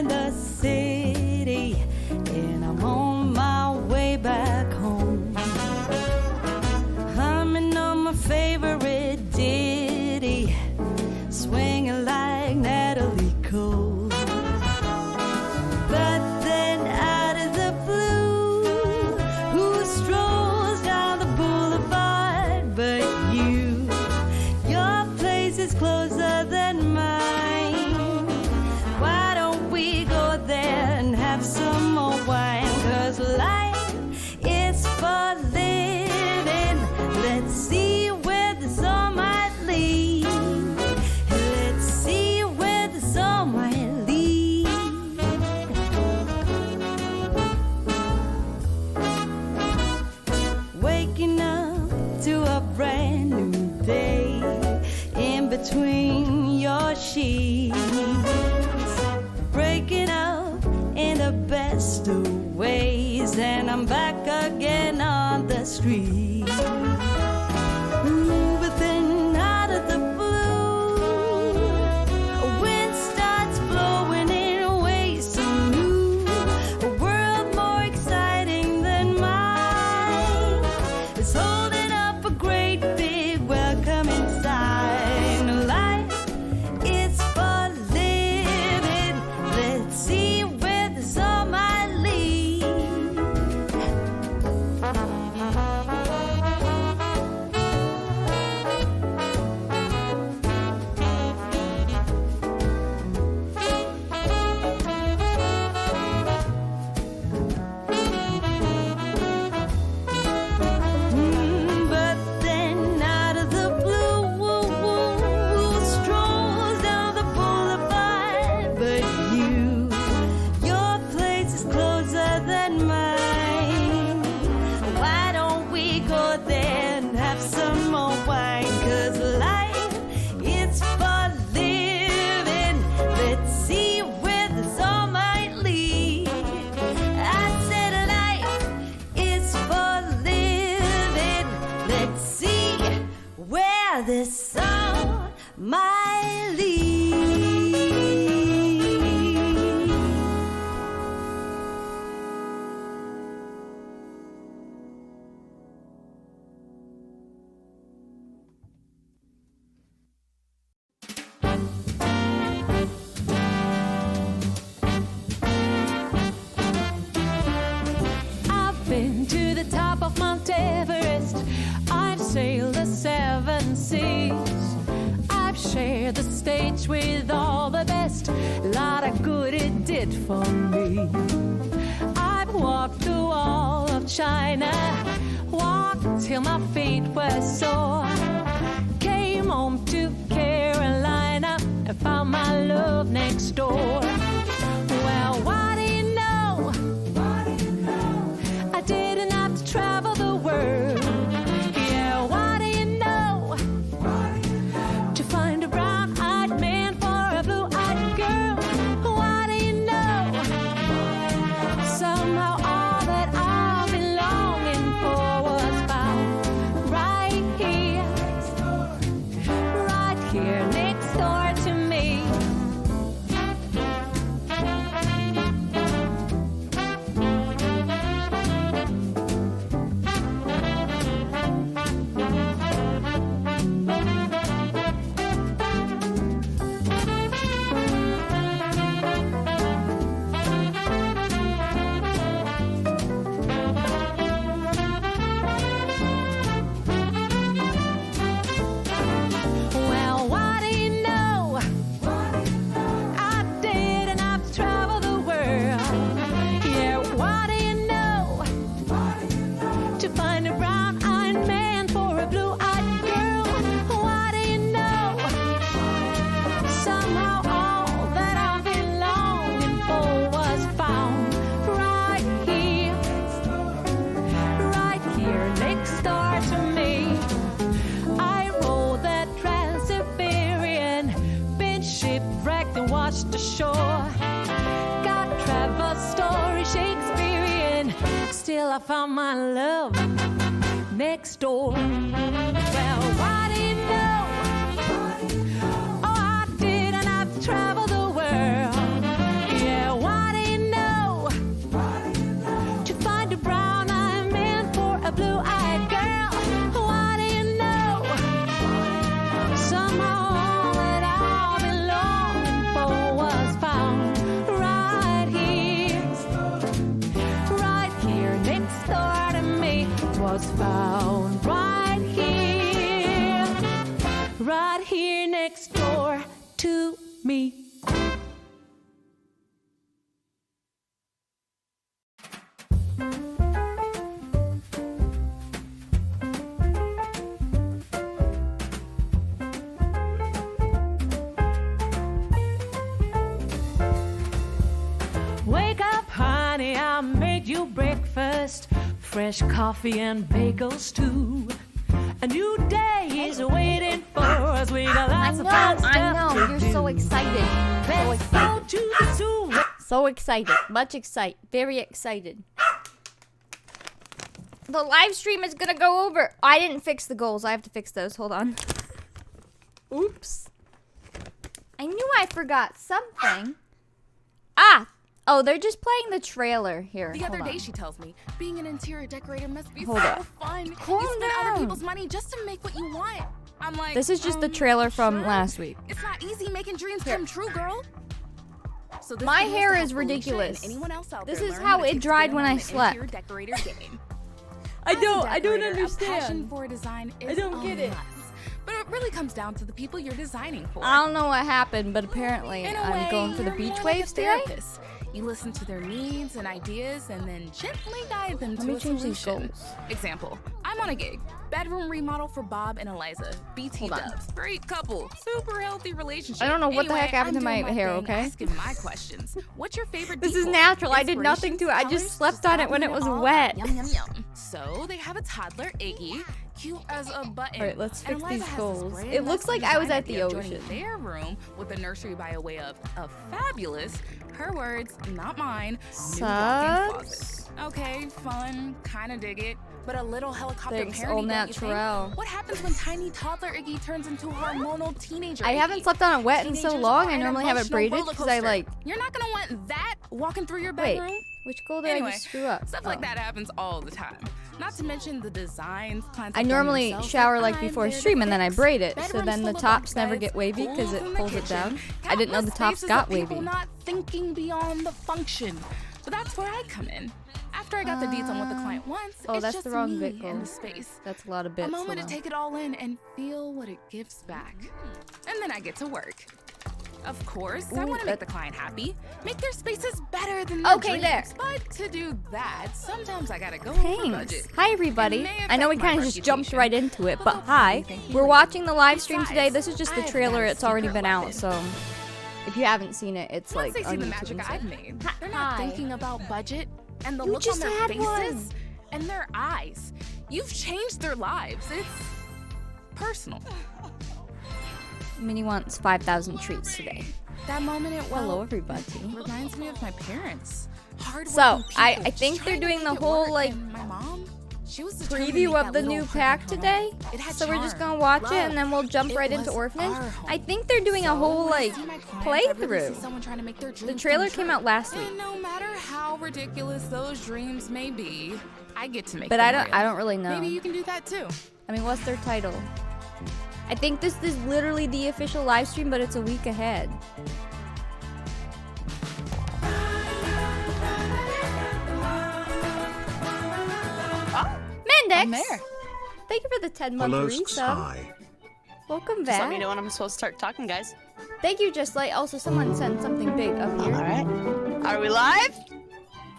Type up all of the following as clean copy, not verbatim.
in the city, and I'm on my way back home. Humming on my favorite ditty, swinging like Natalie Cole. But then out of the blue, who strolls down the boulevard but you? Your place is closer than mine. Why don't we go there and have some more wine? 'Cause life is for living. Let's see where the sun might lead. Let's see where the sun might lead. Waking up to a brand new day in between your sheets. Breaking up in the best of ways, and I'm back again on the street. Ooh, but then out of the blue, a wind starts blowing in ways so new. A world more exciting than mine is holding up a great big welcoming sign. Life is for living. Let's see where the sun might lead. But then out of the blue, who strolls down the boulevard but you? Your place is closer than mine. Why don't we go there and have some more wine? 'Cause life is for living. Let's see where the sun might lead. I said life is for living. Let's see where the sun might lead. I've been to the top of Mount Everest. I've sailed the 7 seas. I've shared the stage with all the best. Lot of good it did for me. I've walked the wall of China, walked till my feet were sore. Came home to Carolina and found my love next door. Well, what do you know? I didn't have to travel the world. Yeah, what do you know? To find a brown-eyed man for a blue-eyed girl. What do you know? Somehow all that I've been longing for was found right here next door to me. Well, what do you know? I didn't have to travel the world. Yeah, what do you know? To find a brown-eyed man for a blue-eyed girl. What do you know? Somehow all that I've been longing for was found right here next door to me. I rode that Trans-Siberian, been shipwrecked and washed ashore. Got travel story Shakespearean, still I found my love next door. Well, what do you know? Oh, I didn't have to travel the world. Yeah, right here next door to me. Wake up, honey, I made you breakfast. Fresh coffee and bagels too. A new day is waiting for us. We got lots of fun stuff I know. to You're do. so excited. So Let's go excited. to the zoo. So excited. Much excited. Very excited. The live stream is gonna go over. I didn't fix the goals. I have to fix those. Hold on. Oops. I knew I forgot something. Ah! Oh, they're just playing the trailer here. The Hold other day on. she tells me, being an interior decorator must be Hold so up. fun. Calm you spend other down. people's money just to make what you want. I'm like, This is just the trailer from sure? last week. It's not easy making dreams Here. come true, girl. So this My video hair to help is Felicia ridiculous. and anyone else out This there is learn how to it take dried stand when on I the slept. interior decorator game. I As a don't decorator, understand. A passion for design is don't get it. must. But it really comes down to the people you're designing for. I don't know what happened, but apparently In a I'm way, going for the you're beach more like a waves today. therapist. You listen to their needs and ideas and then gently guide them Let to me a change these solution. goals. Example, I'm on a gig. Bedroom remodel for Bob and Eliza. BT Hold on. dubs. Great couple. Super healthy relationship. I don't know what the Anyway, heck happened I'm to my doing hair, thing, okay? Asking my questions. What's your favorite This is decor? natural. I did nothing to it. I just Inspirations, slept colors, on it when it was all wet. Yum, yum, yum. So they have a toddler, Iggy, cute as a button. Alright, let's And fix Eliza these has this goals. brand It looks new like I was design at the idea of joining ocean. their room with a nursery by way of a fabulous, her words, not mine, new walk-in closet. Subs. Okay, fun, kinda dig it, but a little helicopter Thanks, parody, au don't you think? naturel. What happens when tiny toddler Iggy turns into hormonal teenager I Iggy? haven't slept on it wet in so Teenagers long. are I an normally have it emotional braided roller because I coaster. like. You're not gonna want that walking through your Wait, bedroom. which goal did Anyway, I just screw up? Stuff Oh. like that happens all the time. Not to mention the designs, clients I have done normally themselves shower that like I'm before there to stream and then I fix. braid it, so Bedrooms then the full of tops bunk never beds, get wavy because pools it in the pulls it kitchen, down. I didn't know the countless tops faces got of people wavy. not thinking beyond the function. But that's where I come in. After I got the deets on what the client wants, Oh, it's that's just the wrong me bit and goal. the space. That's a lot of A bits. moment hold to on. take it all in and feel what it gives back. And then I get to work. Of course, I Ooh, want to make that- the client happy, make their spaces better than their Okay, there. dreams. But to do that, sometimes I gotta go over Thanks. budget. Hi everybody. It may I know we affect my kind of just jumped reputation, right into it, but although hi. thank you We're later. watching the live stream today. Besides, This is just the I've trailer. got a It's already secret been out, weapon. so if you haven't seen it, it's Once like they see on the YouTube magic and I've stuff. made, they're not Hi. thinking about budget and the You look on just their had faces one. and their eyes. You've changed their lives. It's personal. Minnie wants 5,000 treats today. That moment at Hello well everybody. reminds me of my parents. So, I people think just they're trying to doing make the it whole, work, like, and my mom, she was determined to Preview make of that the little new home pack her today. home. It had So we're just charm, gonna watch it and love. then we'll jump It right into was Orphanage. our home. I think they're doing a So whole when I like see my clients, I really see playthrough. someone trying to make their The dreams trailer come came true. out last week, And no matter how ridiculous those dreams may be, I get to make but them I real. don't really know. Maybe you can do that too. I mean, what's their title? I think this is literally the official live stream, but it's a week ahead. Mendex! I'm there. Thank you for the 10-month Hello, resub. Sky. Welcome Just let me back. know when I'm supposed to start talking, guys. Thank you, Just Like. Also, someone sent something big up All here. right. Are we live?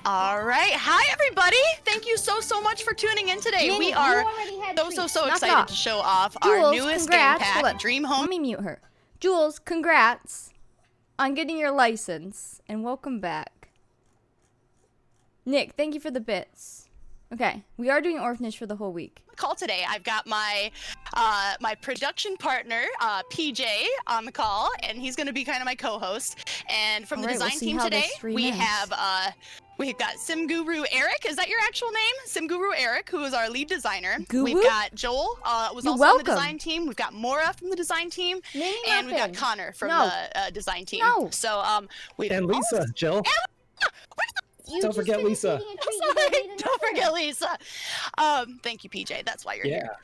All right. Hi, everybody. Thank you so much for tuning in today. Minnie, We you are already had so treats. Knock it excited off. to show off our Jules, newest congrats. game Hold on. pack, Dream Let Home. me mute her. Jules, congrats on getting your license, and welcome back. Nick, thank you for the bits. Okay, we are doing Orphanage for the whole week. Call today. I've got my my production partner, PJ, on the call, and he's going to be kind of my co-host. And from All the right, we'll design see team how this today, stream we ends. have we've got Sim Guru Eric. Is that your actual name? Sim Guru Eric, who is our lead designer. Guru? We've got Joel, was You're also on the welcome. design team. We've got Mora from the design team, Minnie and we've got Muffin. Connor from No. the design team. No. So we And Lisa, Jill. You Don't just forget finished Lisa. eating a treat. You Sorry, don't need another don't forget one. Lisa. Thank you, PJ. That's why you're Yeah. here.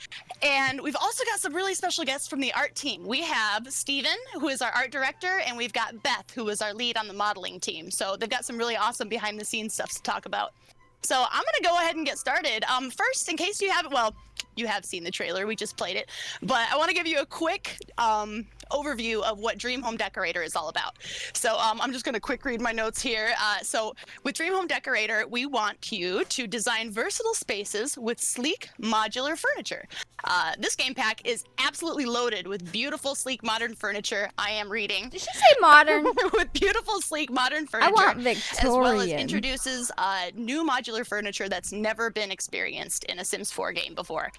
And we've also got some really special guests from the art team. We have Steven, who is our art director, and we've got Beth, who is our lead on the modeling team. So they've got some really awesome behind-the-scenes stuff to talk about. So I'm gonna go ahead and get started. First, in case you haven't, well, you have seen the trailer, we just played it, but I want to give you a quick overview of what Dream Home Decorator is all about. So I'm just gonna quick read my notes here. So with Dream Home Decorator, we want you to design versatile spaces with sleek modular furniture. This game pack is absolutely loaded with beautiful, sleek, modern furniture. I am reading. Did she say modern? With beautiful, sleek, modern furniture. I want As well as Victorian. introduces new modular furniture that's never been experienced in a Sims 4 game before.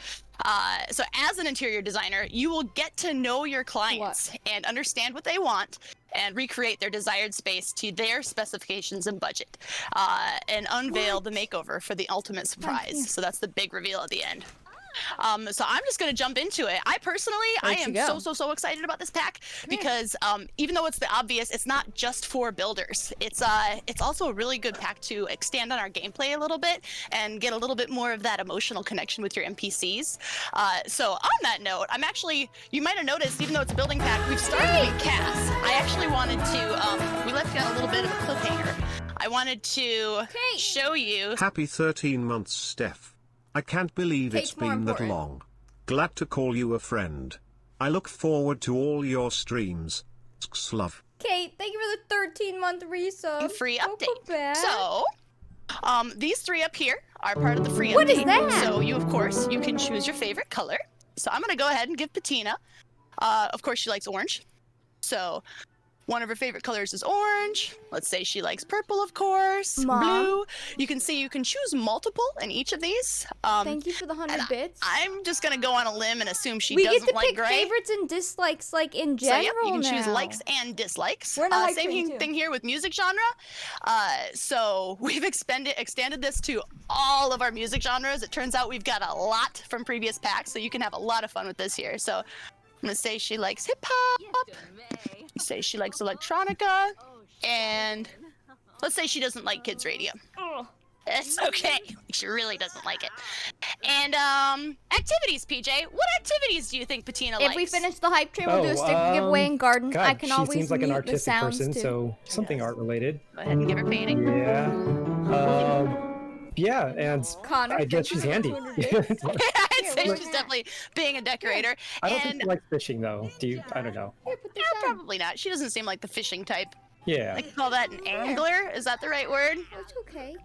So as an interior designer, you will get to know your clients and understand what they want and recreate their desired space to their specifications and budget, and unveil the makeover for the ultimate surprise. So that's the big reveal at the end. So I'm just gonna jump into it. I am so excited about this pack because even though it's the obvious, it's not just for builders. It's also a really good pack to extend on our gameplay a little bit and get a little bit more of that emotional connection with your NPCs. So on that note, you might have noticed, even though it's a building pack, we've started doing Cass. I actually wanted to, we left out a little bit of a cliffhanger. I wanted to show you. Happy 13 months, Steph. I can't believe it's been that long. Glad to call you a friend. I look forward to all your streams. Love. Kate, thank you for the 13-month resub. Free update. Back. So, these three up here are part of the free update. What is that? So you can choose your favorite color. So I'm gonna go ahead and give Patina. Of course, she likes orange. So one of her favorite colors is orange. Let's say she likes purple, of course. Mom. Blue. You can see you can choose multiple in each of these. Thank you for the 100 bits. I'm just gonna go on a limb and assume she We doesn't get to like pick gray. favorites and dislikes, like in general. So yep, you can choose now. likes and dislikes. We're in a hype same train, too. thing here with music genre. So we've extended this to all of our music genres. It turns out we've got a lot from previous packs, so you can have a lot of fun with this here. So I'm gonna say she likes hip hop. Say she likes electronica, and let's say she doesn't like kids radio. It's okay. She really doesn't like it. And activities, PJ. What activities do you think Patina likes? If we finish the hype train, we'll do a sticker giveaway in garden. God, I can she always seems like an mute the artistic sounds person, too. so something art related. Go ahead and give her painting. Yeah. Yeah, and Connor, I guess she's handy. I'd say she's definitely being a decorator. I don't think she likes fishing though. Do you? I don't know. Here, put this Yeah, on. probably not. She doesn't seem like the fishing type. Yeah. I call that an angler. Is that the right word? It's okay.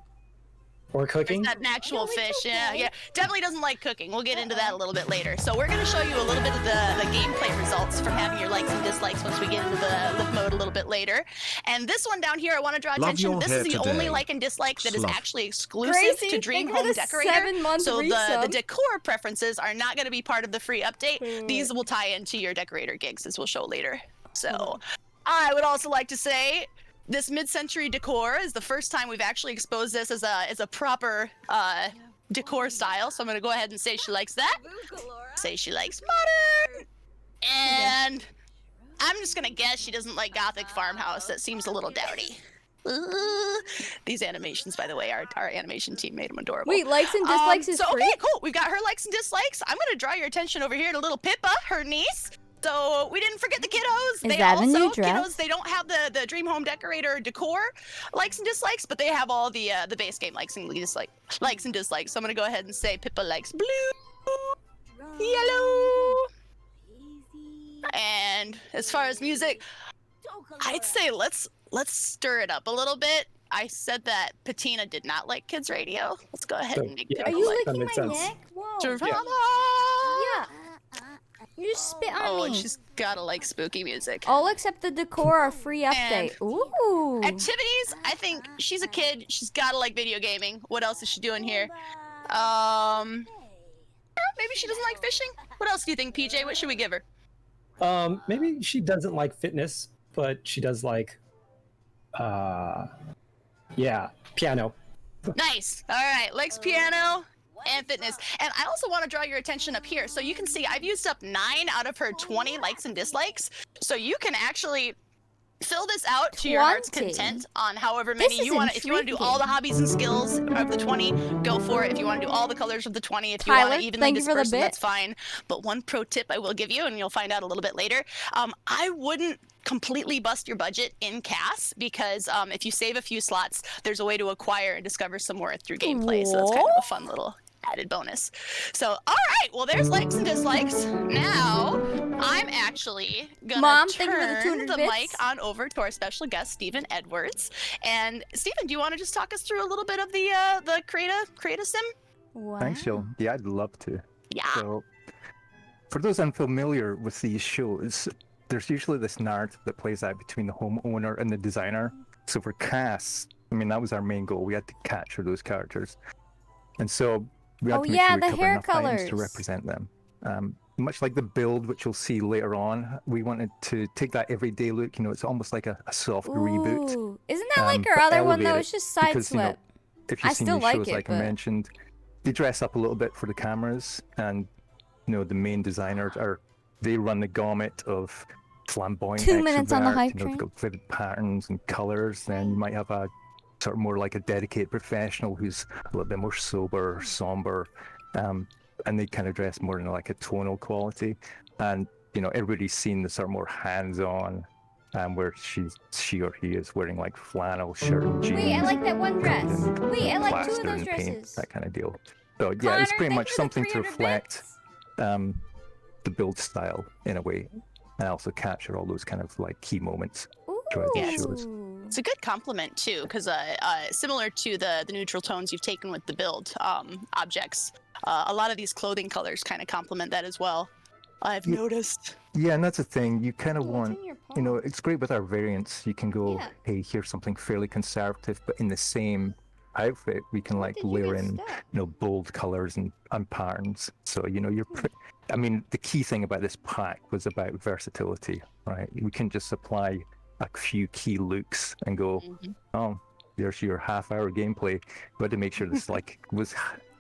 Or Or cooking. is that an actual No, it's fish? Yeah, okay. yeah. Definitely doesn't like cooking. We'll get into that a little bit later. So we're going to show you a little bit of the gameplay results from having your likes and dislikes once we get into the live mode a little bit later. And this one down here, I want to draw Love attention. your This hair is the only today. like and dislike that is Love. actually exclusive Gracie, to Dream thank you for Home the Decorator. 7-month So the resub. decor preferences are not going to be part of the free update. These will tie into your decorator gigs, as we'll show later. So I would also like to say this mid-century decor is the first time we've actually exposed this as a proper decor style. So I'm going to go ahead and say she likes that. Say she likes modern. And I'm just going to guess she doesn't like Gothic farmhouse. That seems a little dowdy. These animations, by the way, our animation team made them adorable. Wait, likes and dislikes is so, free? Okay, cool. We've got her likes and dislikes. I'm going to draw your attention over here to little Pippa, her niece. So we didn't forget the kiddos. Is that a new dress? Kiddos, they don't have the Dream Home Decorator decor likes and dislikes, but they have all the base game likes and dislikes. So I'm gonna go ahead and say Pippa likes blue, yellow, and as far as music, I'd say let's stir it up a little bit. I said that Patina did not like kids radio. Let's go ahead and make Yeah. Are Pippa you like that licking makes my sense. neck? Whoa. Drama. Yeah. You just spit on Oh, me. and she's gotta like spooky music. All except the decor are free update. Ooh. Activities, I think she's a kid. She's gotta like video gaming. What else is she doing here? Maybe she doesn't like fishing. What else do you think, PJ? What should we give her? Maybe she doesn't like fitness, but she does like yeah, piano. Nice. All right, likes piano and fitness. And I also want to draw your attention up here. So you can see I've used up 9 out of her 20 likes and dislikes. So you can actually fill this out to your heart's 20. content on however many This you is want. If you want to do all the hobbies and skills of the 20, go for it. If you want to do all the colors of the 20, if you want Tyler, to evenly thank you for the disperse them, bit. that's fine. But one pro tip I will give you, and you'll find out a little bit later, I wouldn't completely bust your budget in CAS, because if you save a few slots, there's a way to acquire and discover some more through gameplay. So that's kind of a fun little added bonus. So, all right, well, there's likes and dislikes. Now, I'm actually gonna Mom, thank you for the turn 200 the bits. mic on over to our special guest, Stephen Edwards. And Stephen, do you want to just talk us through a little bit of the Create a Sim? Wow. Thanks, Jill. Yeah, I'd love to. Yeah. So, for those unfamiliar with these shows, there's usually this narrative that plays out between the homeowner and the designer. So for CAS, I mean, that was our main goal. We had to capture those characters. And so we had Oh, to make yeah, sure we the cover hair enough items to colors. represent them. Much like the build, which you'll see later on, we wanted to take that everyday look. You know, it's almost like a soft reboot. Ooh. Isn't that like our but other one though? elevate It's it just side because, you know, swept. if I you've seen still these like shows, it, like I but- mentioned, they dress up a little bit for the cameras, and you know, the main designers they run the gamut of flamboyant 2 minutes on the extrovert, hype you know, train. they've got vivid patterns and colors. Then you might have a sort of more like a dedicated professional who's a little bit more sober, somber, and they kind of dress more in like a tonal quality. And you know, everybody's seen the sort of more hands-on, where she or he is wearing like flannel shirt and jeans. Wait, I like that one dress. covered in Wait, I like 2 of plaster those and paint, dresses. that kind of deal. So yeah, Connor, it's pretty thank much you for the something to 300 reflect bits. the build style in a way, and also capture all those kind of like key moments throughout the shows. Ooh. It's a good compliment too, because similar to the neutral tones you've taken with the build objects, a lot of these clothing colors kind of complement that as well. I've noticed. Yeah, and that's the thing. You kind of Ooh, what's want, in your you know, paw? it's great with our variants. You can go, Yeah. hey, here's something fairly conservative, but in the same outfit, we can like did you layer get in, stuck? you know, bold colors and patterns. So, you know, I mean, the key thing about this pack was about versatility, right? We can just supply a few key looks and go, oh, there's your half-hour gameplay. But to make sure this like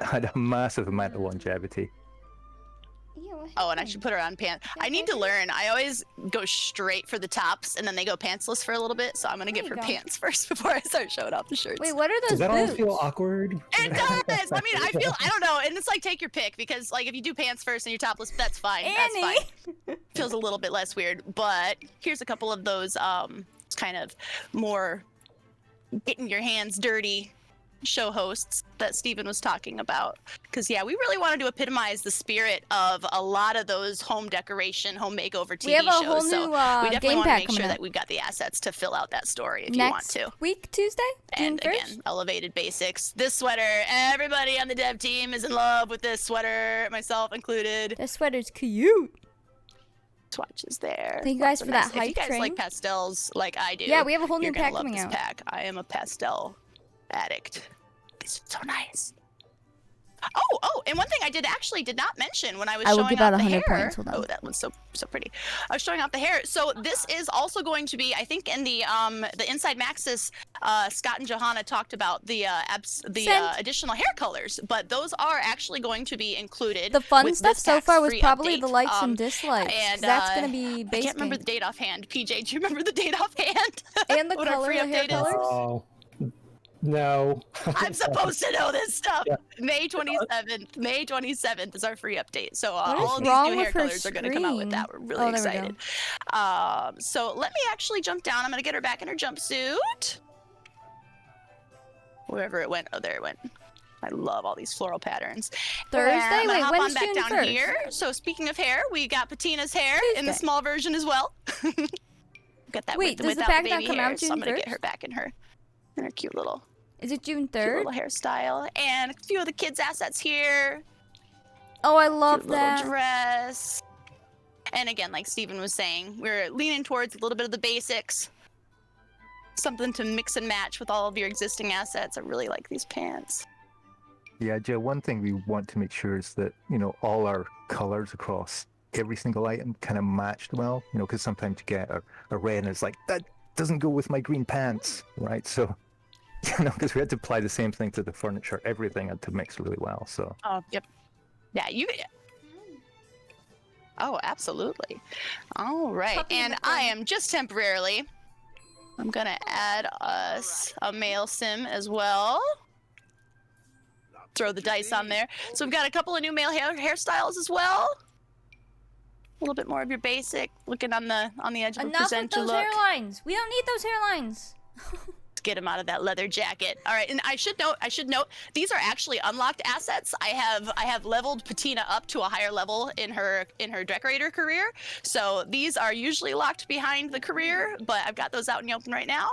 had a massive amount of longevity. Yeah, what Oh, and I happened? should put her on pants. I need to learn. I always go straight for the tops, and then they go pantsless for a little bit. So I'm gonna give There her you go. pants first before I start showing off the shirts. Wait, what are those Does that all boots? feel awkward? It does. I mean, I don't know, and it's like take your pick, because like if you do pants first and you're topless, that's fine. That's Annie. fine. Feels a little bit less weird, but here's a couple of those kind of more getting your hands dirty show hosts that Steven was talking about. Because yeah, we really wanted to epitomize the spirit of a lot of those home decoration, home makeover TV We have a shows. whole So new we definitely game want to pack make coming sure up. that we've got the assets to fill out that story if you want Next to. week, Tuesday, June And 1st. again, elevated basics. This sweater, everybody on the dev team is in love with this sweater, myself included. That sweater's cute. Swatches there. Thank you guys Lots of for that nice- If you hype guys train. like pastels like I do, Yeah, we have a whole new you're gonna pack love coming this out. pack. I am a pastel addict. These are so nice. Oh, and one thing I did not mention when I was I will showing give off out the 100 hair. points, hold on. Oh, that one's so pretty. I was showing off the hair. So this is also going to be, I think, in the Inside Maxis. Scott and Johanna talked about the Send. additional hair colors, but those are actually going to be included. The fun with stuff this so far was tax-free probably the update. likes and dislikes. 'cause And that's gonna be I base can't remember game. the date offhand. PJ, do you remember the date offhand? And the What our color, free the hair update is? colors. Oh, no. I'm supposed to know this stuff. Yeah. May 27th. May 27th is our free update. So What all is of these wrong new with hair her colors are going to come out with that. We're really screen? Oh, there we excited. So let me actually jump down. I'm going to get her back in her jumpsuit. Wherever it went. Oh, there it went. I love all these floral patterns. Thursday? I'm gonna Wait, hop when's on back June down 1st? here. So speaking of hair, we got Patina's hair in the Tuesday. small version as well. Got that Wait, with, does the without pack the not baby come hair, out so June I'm gonna get 1st? her back in her cute little Is it June cute 3rd? little hairstyle, and a few of the kids' assets here. Oh, I love Cute little that. dress. And again, like Steven was saying, we're leaning towards a little bit of the basics. Something to mix and match with all of your existing assets. I really like these pants. Yeah, Joe, one thing we want to make sure is that, you know, all our colors across every single item kind of matched well, you know, because sometimes you get a red and it's like, that doesn't go with my green pants, right? So, you know, because we had to apply the same thing to the furniture, everything had to mix really well, so. Oh, yep. Yeah, you... Oh, absolutely. All right, Puppy in and the I corner. am just temporarily I'm gonna add us a male sim as well. Throw the dice on there. So we've got a couple of new male hairstyles as well. A little bit more of your basic, looking on the edge of a Enough with presenter those look. hairlines. We don't need those hairlines. Let's get him out of that leather jacket. All right, and I should note, these are actually unlocked assets. I have leveled Patina up to a higher level in her decorator career. So these are usually locked behind the career, but I've got those out in the open right now.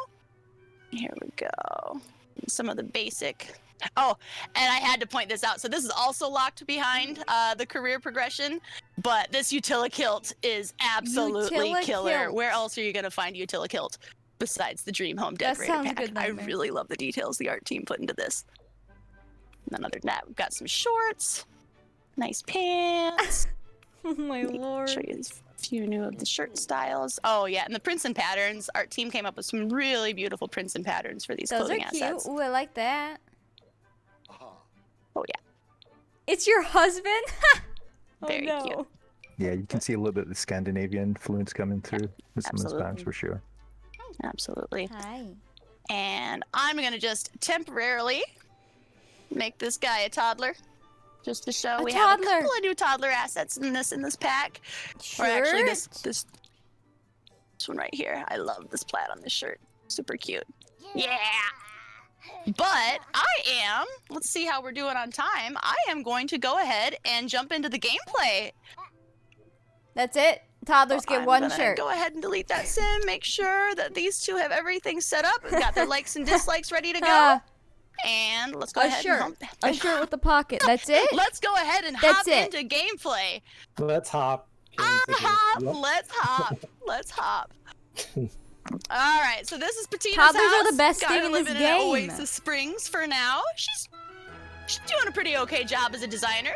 Here we go. Some of the basic. Oh, and I had to point this out. So this is also locked behind the career progression, but this Utilikilt is absolutely killer. Utilikilt. Where else are you going to find Utilikilt besides the Dream Home That Decorator sounds pack? good, I Nightmare. really love the details the art team put into this. And then other than that, we've got some shorts, nice pants. Oh my lord. Show you a few new of the shirt styles. Oh yeah, and the prints and patterns. Art team came up with some really beautiful prints and patterns for these Those are clothing cute. assets. Ooh, I like that. Oh yeah. It's your husband? Oh, Very no. cute. Yeah, you can see a little bit of the Scandinavian influence coming through with some of those patterns for sure. Absolutely. Hi. And I'm gonna just temporarily make this guy a toddler, just to show A we have a toddler. couple of new toddler assets in this pack. Shirt? Or actually, this one right here. I love this plaid on this shirt. Super cute. Yeah. But let's see how we're doing on time. I am going to go ahead and jump into the gameplay. That's it? Toddlers get I'm one gonna shirt. Go ahead and delete that sim. Make sure that these two have everything set up. We've got their likes and dislikes ready to go. And let's go A ahead shirt. and A shirt with a pocket. That's it? Let's go ahead and That's hop it. into gameplay. Let's hop. Hop. Yep. Let's hop. Let's hop. All right, so this is Patina's Toddlers house. are the best Got thing her in this living game. Oasis Springs for now. She's doing a pretty okay job as a designer.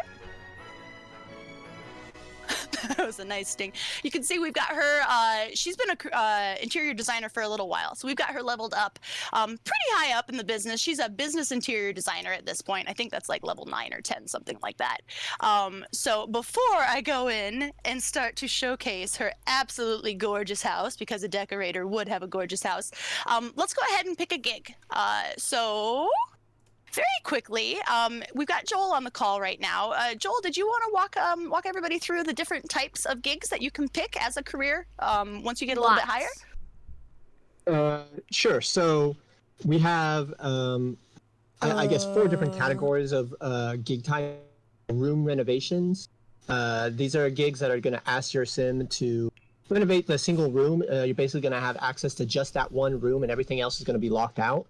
That was a nice sting. You can see we've got her, she's been a interior designer for a little while. So we've got her leveled up pretty high up in the business. She's a business interior designer at this point. I think that's like level 9 or 10, something like that. So before I go in and start to showcase her absolutely gorgeous house, because a decorator would have a gorgeous house, let's go ahead and pick a gig. So very quickly, we've got Joel on the call right now. Joel, did you want to walk everybody through the different types of gigs that you can pick as a career once you get a little bit higher? Sure. So we have, I guess, 4 different categories of gig type. Room renovations. These are gigs that are going to ask your sim to renovate the single room. You're basically going to have access to just that one room, and everything else is going to be locked out.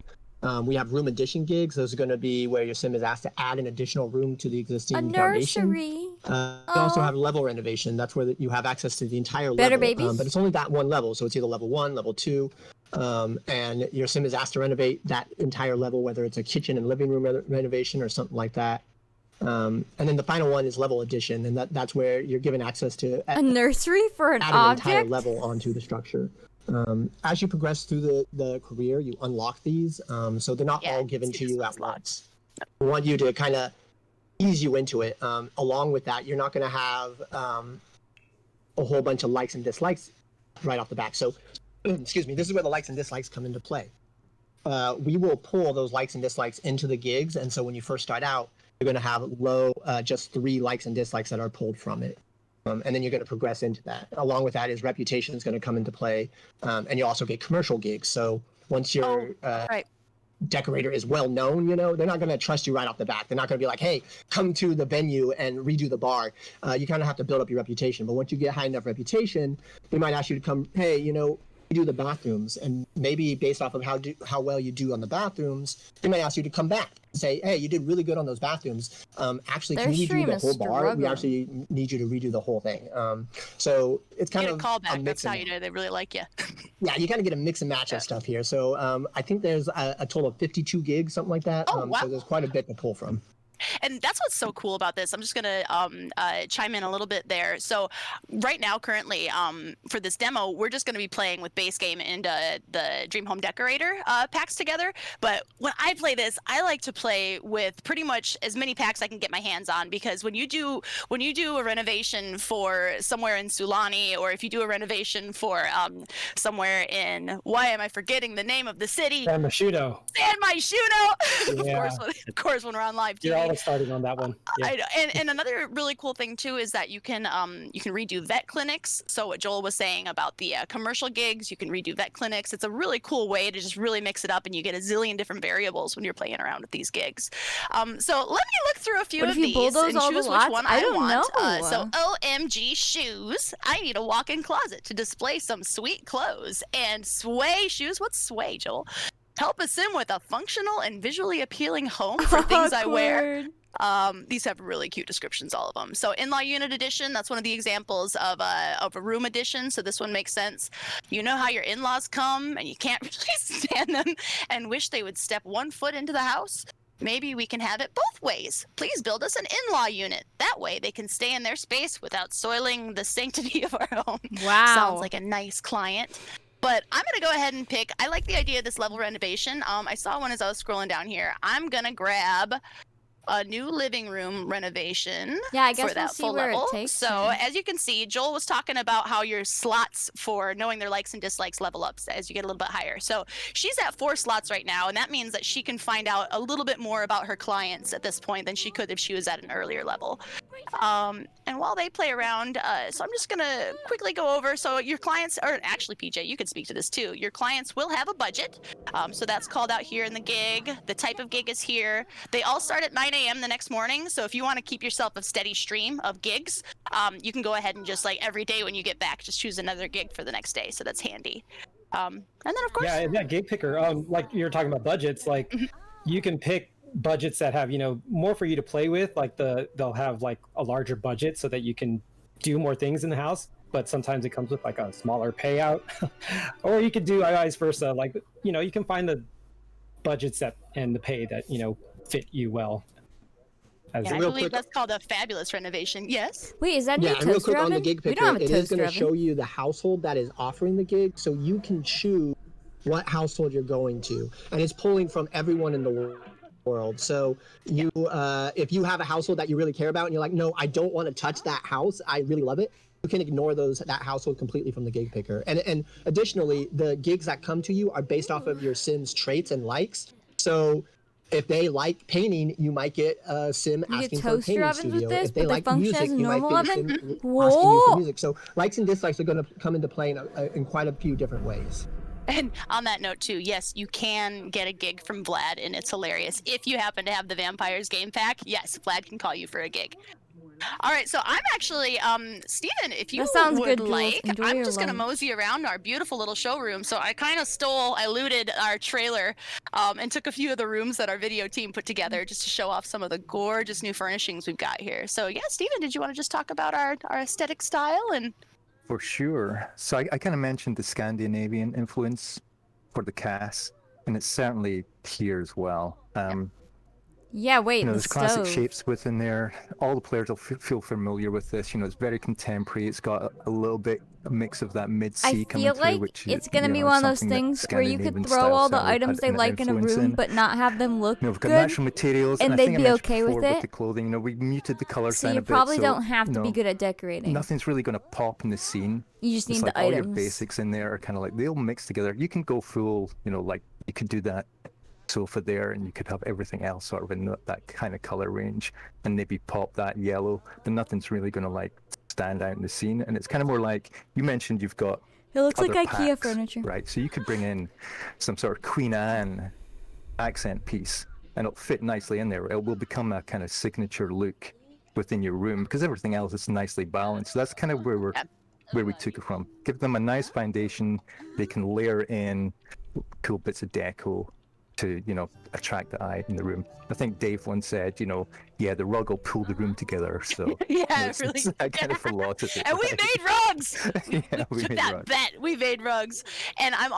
We have room addition gigs. Those are going to be where your sim is asked to add an additional room to the existing A foundation. nursery. We also have level renovation. That's where you have access to the entire Better level. babies? But it's only that one level, so it's either level 1, level 2, and your sim is asked to renovate that entire level, whether it's a kitchen and living room renovation or something like that. And then the final one is level addition, and that's where you're given access to A nursery for an add an entire object? level onto the structure. As you progress through the career, you unlock these, so they're not all given to you at once. We want you to kind of ease you into it. Along with that, you're not going to have a whole bunch of likes and dislikes right off the bat. So, excuse me, this is where the likes and dislikes come into play. We will pull those likes and dislikes into the gigs, and so when you first start out, you're going to have low, just 3 likes and dislikes that are pulled from it. And then you're going to progress into that. Along with that is reputation is going to come into play. And you also get commercial gigs. So once your decorator is well known, they're not going to trust you right off the bat. They're not going to be like, hey, come to the venue and redo the bar. You kind of have to build up your reputation. But once you get high enough reputation, they might ask you to come, hey, do the bathrooms, and maybe based off of how well you do on the bathrooms, they might ask you to come back and say, hey, you did really good on those bathrooms. Actually, Their can we stream do the is whole bar? We struggling. actually need you to redo the whole thing. So it's kind Get of a callback. a mix That's how and, you know they really like you. yeah, you kind of get a mix and match of stuff here. So I think there's a total of 52 gigs, something like that. Oh, wow. So there's quite a bit to pull from. and that's what's so cool about this. I'm just gonna chime in a little bit there. So right now, currently, for this demo, we're just gonna be playing with base game and the Dream Home Decorator packs together. But when I play this, I like to play with pretty much as many packs I can get my hands on, because when you do a renovation for somewhere in Sulani, or if you do a renovation for somewhere in, why am I forgetting the name of the city? San Myshuno. San Myshuno. Yeah. of course, when we're on live TV. You're always starting on that one. Yeah. I know. And another really cool thing too is that you can redo vet clinics. So what Joel was saying about the commercial gigs, you can redo vet clinics. It's a really cool way to just really mix it up, and you get a zillion different variables when you're playing around with these gigs. So let me look through a few But of if you these bulldoze and all the choose lots, which one I I don't want. know. So OMG shoes. I need a walk-in closet to display some sweet clothes. And sway shoes. What's sway, Joel? Help a sim with a functional and visually appealing home for things I wear. These have really cute descriptions, all of them. So in-law unit edition, that's one of the examples of a room edition. So this one makes sense. You know how your in-laws come and you can't really stand them and wish they would step 1 foot into the house? Maybe we can have it both ways. Please build us an in-law unit. That way they can stay in their space without soiling the sanctity of our home. Wow. Sounds like a nice client. But I'm going to go ahead and pick, I like the idea of this level renovation. I saw one as I was scrolling down here. I'm going to grab a new living room renovation. Yeah, I guess for that we'll see full where level. it takes So you. as you can see, Joel was talking about how your slots for knowing their likes and dislikes level up as you get a little bit higher. So she's at 4 slots right now, and that means that she can find out a little bit more about her clients at this point than she could if she was at an earlier level. And while they play around, so I'm just gonna quickly go over. So your clients, or actually PJ, you could speak to this too. Your clients will have a budget. So that's called out here in the gig. The type of gig is here. They all start at 9 a.m. the next morning. So if you want to keep yourself a steady stream of gigs, you can go ahead and just like every day when you get back, just choose another gig for the next day. So that's handy. And then of course, Yeah, that gig picker. Like you're talking about budgets, like you can pick budgets that have, more for you to play with. Like they'll have like a larger budget so that you can do more things in the house. But sometimes it comes with like a smaller payout, or you could do vice versa. Like you can find the budgets that and the pay that fit you well. yeah, I believe that's called a fabulous renovation. Yes. Wait, is that Yeah, new and real toaster quick on oven? the gig We picker, don't have a it is going toaster to show oven. you the household that is offering the gig, so you can choose what household you're going to, and it's pulling from everyone in the world. So you, if you have a household that you really care about, and you're like, no, I don't want to touch that house, I really love it, you can ignore that household completely from the gig picker. And additionally, the gigs that come to you are based off of your sim's traits and likes. So if they like painting, you might get a sim You asking get for a toaster painting ovens with studio. this, If they but they like function music, as a you might normal get a sim oven? asking you for Whoa! music. So likes and dislikes are going to come into play in quite a few different ways. And on that note too, yes, you can get a gig from Vlad, and it's hilarious. If you happen to have the Vampires game pack, yes, Vlad can call you for a gig. All right, so I'm actually, Steven, if you That sounds would good, Jules. like, Enjoy I'm your just going to lunch. mosey around our beautiful little showroom. So I kind of looted our trailer and took a few of the rooms that our video team put together just to show off some of the gorgeous new furnishings we've got here. So yeah, Steven, did you want to just talk about our aesthetic style? And For sure. So I kind of mentioned the Scandinavian influence for the cast, and it's certainly here as well. Yeah, wait, the there's classic stove. shapes within there. All the players will feel familiar with this. It's very contemporary. It's got a little bit a mix of that mid-sea I coming feel through, like which it's is, gonna be one of those something that things where you could Scandinavian throw style all the certainly items had they an like in a influence room, in. but not have them look We've got good. natural materials, and I they'd think I be mentioned okay with before it. with the clothing. We muted the colors So down you a bit, probably so, don't have to be good at decorating. Nothing's really going to pop in the scene. You just It's need like the all your items. basics in there are kind of like they'll mix together. You can go full, like you could do that sofa there, and you could have everything else sort of in that kind of color range, and maybe pop that yellow. But nothing's really going to like stand out in the scene, and it's kind of more like you mentioned. You've got It looks like other IKEA packs, furniture. right? So you could bring in some sort of Queen Anne accent piece, and it'll fit nicely in there. It will become a kind of signature look within your room because everything else is nicely balanced. So that's kind of where we took it from. Give them a nice foundation. They can layer in cool bits of deco to attract the eye in the room. I think Dave once said, Yeah, the rug will pull the room together. So Yeah, it's, really. it's that kind of philosophy. And we made rugs. Yeah, we Put made that rugs. bet. We made rugs. And I'm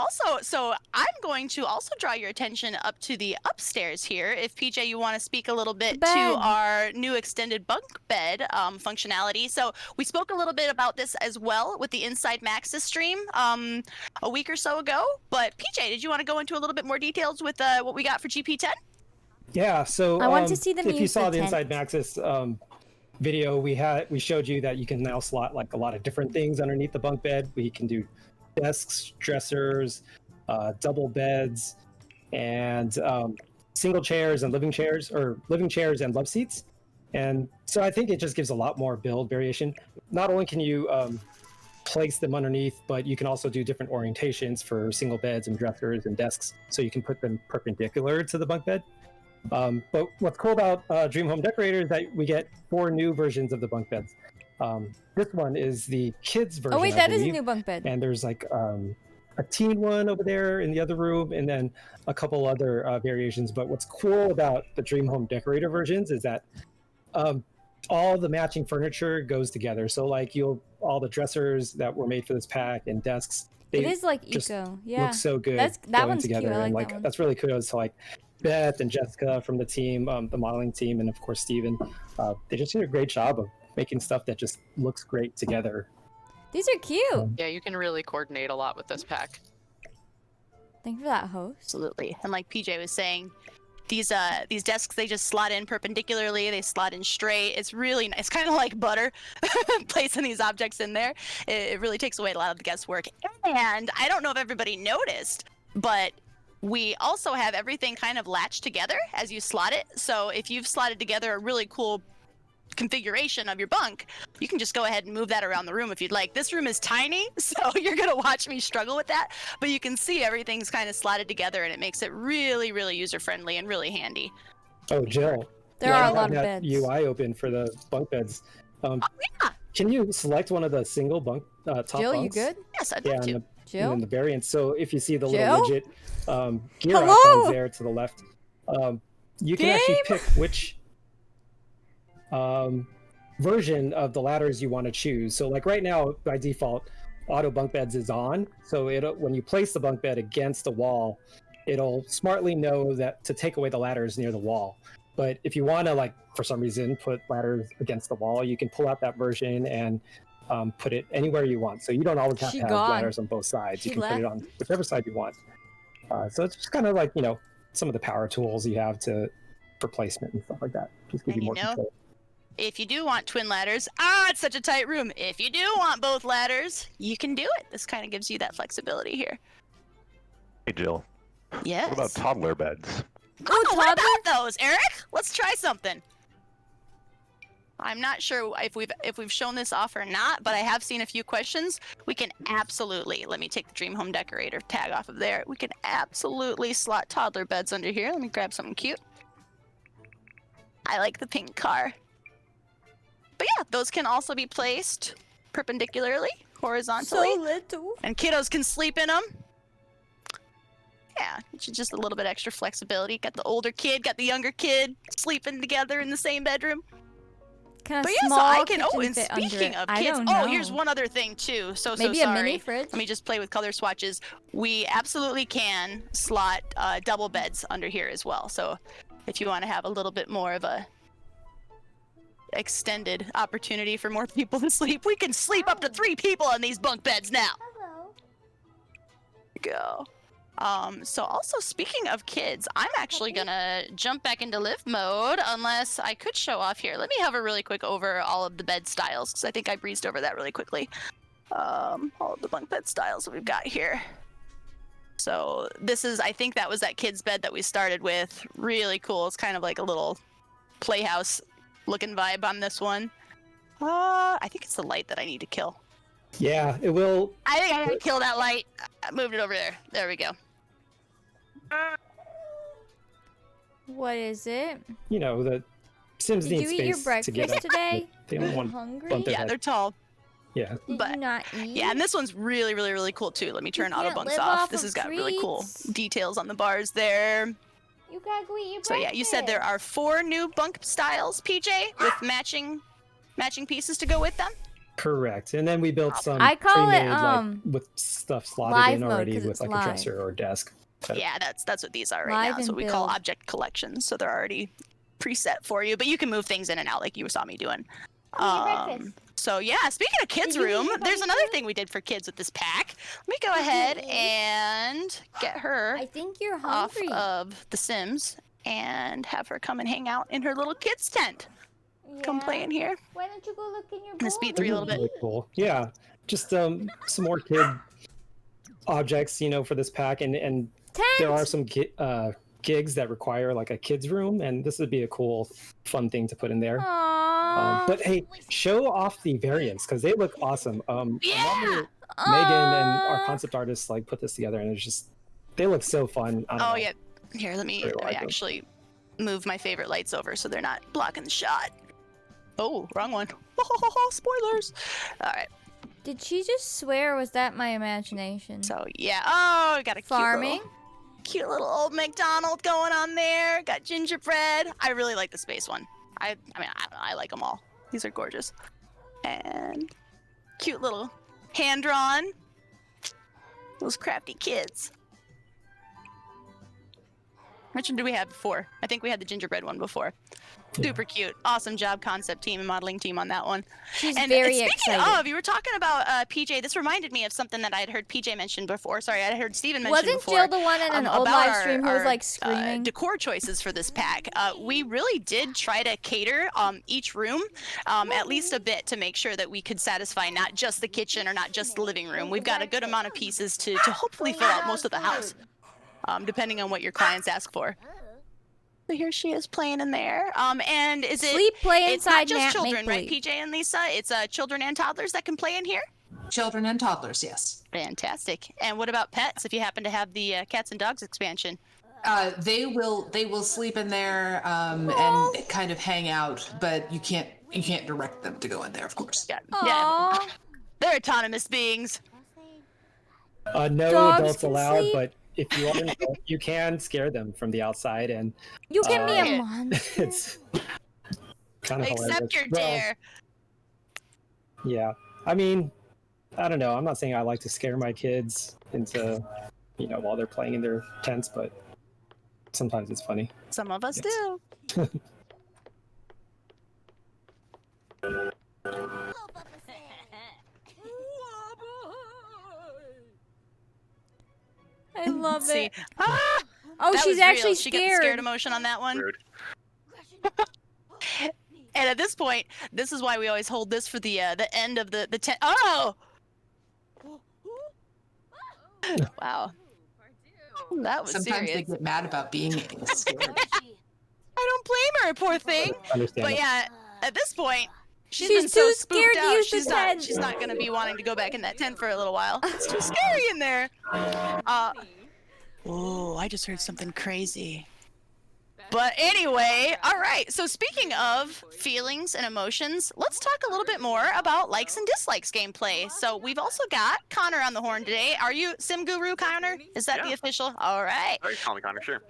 going to also draw your attention up to the upstairs here. If PJ, you want to speak a little bit to bed. our new extended bunk bed functionality. So we spoke a little bit about this as well with the Inside Maxis stream a week or so ago. But PJ, did you want to go into a little bit more details with what we got for GP10? Yeah, so I want to see them if you use saw the the Inside tent. Maxis video, we showed you that you can now slot like a lot of different things underneath the bunk bed. We can do desks, dressers, double beds, and single chairs and living chairs, or living chairs and love seats. And so I think it just gives a lot more build variation. Not only can you place them underneath, but you can also do different orientations for single beds and dressers and desks, so you can put them perpendicular to the bunk bed. But what's cool about Dream Home Decorator is that we get 4 new versions of the bunk beds. This one is the kids version. Oh wait, I that is a believe, new bunk bed. and there's like a teen one over there in the other room, and then a couple other variations. But what's cool about the Dream Home Decorator versions is that all the matching furniture goes together. So like all the dressers that were made for this pack and desks, It is like just eco. Yeah. look so good That going one's together. cute. I and like that one. that's really kudos to like Beth and Jessica from the team, the modeling team, and of course Steven. They just did a great job of making stuff that just looks great together. These are cute. Yeah, you can really coordinate a lot with this pack. Thank you for that, host. Absolutely. And like PJ was saying, these desks, they just slot in perpendicularly, they slot in straight. It's really nice. It's kind of like butter, placing these objects in there. It really takes away a lot of the guesswork. And I don't know if everybody noticed, but we also have everything kind of latched together as you slot it. So if you've slotted together a really cool configuration of your bunk, you can just go ahead and move that around the room if you'd like. This room is tiny, so you're gonna watch me struggle with that, but you can see everything's kind of slotted together, and it makes it really, really user-friendly and really handy. Oh, Jill. There I are a have lot of that beds. UI open for the bunk beds. Yeah. Can you select one of the single bunk top Jill, bunks? you good? Yes, I'd Yeah, love to. and Jill? the variants. So if you see the Jill? little widget gear Hello? icons there to the left, you can actually Game? pick which version of the ladders you want to choose. So like right now, by default, auto bunk beds is on. So when you place the bunk bed against the wall, it'll smartly know that to take away the ladders near the wall. But if you want to, like, for some reason, put ladders against the wall, you can pull out that version and put it anywhere you want. So you don't always have She to have gone. ladders on both sides. She You can put it left. on whichever side you want. So it's just kind of like, some of the power tools you have for placement and stuff like that. Just give And you more control. If you do want twin ladders, it's such a tight room. If you do want both ladders, you can do it. This kind of gives you that flexibility here. Hey Jill, Yes. what about toddler beds? Oh, what about those, Eric? Let's try something. I'm not sure if we've shown this off or not, but I have seen a few questions. We can absolutely, let me take the Dream Home Decorator tag off of there. We can absolutely slot toddler beds under here. Let me grab something cute. I like the pink car. But yeah, those can also be placed perpendicularly, horizontally. So little. And kiddos can sleep in them. Yeah, it's just a little bit extra flexibility. Got the older kid, got the younger kid sleeping together in the same bedroom. Kind of But yeah, small so I can. Oh, kitchen and fit under speaking it. of I kids, don't know. here's one other thing too. Maybe sorry. a mini fridge. Let me just play with color swatches. We absolutely can slot double beds under here as well. So if you want to have a little bit more of a extended opportunity for more people to sleep, we can sleep up to 3 people on these bunk beds now. Hello. Go. So also speaking of kids, I'm actually gonna jump back into live mode unless I could show off here. Let me hover really quick over all of the bed styles because I think I breezed over that really quickly. All of the bunk bed styles that we've got here. So this is, I think that was that kid's bed that we started with. Really cool. It's kind of like a little playhouse looking vibe on this one. I think it's the light that I need to kill. Yeah, it will. I think I gotta kill that light. I moved it over there. There we go. What is it? The Sims Did need you space eat your to get breakfast up. today? They don't want Hungry? bump their Yeah, head. they're tall. Yeah. Did But- you not eat? Yeah, and this one's really, really cool too. Let me turn You auto can't bunks live off. off This of has got really cool treats. details on the bars there. You gotta go eat your So yeah, you said there are 4 new bunk styles, PJ, with matching pieces to go with them. Correct. And then we built some I call it, pre-made, like, with stuff slotted live in mode, already 'cause with it's like live. a dresser or a desk. Yeah, that's what these are right Live now. That's and what we call build. object collections. So they're already preset for you, but you can move things in and out like you saw me doing. So yeah, speaking of kids' Did you eat room, your there's bunny another food? thing we did for kids with this pack. Let me go ahead and get her I think you're off hungry. of The Sims and have her come and hang out in her little kids tent. Come play in here. Why don't you go look in your Miss bowl? B3 a little bit. Really cool. Yeah. Just some more kid objects, you know, for this pack, and there are some gigs that require like a kids room, and this would be a cool, fun thing to put in there. Aww. But hey, show off the variants because they look awesome. Yeah. Megan and our concept artists like put this together, and it's just they look so fun. I don't know. Yeah. Here, let me Really like them. actually move my favorite lights over so they're not blocking the shot. Oh, wrong one. Spoilers. All right. Did she just swear, or was that my imagination? So yeah. Oh, we got a Farming? cute little old McDonald going on there. Got gingerbread. I really like the space one. I mean, I don't know. I like them all. These are gorgeous. And cute little hand drawn. Those crafty kids. Which one did we have before? I think we had the gingerbread one before. Super cute. Awesome job, concept team and modeling team on that one. She's And very speaking excited. of, you were talking about PJ. This reminded me of something that I had heard PJ mention before. Sorry, I had heard Steven mention Wasn't before. Jill the one in an old about live stream who was our, like screaming? decor choices for this pack. We really did try to cater each room at least a bit to make sure that we could satisfy not just the kitchen or not just the living room. We've got a good amount of pieces to hopefully fill out most of the house, depending on what your clients ask for. So here she is playing in there. And is it Sleep, play it's not inside, just nap, children, make right, believe. PJ and Lisa? It's children and toddlers that can play in here? Children and toddlers, yes. Fantastic. And what about pets, if you happen to have the cats and dogs expansion? They will sleep in there and kind of hang out, but you can't direct them to go in there, of course. Yeah. They're autonomous beings. No Dogs adults can allowed, sleep. but if you are an adult, you can scare them from the outside, and You can be a Yeah. monster. it's kind of hilarious. Accept your Well, dare. Yeah, I mean, I don't know. I'm not saying I like to scare my kids into, while they're playing in their tents, but sometimes it's funny. Some of us Yes. do. I love See. it. Ah! Oh, That she's was actually real. She got the scared scared. emotion on that one. Rude. And at this point, this is why we always hold this for the end of the tent. Oh! Wow. That was Sometimes serious. they get mad about being scared. I don't blame her, poor thing. Understand. But yeah, at this point, she's She's been so too spooked scared to out. use the She's tent. not gonna be wanting to go back in that tent for a little while. It's too scary in there. Oh, I just heard something crazy. But anyway, all right. So speaking of feelings and emotions, let's talk a little bit more about likes and dislikes gameplay. So we've also got Connor on the horn today. Are you Sim Guru, Connor? Is that the official? All right. Oh, you call me Connor, sure.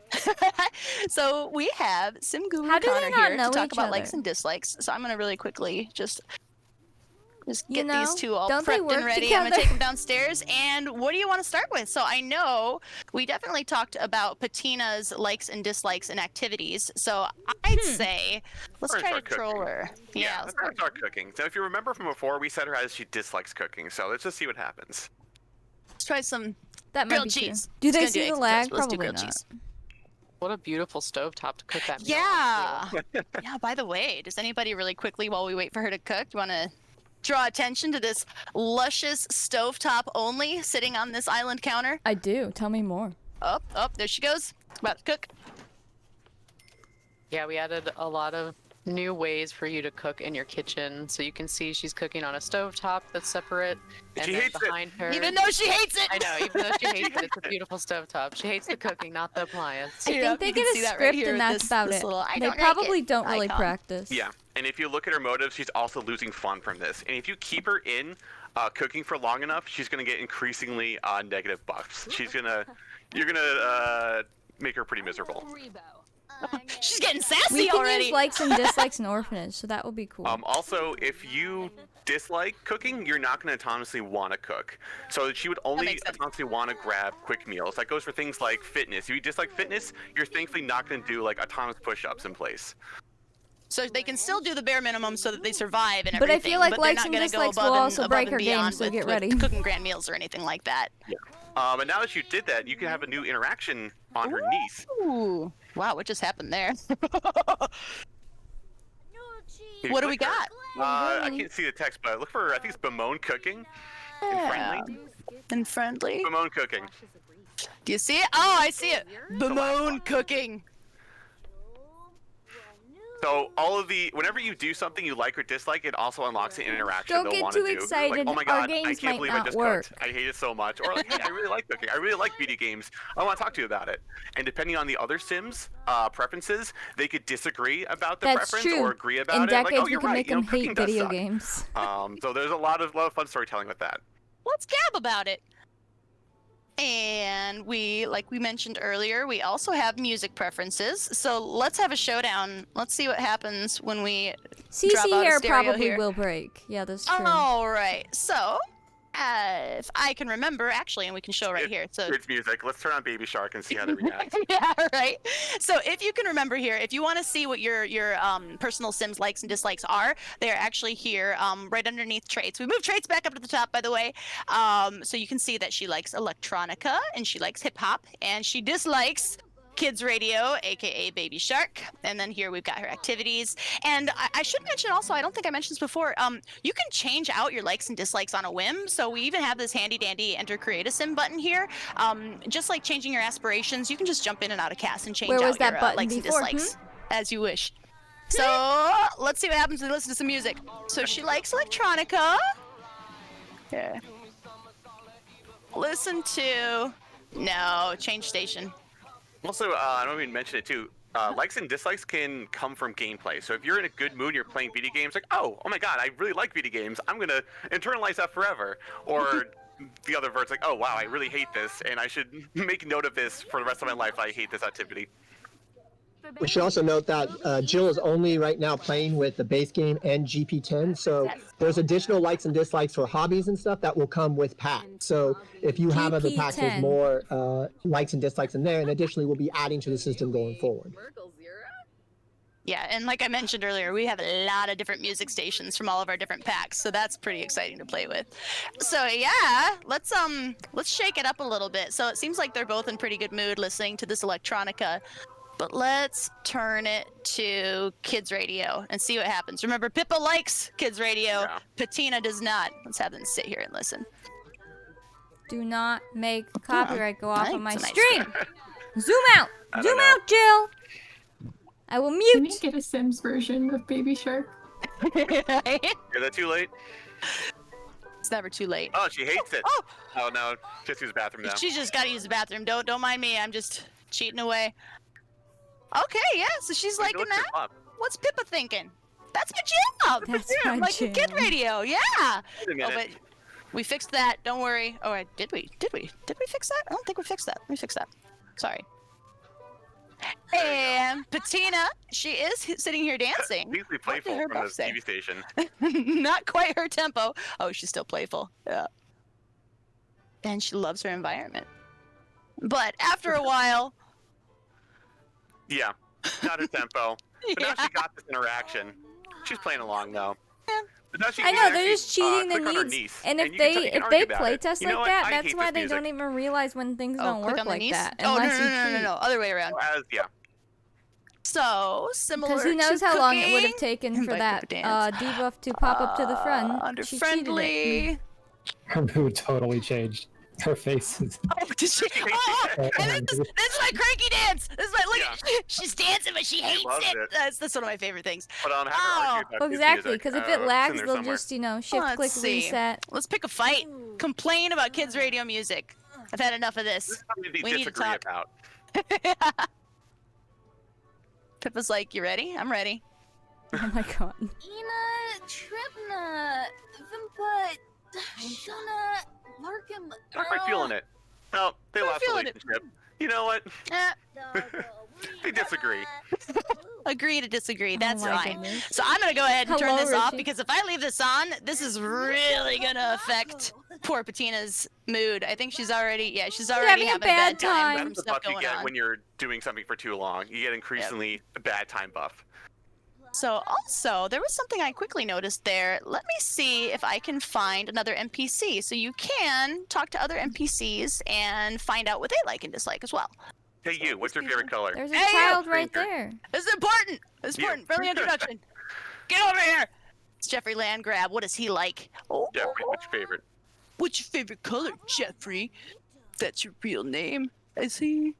So we have Sim Guru How do they Connor not here know to talk each about likes other? and dislikes. So I'm gonna really quickly just You get know, these two all don't they prepped and work ready. I'm gonna together? take them downstairs. And what do you want to start with? So I know we definitely talked about Patina's likes and dislikes and activities. So I'd say let's We're try gonna to start troll cooking. her. Yeah, let's start cooking. So if you remember from before, we set her as she dislikes cooking. So let's just see what happens. Let's try some That might grilled be true. cheese. Do It's they gonna see eggs the and lag? toast, but let's do Probably grilled not. cheese. What a beautiful stovetop to cook that meal. Yeah. Yeah, by the way, does anybody really quickly while we wait for her to cook, you want to draw attention to this luscious stovetop only sitting on this island counter? I do. Tell me more. Oh, there she goes. About to cook. Yeah, we added a lot of new ways for you to cook in your kitchen. So you can see she's cooking on a stovetop that's separate. And She then hates it. behind her. Even though she hates it. I know, even though she hates it, it's a beautiful stovetop. She hates the cooking, not the appliance. I Yeah, think they you can get see a that right script here and with that's this- about this it. little, "I They don't like probably it" don't really icon. practice. Yeah, and if you look at her motives, she's also losing fun from this. And if you keep her in cooking for long enough, she's gonna get increasingly negative buffs. You're gonna make her pretty miserable. She's getting sassy We can already. use likes and dislikes in Orphanage, so that will be cool. Also, if you dislike cooking, you're not going to autonomously want to cook. So she would only autonomously want to grab quick meals. That goes for things like fitness. If you dislike fitness, you're thankfully not going to do like autonomous push-ups in place. So they can still do the bare minimum so that they survive and But everything. I feel like but they're likes not and gonna dislikes go will above also and, break above her and game, beyond so with, get with ready. cooking grand meals or anything like that. Yeah. And now that you did that, you can have a new interaction on her niece. Ooh. Wow, what just happened there? What do we got? I can't see the text, but look for, I think it's Bemoan Cooking. And friendly. And friendly. Bemoan Cooking. Do you see it? Oh, I see it. Bemoan Cooking. So whenever you do something you like or dislike, it also unlocks an interaction Don't they'll get want too to do. excited. Like, oh my Our god, I games can't might believe I not just work. cooked. I hate it so much. Or like, hey, I really like cooking. I really like video games. I want to talk to you about it. And depending on the other Sims' preferences, they could disagree about the That's preference true. or agree about In it. decades, Like, oh, we you're can right. make You know, them cooking hate does video suck. games. So there's a lot of fun storytelling with that. Let's gab about it. And like we mentioned earlier, we also have music preferences. So let's have a showdown. Let's see what happens when we drop CC out a hair stereo probably here. will break. Yeah, that's true. All right. So, if I can remember, actually, and we can show right here. So It's music. Let's turn on Baby Shark and see how they react. yeah, right. So if you can remember here, if you want to see what your personal Sims likes and dislikes are, they are actually here, right underneath traits. We moved traits back up to the top, by the way. So you can see that she likes electronica and she likes hip hop and she dislikes Kids Radio, aka Baby Shark. And then here we've got her activities. And I should mention also, I don't think I mentioned this before, you can change out your likes and dislikes on a whim. So we even have this handy dandy enter create a sim button here. Just like changing your aspirations, you can just jump in and out of cast and change Where was out that your button likes before? and dislikes as you wish. So let's see what happens when we listen to some music. So she likes electronica. Yeah. Listen to, no, change station. Also, I don't even mention it too. Likes and dislikes can come from gameplay. So if you're in a good mood, you're playing video games, like, oh my god, I really like video games. I'm gonna internalize that forever. Or the other verse, like, oh wow, I really hate this, and I should make note of this for the rest of my life. I hate this activity. We should also note that Jill is only right now playing with the base game and GP10, so there's additional likes and dislikes for hobbies and stuff that will come with packs. So if you have other packs, there's GP10. more likes and dislikes in there, and additionally we'll be adding to the system going forward. Yeah, and like I mentioned earlier, we have a lot of different music stations from all of our different packs, so that's pretty exciting to play with. So yeah, let's shake it up a little bit. So it seems like they're both in pretty good mood listening to this electronica. But let's turn it to Kids Radio and see what happens. Remember, Pippa likes Kids Radio. Yeah. Patina does not. Let's have them sit here and listen. Do not make copyright go off on my Nice, nice. stream. Zoom out. I Zoom don't know. out, Jill. I will Can we mute. get a Sims version of Baby Shark? Is that too late? It's never too late. Oh, she hates it. Oh, Oh no, just use the bathroom now. she's just got to use the bathroom. Don't mind me. I'm just cheating away. Okay, yeah. So she's liking Look that. her up. What's Pippa thinking? That's my jam. That's yeah, my like the Kid jam. Radio. Yeah. Wait a Oh, minute. but we fixed that. Don't worry. Oh, did we? Did we fix that? I don't think we fixed that. Let me fix that. Sorry. And Patina, she is sitting here dancing. Please be What playful did her from buff the say? TV station. Not quite her tempo. Oh, she's still playful. Yeah. And she loves her environment. But after a while, Yeah, not her tempo. But now Yeah. she got this interaction. She's playing along though. Yeah. But now she I can know they're actually, just cheating the click on her needs, niece, and if you can they argue about it. playtest You know like what? that, I that's hate why this they music. don't even realize when things don't click work on the like niece? that. Oh, Unless no, you no, no, cheat. no, other way around. Yeah. So, similar Because who knows to how long it would have cooking, taken for invite that Pippa dance. debuff to pop up to the front. Under She cheated it. friendly. Her mood totally changed. Her face is. Oh, did she? Oh, and this is my cranky dance. This is my look. She's dancing, but she hates loves it. it. That's one of my favorite things. But have her Oh. argue about Well, his exactly, music. because if It's it in lags, there they'll somewhere. just, shift, Let's click, see. reset. Let's pick a fight. Complain about Kids Radio music. I've had enough of This this. is something they We need to disagree talk. about. Pippa's like, you ready? I'm ready. Oh my god. Ina, Tripna, Vimpa, Shuna, Larkin. Not quite feeling it. No, they Not lost the feeling it. relationship. You know what? Eh, I disagree. agree to disagree. That's my fine. goodness. So I'm gonna go ahead and turn Hello, this off Richie. because if I leave this on, this is really gonna affect poor Patina's mood. I think she's already, she's already having a having bad time time. from That's the stuff buff you going get on. when you're doing something for too long. You get increasingly a bad time buff. So also, there was something I quickly noticed there. Let me see if I can find another NPC. So you can talk to other NPCs and find out what they like and dislike as well. Hey, you. What's your favorite color? There's a Hey, child right stranger. there. This is important. This is You. important. Friendly introduction. Get over here. It's Jeffrey Landgrab. What does he like? Oh, Jeffrey, what's your favorite? what's your favorite color, Jeffrey? That's your real name. Is he?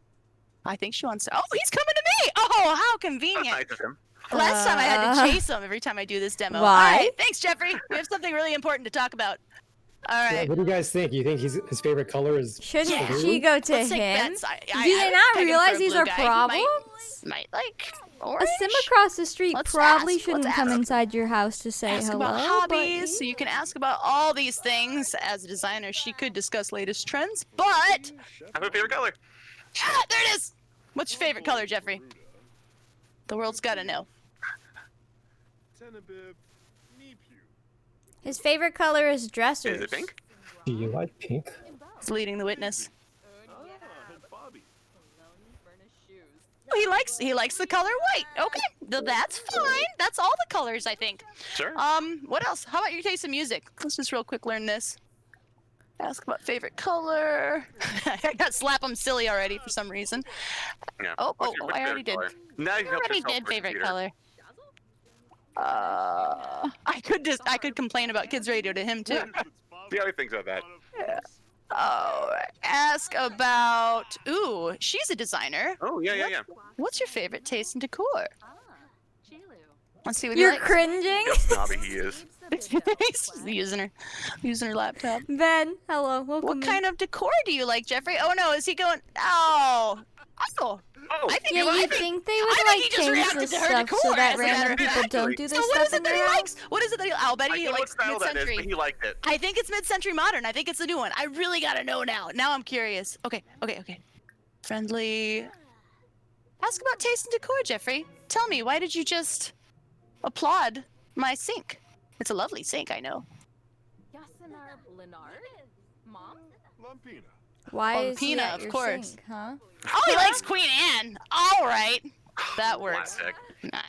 I think she wants to. Oh, he's coming to me. Oh, how convenient. Nice of him. Last time I had to chase him every time I do this demo. Why? All right, thanks, Jeffrey. We have something really important to talk about. All Yeah, right. what do you guys think? You think his favorite color is Shouldn't blue? she go to Let's take him? bets. Do they not realize these are problems? Might like A orange. sim across the street Let's probably ask. shouldn't Let's come ask. inside your house to say Ask hello. about but hobbies. So you can ask about all these things. As a designer, she could discuss latest trends, but I have a favorite color. there it is. What's your favorite color, Jeffrey? The world's gotta know. His favorite color is dressers. Is it pink? Do you like pink? He's leading the witness. He likes the color white. Okay, that's fine. That's all the colors, I think. Sure. What else? How about your taste in music? Let's just real quick learn this. Ask about favorite color. I got slap 'em silly already for some reason. Yeah. Oh, What's your I already did. favorite color? Now you I help already yourself did for a favorite computer. color. I could complain about kids radio to him too. See how he thinks about that. Oh, ask about. Ooh, she's a designer. Oh, yeah. What's your favorite taste in decor? Let's see what You're he likes. cringing? How snobby he is. He's using her laptop. Ben, hello. Welcome. What kind of decor do you like, Jeffrey? Oh no, is he going? Oh, I think Yeah, he you liked it. think they I would think like he just change reacted this to her stuff decor, so that as a matter random of people fact. don't do this So what stuff is it in that their he house? likes? What is it that he? I'll bet I he know what likes style that is, mid-century. but he liked it. I think it's mid-century modern. I think it's the new one. I really gotta know now. Now I'm curious. Okay. Friendly. Ask about taste and decor, Jeffrey. Tell me, why did you just applaud my sink? It's a lovely sink, I know. Why is he Lampina, at of your course. sink, huh? Oh, he likes Queen Anne. All right. That works. Classic. Nah.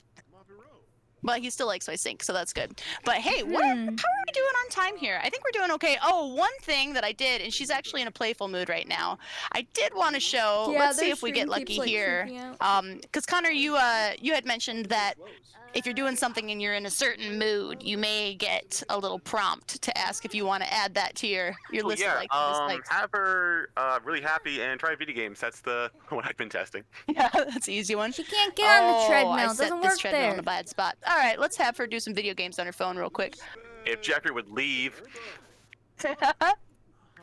But he still likes my sink, so that's good. But hey, how are we doing on time here? I think we're doing okay. Oh, one thing that I did, and she's actually in a playful mood right now. I did want to show. Yeah, Let's see their if we get stream keeps, lucky like, here. freaking Because Connor, you had mentioned that if you're doing something and you're in a certain mood, you may get a little prompt to ask if you want to add that to your list of likes and dislikes. Have her really happy and try video games. That's the what I've been testing. Yeah, that's an easy one. She can't get on the treadmill. I It set doesn't this work treadmill in there. a bad spot. All right, let's have her do some video games on her phone real quick. If Jeffrey would leave,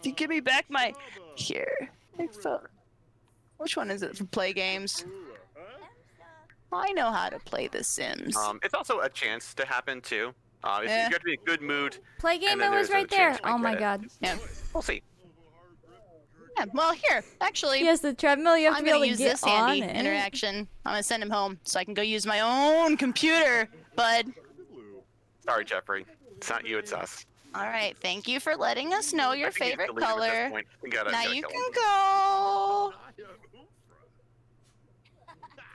You give me back my here. Which one is it for play games? I know how to play The Sims. it's also a chance to happen too. If Yeah. you have to be in a good mood. Play game, and then it was there's a right there. chance you might Oh my get it. god. Yeah, We'll see. yeah. Well, here, actually, Yes, the treadmill, you have I'm to be able gonna to use get this handy on it. interaction. I'm gonna send him home so I can go use my own computer, bud. Sorry, Jeffrey. It's not you, it's us. All right, thank you for letting us know your I think he's favorite deleted at this color. point. We gotta Now kill you him. can go.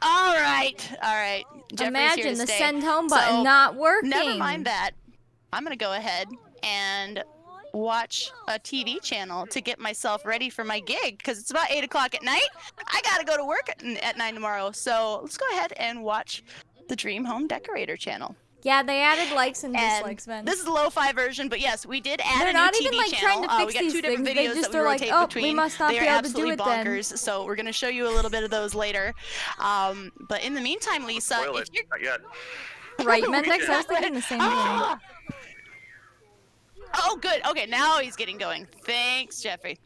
All right. Jeffrey's here Imagine to the stay. send home button So, not working. Never mind that. I'm gonna go ahead and watch a TV channel to get myself ready for my gig because it's about 8 o'clock at night. I gotta go to work at 9 tomorrow. So let's go ahead and watch the Dream Home Decorator channel. Yeah, they added likes and And dislikes, Ben. this is the lo-fi version, but yes, we did add They're a new not TV even, like, channel. trying to We fix got these two different things. They videos just that we are like, rotate "Oh, we between. must not they be are able to do absolutely it then." bonkers. So we're gonna show you a little bit of those later. But in the meantime, Lisa, Spoil if it. you're Not yet. Right, Mentex? I was thinking the same thing. Ah! Oh, good. Okay, now he's getting going. Thanks, Jeffrey.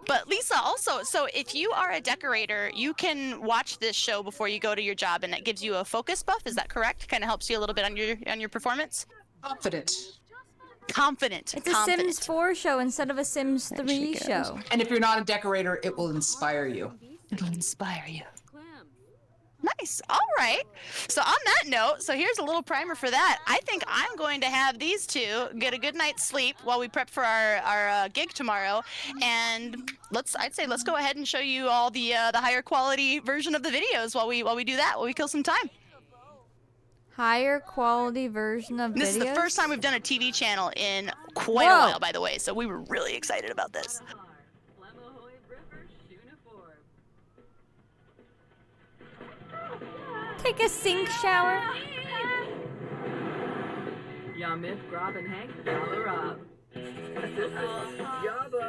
But Lisa, also, so if you are a decorator, you can watch this show before you go to your job, and that gives you a focus buff. Is that correct? Kind of helps you a little bit on your performance. Confident. Confident. It's a Sims 4 show instead of a Sims 3 show. And if you're not a decorator, it will inspire you. It'll inspire you. Nice. All right. So on that note, so here's a little primer for that. I think I'm going to have these two get a good night's sleep while we prep for our gig tomorrow, and I'd say let's go ahead and show you all the higher quality version of the videos while we do that, while we kill some time. Higher quality version of videos? This is the first time we've done a TV channel in quite a while, by the way, so we were really excited about this. Take a sink shower. Yamith, Grob, and Hank, Yalla Rob. Yabba.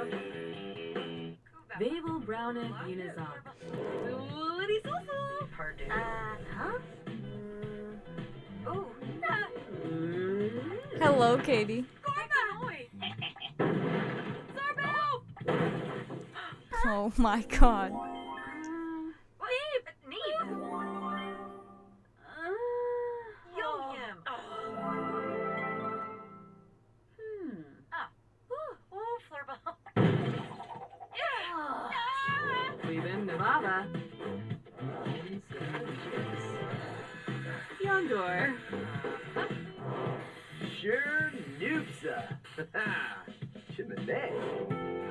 Babel, Brown, and Unizon. Woody Susu. Pardon. Huh? Oh. Hello, Katie. Oh my god. Cleveland, Nevada. Yondor. Sure noopsa. Chimney.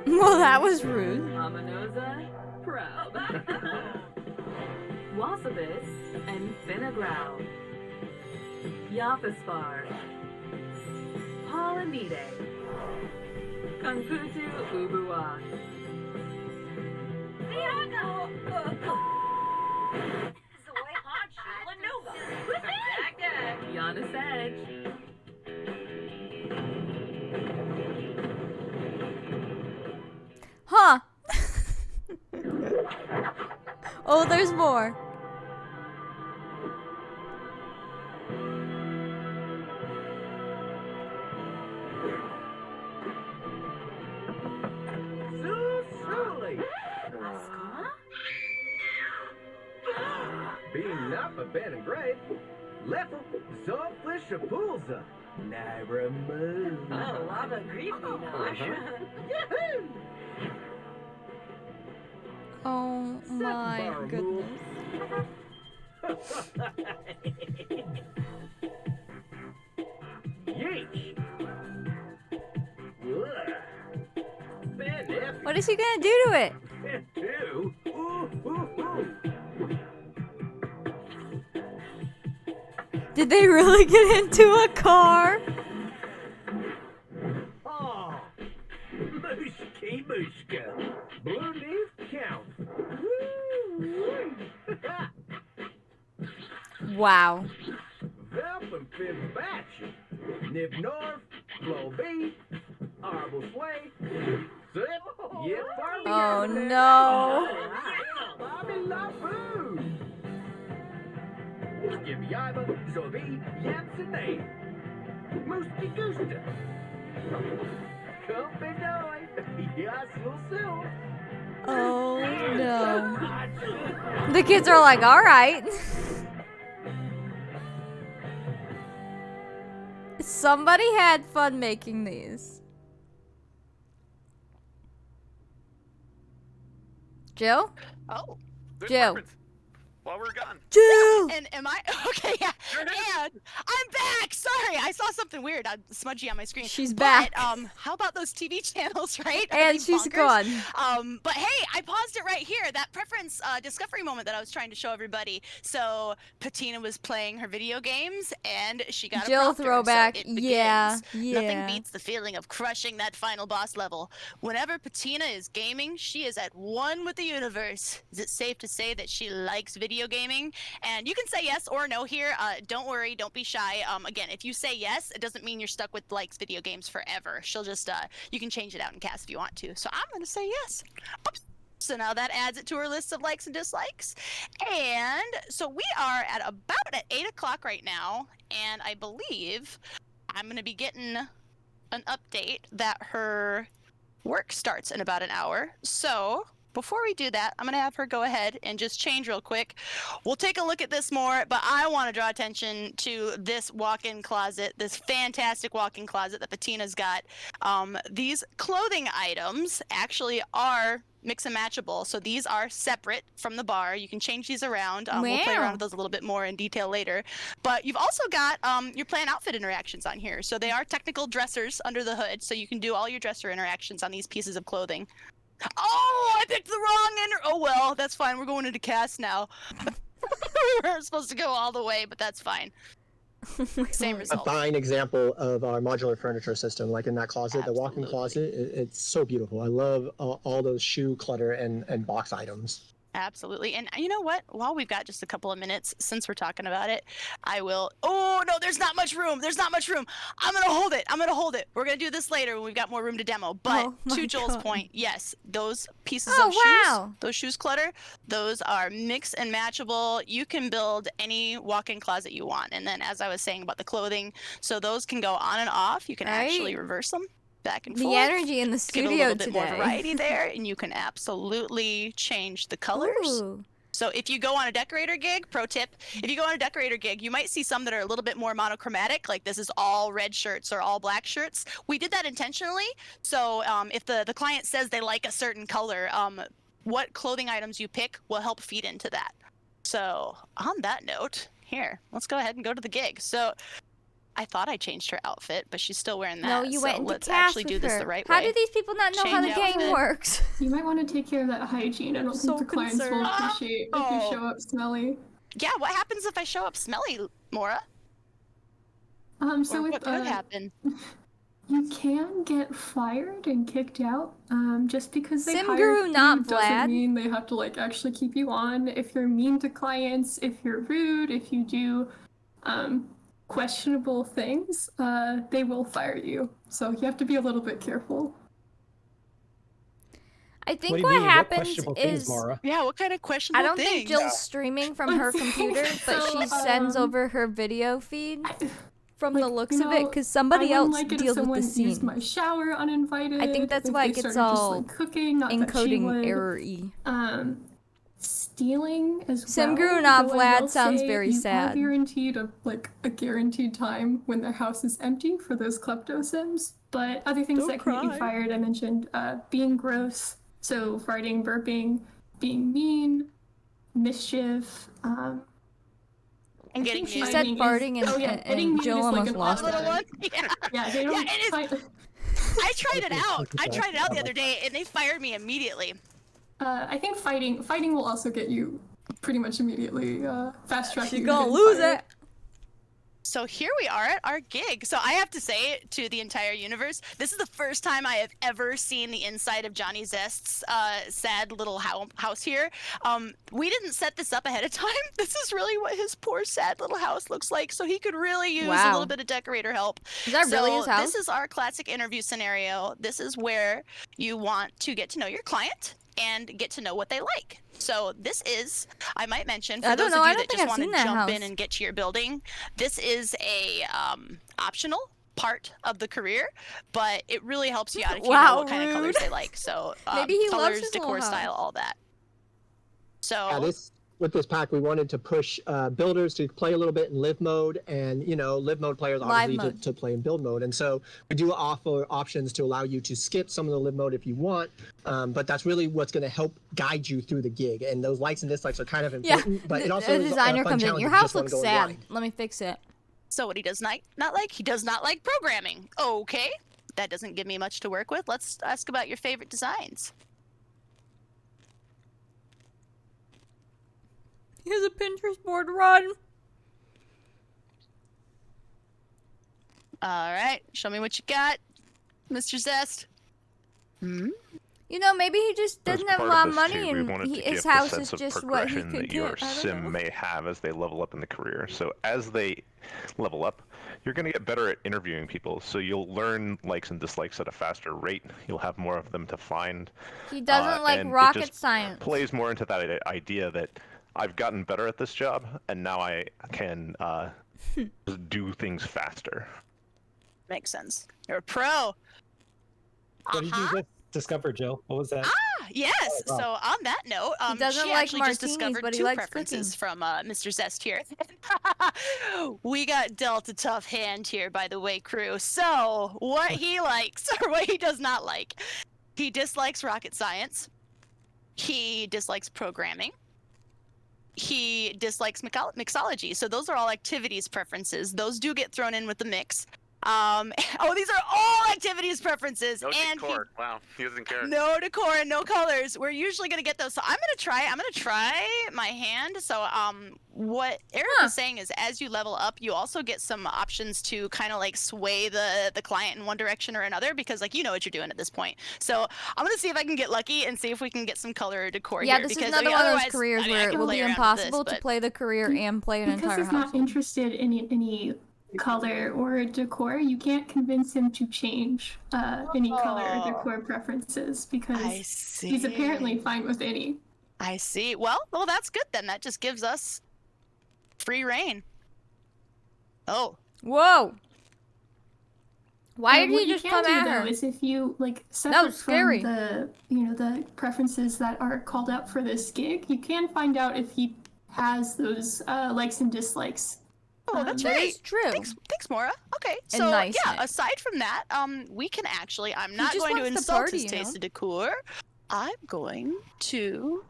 Well, that was rude. Amanosa, Proud. Wasabis and Finnegrow. Yapaspar. Polanide. Kungputu Ubuwa. Giannis Edge. Huh. Oh, there's more. Being Napa, Ben and Gray. Leffel, Softfish, Apulza. Naira Moo. Oh, lava creepy Yahoo! Oh my goodness. Yeesh. What is he gonna do to it? Did they really get into a car? Oh, Mushki Mushka. Blue leaf count. Wow. Velp and Fib Batch. Nip North, Flow B, Arbor Sway. Zip, Yip, Oh no. Bobby Love Food. Skip Yiba, Zobi, Yamsonay. Moosky Goosta. Company Noy. Yes, Lucille. Oh no. The kids are like, alright. Somebody had fun making these. Jill? Oh. Jill. While we're gone. Jill! And am I okay? Yeah. And I'm back. Sorry, I saw something weird, smudgy on my screen. She's but, back. How about those TV channels, right? Are And they she's bonkers? gone. But hey, I paused it right here. That preference discovery moment that I was trying to show everybody. So Patina was playing her video games, and she got Jill a prompter, throwback. So it begins. Yeah. Nothing beats the feeling of crushing that final boss level. Whenever Patina is gaming, she is at one with the universe. Is it safe to say that she likes video gaming? And you can say yes or no here. Don't worry, don't be shy. Again, if you say yes, it doesn't mean you're stuck with likes video games forever. She'll just, you can change it out in cast if you want to. So I'm gonna say yes. Oops. So now that adds it to her list of likes and dislikes. And so we are at about at 8 o'clock right now, and I believe I'm gonna be getting an update that her work starts in about an hour. So before we do that, I'm going to have her go ahead and just change real quick. We'll take a look at this more, but I want to draw attention to this walk-in closet, this fantastic walk-in closet that Patina's got. These clothing items actually are mix and matchable. So these are separate from the bar. You can change these around. We'll play around with those a little bit more in detail later. But you've also got your plan outfit interactions on here. So they are technical dressers under the hood. So you can do all your dresser interactions on these pieces of clothing. Oh, I picked the wrong oh well, that's fine. We're going into cast now. We weren't supposed to go all the way, but that's fine. Same result. A fine example of our modular furniture system, like in that closet, the walk-in closet. It's so beautiful. I love all those shoe clutter and box items. Absolutely. And you know what? While we've got just a couple of minutes, since we're talking about it, I will. Oh, no, there's not much room. There's not much room. I'm going to hold it. I'm going to hold it. We're going to do this later when we've got more room to demo. But to Joel's point, yes, those pieces of shoes, those shoes clutter, those are mix and matchable. You can build any walk-in closet you want. And then, as I was saying about the clothing, so those can go on and off. You can actually reverse them. Back and forth. The energy in the studio Give it a little today. bit more variety there, and you can absolutely change the colors. Ooh. So if you go on a decorator gig, pro tip, if you go on a decorator gig, you might see some that are a little bit more monochromatic, like this is all red shirts or all black shirts. We did that intentionally. So if the client says they like a certain color, what clothing items you pick will help feed into that. So on that note, here, let's go ahead and go to the gig. So I thought I changed her outfit, but she's still wearing that. No, you went into let's cast actually with do this her. the right way. How do these people not know how the game works? You might want to take care of that hygiene. I don't think the clients will appreciate if you show up smelly. Yeah, what happens if I show up smelly, Maura? So what could happen? You can get fired and kicked out. Just because they hired Simguru, you not doesn't Vlad. mean they have to like actually keep you on. If you're mean to clients, if you're rude, if you do questionable things, they will fire you. So you have to be a little bit careful. I think what happens is, yeah, what kind of questionable I don't things? think Jill's streaming from her computer, but she sends over her video feed from the looks of it, because somebody else deals with the scene. Used my shower uninvited. I think that's why it gets all cooking, not encoding error-y. Stealing as well. Simguru, not though I will Vlad, sounds say very you sad. Are guaranteed a guaranteed time when their house is empty for those klepto sims. But other things that can get you fired, I mentioned being gross, so farting, burping, being mean, mischief. And getting She said farting, and Jill almost lost it. Yeah, they don't. I tried it out. I tried it out the other day, and they fired me immediately. I think fighting will also get you pretty much immediately fast track. She's gonna lose it. So here we are at our gig. So I have to say to the entire universe, this is the first time I have ever seen the inside of Johnny Zest's sad little house here. We didn't set this up ahead of time. This is really what his poor sad little house looks like. So he could really use a little bit of decorator help. Is that really his house? This is our classic interview scenario. This is where you want to get to know your client and get to know what they like. So this is, I might mention, for those of you that just want to jump in and get to your building, this is a optional part of the career, but it really helps you out if you know what kind of colors they like. So maybe he colors, loves his decor style, all that. So with this pack, we wanted to push builders to play a little bit in live mode, and live mode players obviously to play in build mode. And so we do offer options to allow you to skip some of the live mode if you want, but that's really what's going to help guide you through the gig. And those likes and dislikes are kind of important, but it also the designer comes in. Your house looks sad. Let me fix it. So what he does not like, he does not like programming. Okay, that doesn't give me much to work with. Let's ask about your favorite designs. Here's a Pinterest board, run. All right, show me what you got, Mr. Zest. Maybe he just doesn't have a lot of money, and his house is just what he progression could that your get. sim may have as they level up in the career. So as they level up, you're going to get better at interviewing people. So you'll learn likes and dislikes at a faster rate. You'll have more of them to find. He doesn't like and rocket it just science. Plays more into that idea that I've gotten better at this job, and now I can do things faster. Makes sense. You're a pro. What did you just discovered, Jill? What was that? Yes. Oh, wow. So on that note, He doesn't she like actually just martinis, discovered but he two likes preferences from Mr. Zest here. We got dealt a tough hand here, by the way, crew. So what he likes or what he does not like. He dislikes rocket science. He dislikes programming. He dislikes mixology. So those are all activities preferences. Those do get thrown in with the mix. These are all activities preferences. No and decor. Wow, he doesn't care. No decor and no colors. We're usually gonna get those. So I'm gonna try my hand. So what Eric was saying is, as you level up, you also get some options to kind of like sway the client in one direction or another, because like you know what you're doing at this point. So I'm gonna see if I can get lucky and see if we can get some color or decor Yeah, here. this because, is another one of those otherwise, careers I where it will play be around with impossible this, to play the career and play an Because entire he's not house. interested in any color or decor, you can't convince him to change any color or decor preferences, because he's apparently fine with any. I see. Well, that's good then. That just gives us free reign. Oh. Whoa. Why did what he you just can come do, at though, her? is if you like That separate was scary. from the preferences that are called out for this gig, you can find out if he has those likes and dislikes. Oh, that's That right. is true. Thanks, Maura. Okay, And so nice, yeah. Nick. Aside from that, we can actually. I'm not just going to wants to insult party, his you know? taste of decor. I'm going to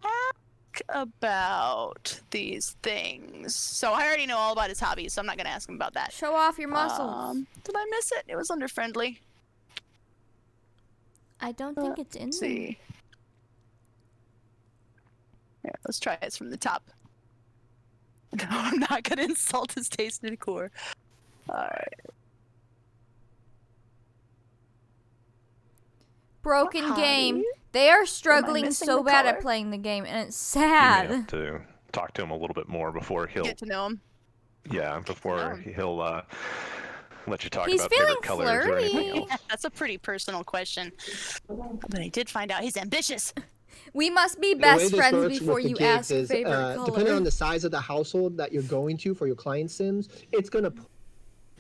ask about these things. So I already know all about his hobbies, so I'm not going to ask him about that. Show off your muscles. Did I miss it? It was under friendly. I don't think it's in there. See. Yeah, let's try it from the top. No, I'm not gonna insult his taste in decor. Alright. Broken game. They are struggling missing so the bad at color? playing the game, and it's You may sad. have to talk to him a little bit more before he'll. Get to know him. Yeah, before he'll let you talk He's about feeling favorite colors or anything flirty. else. That's a pretty personal question. But I did find out he's ambitious. We must be The way best this friends works before with the you gigs ask is, favorite color. depending on the size of the household that you're going to for your client sims, it's going to put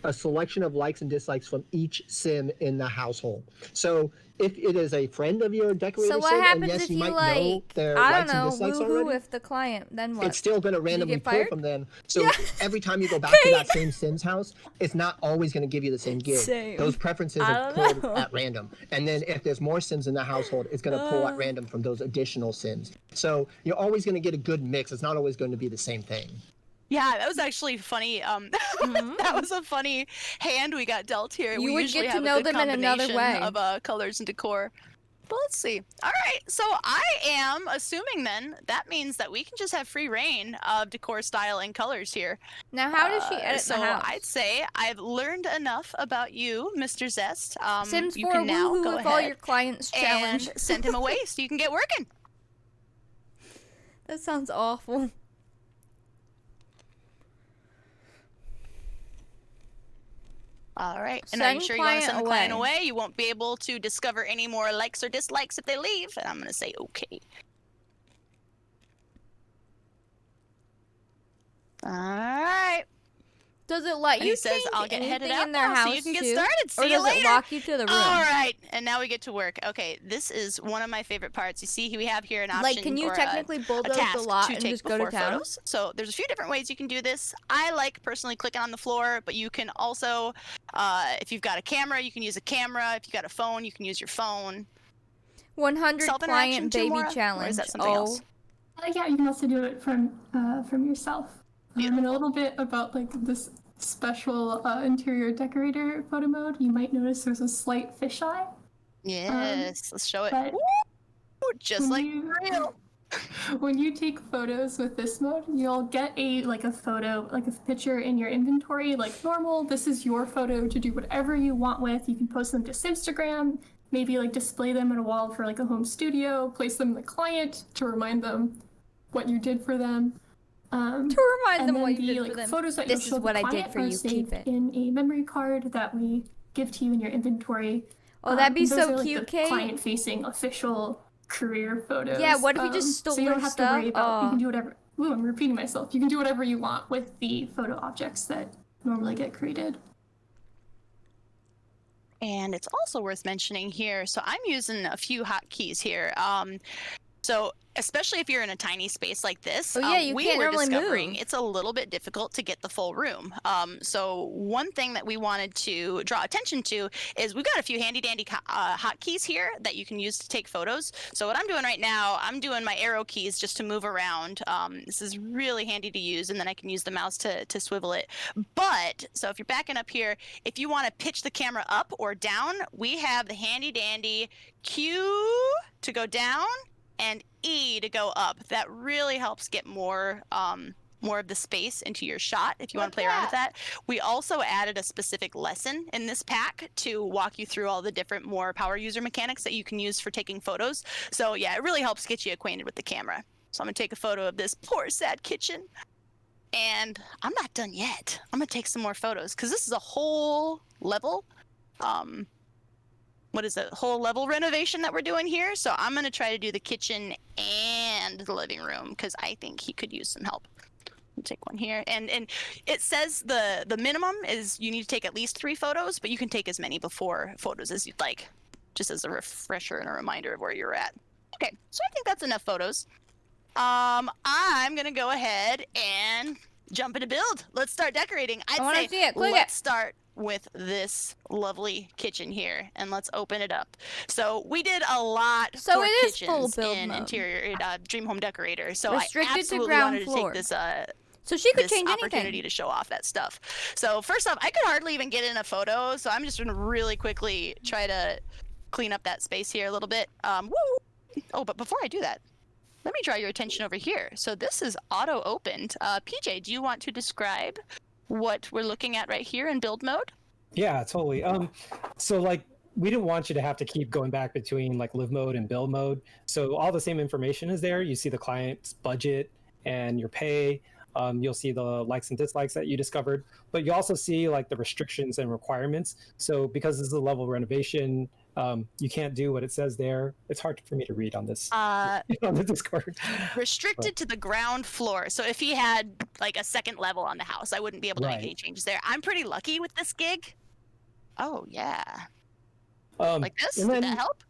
a selection of likes and dislikes from each sim in the household. So if it is a friend of your decorator So what sim, and happens yes, if you you might know like, their I likes don't and know, dislikes woohoo already, with the client, then what? it's still going to randomly get pull fired? from them. So Yeah. every time you go back to that same Sims house, it's not always going to give you the same gig. Same. Those preferences I are don't pulled know. at random. And then if there's more Sims in the household, it's going to pull at random from those additional Sims. So you're always going to get a good mix. It's not always going to be the same thing. Yeah, that was actually funny. That was a funny hand we got dealt here. You we would usually get to have know a good them in another combination way. of colors and decor. But let's see. All right, so I am assuming then that means that we can just have free reign of decor style and colors here. Now, how does she edit So the house? I'd say I've learned enough about you, Mr. Zest. Sims you 4 can now woohoo go with all ahead your clients challenge. and send him away so you can get working. That sounds awful. All right, and are you Send sure you want to client send the client away. away? You won't be able to discover any more likes or dislikes if they leave. And I'm going to say okay. All right. Does it let And you he says, change I'll get headed anything out in their now house so you can get too? started. See or you does later. it lock you to the room? All right, and now we get to work. Okay, this is one of my favorite parts. You see, we have here an option Like, can you or technically a bulldoze task the lot to and take just go to before town? photos. So there's a few different ways you can do this. I like personally clicking on the floor, but you can also, if you've got a camera, you can use a camera. If you've got a phone, you can use your phone. 100 Self-interaction client too, baby Maura? Or challenge. is that something else? Yeah, you can also do it from yourself. And a little bit about like this special interior decorator photo mode. You might notice there's a slight fisheye. Yes, let's show it. But Ooh, just like real. When you take photos with this mode, you'll get a photo, like a picture in your inventory, like normal. This is your photo to do whatever you want with. You can post them to Simstagram, maybe like display them on a wall for like a home studio, place them in the client to remind them what you did for them. To remind them what you did for them. Photos that This you'll show is what the I did client for are you. Keep saved it. in a memory card that we give to you in your inventory. Oh, that'd be those so are, like, cute, the Kate. client-facing official career photos. Yeah, what if you just stole so you their don't have stuff? to worry about. You Aw. can do whatever. Ooh, I'm repeating myself. You can do whatever you want with the photo objects that normally get created. And it's also worth mentioning here, so I'm using a few hotkeys here. So especially if you're in a tiny space like this, Oh, yeah, you we can't were normally discovering move. it's a little bit difficult to get the full room. So one thing that we wanted to draw attention to is we've got a few handy dandy hotkeys here that you can use to take photos. So what I'm doing right now, I'm doing my arrow keys just to move around. This is really handy to use, and then I can use the mouse to swivel it. But, so if you're backing up here, if you want to pitch the camera up or down, we have the handy dandy Q to go down and E to go up. That really helps get more of the space into your shot if you want to play around with that. We also added a specific lesson in this pack to walk you through all the different more power user mechanics that you can use for taking photos. So yeah, it really helps get you acquainted with the camera. So I'm gonna take a photo of this poor sad kitchen. And I'm not done yet. I'm gonna take some more photos because this is a whole level. What is it? Whole level renovation that we're doing here. So I'm gonna try to do the kitchen and the living room because I think he could use some help. I'll take one here, and it says the minimum is you need to take at least 3 photos, but you can take as many before photos as you'd like, just as a refresher and a reminder of where you're at. Okay, so I think that's enough photos. I'm gonna go ahead and jump into build. Let's start decorating. I'd say let's start with this lovely kitchen here, and let's open it up. So we did a lot So for it is full kitchens build in mode. Interior Dream Home Decorator. So Restricted I to absolutely ground wanted floor. to take this So she could this change opportunity anything. to show off that stuff. So first off, I could hardly even get in a photo, so I'm just gonna really quickly try to clean up that space here a little bit. Woo! Oh, but before I do that, let me draw your attention over here. So this is auto opened. PJ, do you want to describe what we're looking at right here in build mode? Yeah, totally. So like we didn't want you to have to keep going back between like live mode and build mode. So all the same information is there. You see the client's budget and your pay. You'll see the likes and dislikes that you discovered, but you also see like the restrictions and requirements. So because this is a level renovation, you can't do what it says there. It's hard for me to read on this on the Discord. Restricted to the ground floor. So if he had like a second level on the house, I wouldn't be able to make any changes there. I'm pretty lucky with this gig. Oh yeah. Like this? Did that help?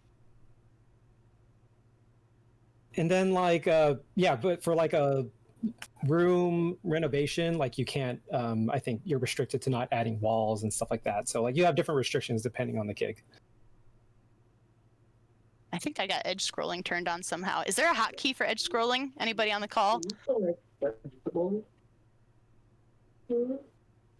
And then like yeah, but for like a room renovation, like you can't I think you're restricted to not adding walls and stuff like that. So like you have different restrictions depending on the gig. I think I got edge scrolling turned on somehow. Is there a hotkey for edge scrolling? Anybody on the call?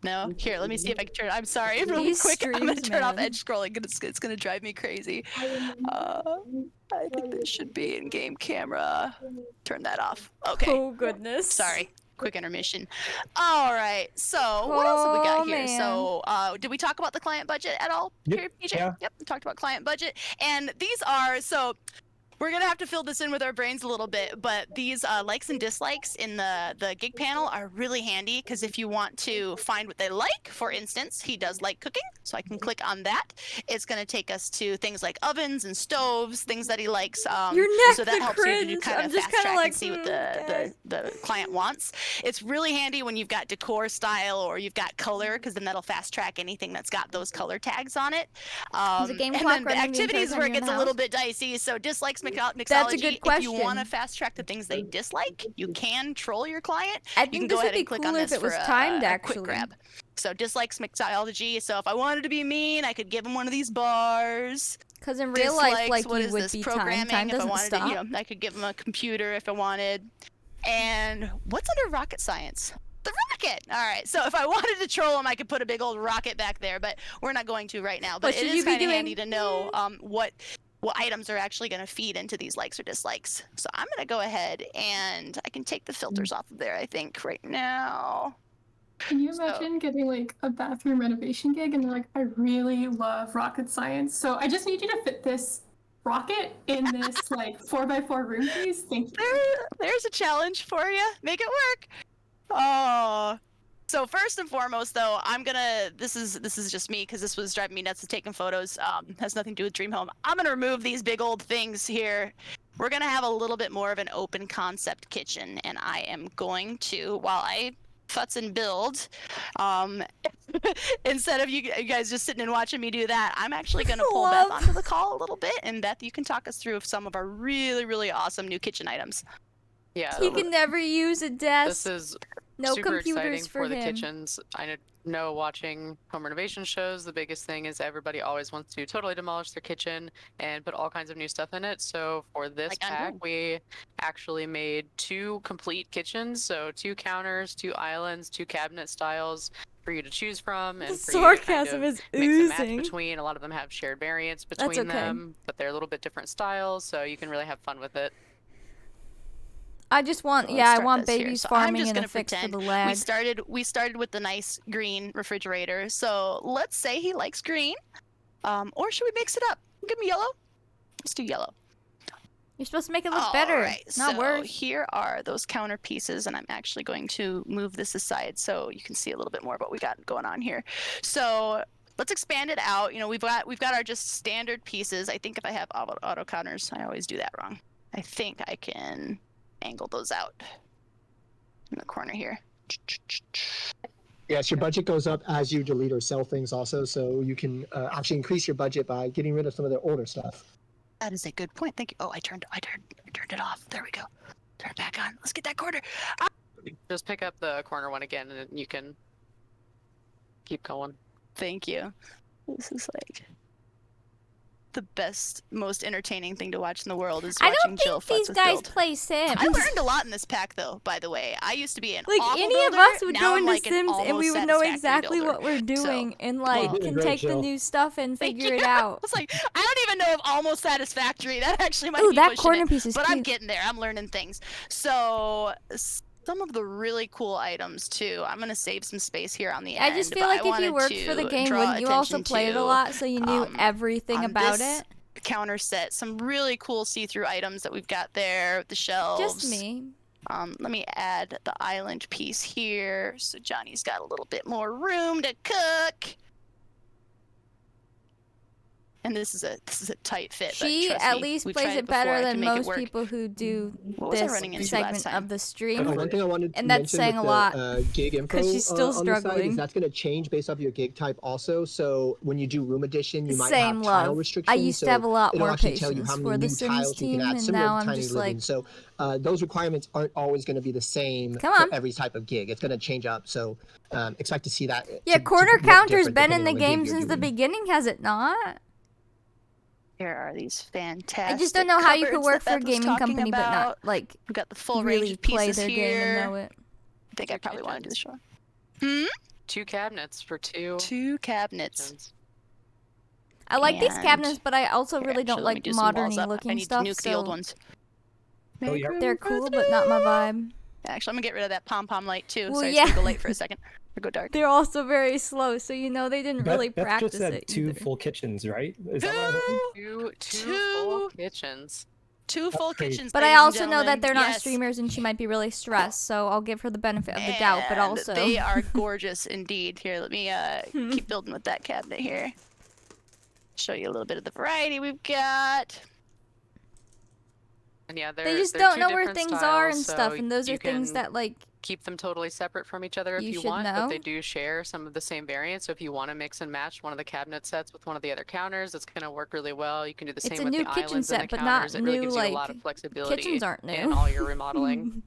No? Here, let me see if I can turn it. I'm sorry, really These quick. I'm gonna streams, turn off man. edge scrolling. It's gonna drive me crazy. I think this should be in-game camera. Turn that off. Okay. Oh goodness. Sorry. Quick intermission. All right. So what else have we got here? man. So did we talk about the client budget at all? Yep. Here, PJ? Yeah. Yep. We talked about client budget, and these are so. We're gonna have to fill this in with our brains a little bit, but these likes and dislikes in the gig panel are really handy because if you want to find what they like, for instance, he does like cooking, so I can click on that. It's gonna take us to things like ovens and stoves, things that he likes. Your neck, so that the helps you to cringe. kind I'm of just fast kinda track like, and see what okay. the client wants. It's really handy when you've got decor style or you've got color, because then that'll fast track anything that's got those color tags on it. Is the game And clock then the running the entire activities time where it you're in gets the a little house? bit dicey. So dislikes mixology. That's a good If you want question. to fast track the things they dislike, you can troll your client. I You think can this go would ahead be and click cool on if this it was for timed, a actually. quick grab. So dislikes mixology. So if I wanted to be mean, I could give him one of these bars. Because in real life, Dislikes, like what you is would this, be programming? time If I doesn't wanted stop. to, I could give him a computer if I wanted. And what's under rocket science? The rocket. All right. So if I wanted to troll him, I could put a big old rocket back there, but we're not going to right now. But What it should is you be kind of doing? handy to know what items are actually going to feed into these likes or dislikes. So I'm going to go ahead and I can take the filters off of there, I think, right now. Can you imagine getting like a bathroom renovation gig and they're like, I really love rocket science, so I just need you to fit this rocket in this like 4x4 room, please? Thank you. There's a challenge for you. Make it work. Oh. So first and foremost, though, I'm gonna. This is just me because this was driving me nuts to taking photos. Has nothing to do with Dream Home. I'm gonna remove these big old things here. We're gonna have a little bit more of an open concept kitchen, and I am going to, while I futz and build. Instead of you guys just sitting and watching me do that, I'm actually going to pull Beth onto the call a little bit, and Beth, you can talk us through some of our really, really awesome new kitchen items. Yeah. He can never use a desk. This is no super computers exciting for the him. kitchens. I know watching home renovation shows, the biggest thing is everybody always wants to totally demolish their kitchen and put all kinds of new stuff in it. So for this pack, we actually made 2 complete kitchens. So 2 counters, 2 islands, 2 cabinet styles for you to choose from, and for sarcasm you is to kind of mix and oozing. match between. A lot of them have shared variants between them, but they're a little bit different styles, so you can really have fun with it. I just want, So I want babies so farming I'm just and a gonna fix for pretend the lag. we started with the nice green refrigerator. So let's say he likes green, or should we mix it up? Give me yellow. Let's do yellow. You're supposed to make it look better, not so worse. Here are those counter pieces, and I'm actually going to move this aside so you can see a little bit more of what we got going on here. So let's expand it out. You know, we've got our just standard pieces. I think if I have auto counters, I always do that wrong. I think I can angle those out in the corner here. Yes, your budget goes up as you delete or sell things also, so you can actually increase your budget by getting rid of some of the older stuff. That is a good point. Thank you. Oh, I turned it off. There we go. Turn it back on. Let's get that corner. Just pick up the corner one again, and you can keep going. Thank you. This is like the best, most entertaining thing to watch in the world is watching Jill futz these with guys build. play Sims. I learned a lot in this pack, though. By the way, I used to be an Like awful any builder. of us would Now go I'm into like an Sims and we almost would know satisfactory exactly builder. what we're doing and like Well, can take the new stuff and figure it out. It's like I don't even know if almost satisfactory. That actually might Ooh, be that pushing corner it, piece is but I'm cute. getting there. I'm learning things. So some of the really cool items too. I'm gonna save some space here on the end. I just feel like if you worked for the game, wouldn't you also play it a lot so you knew everything about it? Counter set, some really cool see-through items that we've got there with the shelves. Just me. Let me add the island piece here, so Johnny's got a little bit more room to cook. And this is a tight fit. She but trust at me, least we've plays tried it better before. I than can make it most work. people who do What was I this running into last segment time? of the stream. One thing I wanted to And that's mention saying with a lot the gig info because she's still on the side struggling. is that's going to change based off your gig type also. So when you do room addition, you might Same have tile love. restrictions. I used to have a lot it'll more actually tell you how patience many for the new Sims tiles you team, can add, and similar now to I'm tiny just living. like, So those requirements aren't always going to be the same Come on. for every type of gig. It's going to change up. So expect to see that. yeah, to corner look counter's different been in depending the on game gig you're since the doing. beginning, has it not? Here are these fantastic. I just don't know how you could cupboards work that for a Beth was gaming talking company but not about. like We've got the full really range of play pieces their here. game and know it. I think I probably want to do the show. 2 cabinets for 2. 2 cabinets. I like these And- cabinets, but I also Here, really don't actually, let me like do some walls modern up. I looking need to stuff. nuke the old So ones. Oh, yeah. they're cool, but not my vibe. Actually, I'm gonna get rid of that pom-pom light too. Well, Sorry, it's yeah. gonna go light for a second. Or go dark. They're also very slow, so you know they didn't really Beth practice just said it 2 either. full kitchens, right? Is that what I heard? Two full kitchens. 2 full crazy. kitchens. But I ladies and also know that gentlemen. they're not Yes. streamers and she might be really stressed, so I'll give her the benefit of the doubt, but And also they are gorgeous indeed. Here, let me keep building with that cabinet here. Show you a little bit of the variety we've got. And yeah, they just they're don't 2 know where different things are and styles, stuff, so and those are you things can that like keep them totally separate from each other if you you should want, know. but they do share some of the same variants. So if you want to mix and match one of the cabinet sets with one of the other counters, it's going to work really well. You can do the It's same a with new the kitchen islands set, and the but not counters. It really new, gives you a like, lot of flexibility kitchens aren't in new. all your remodeling.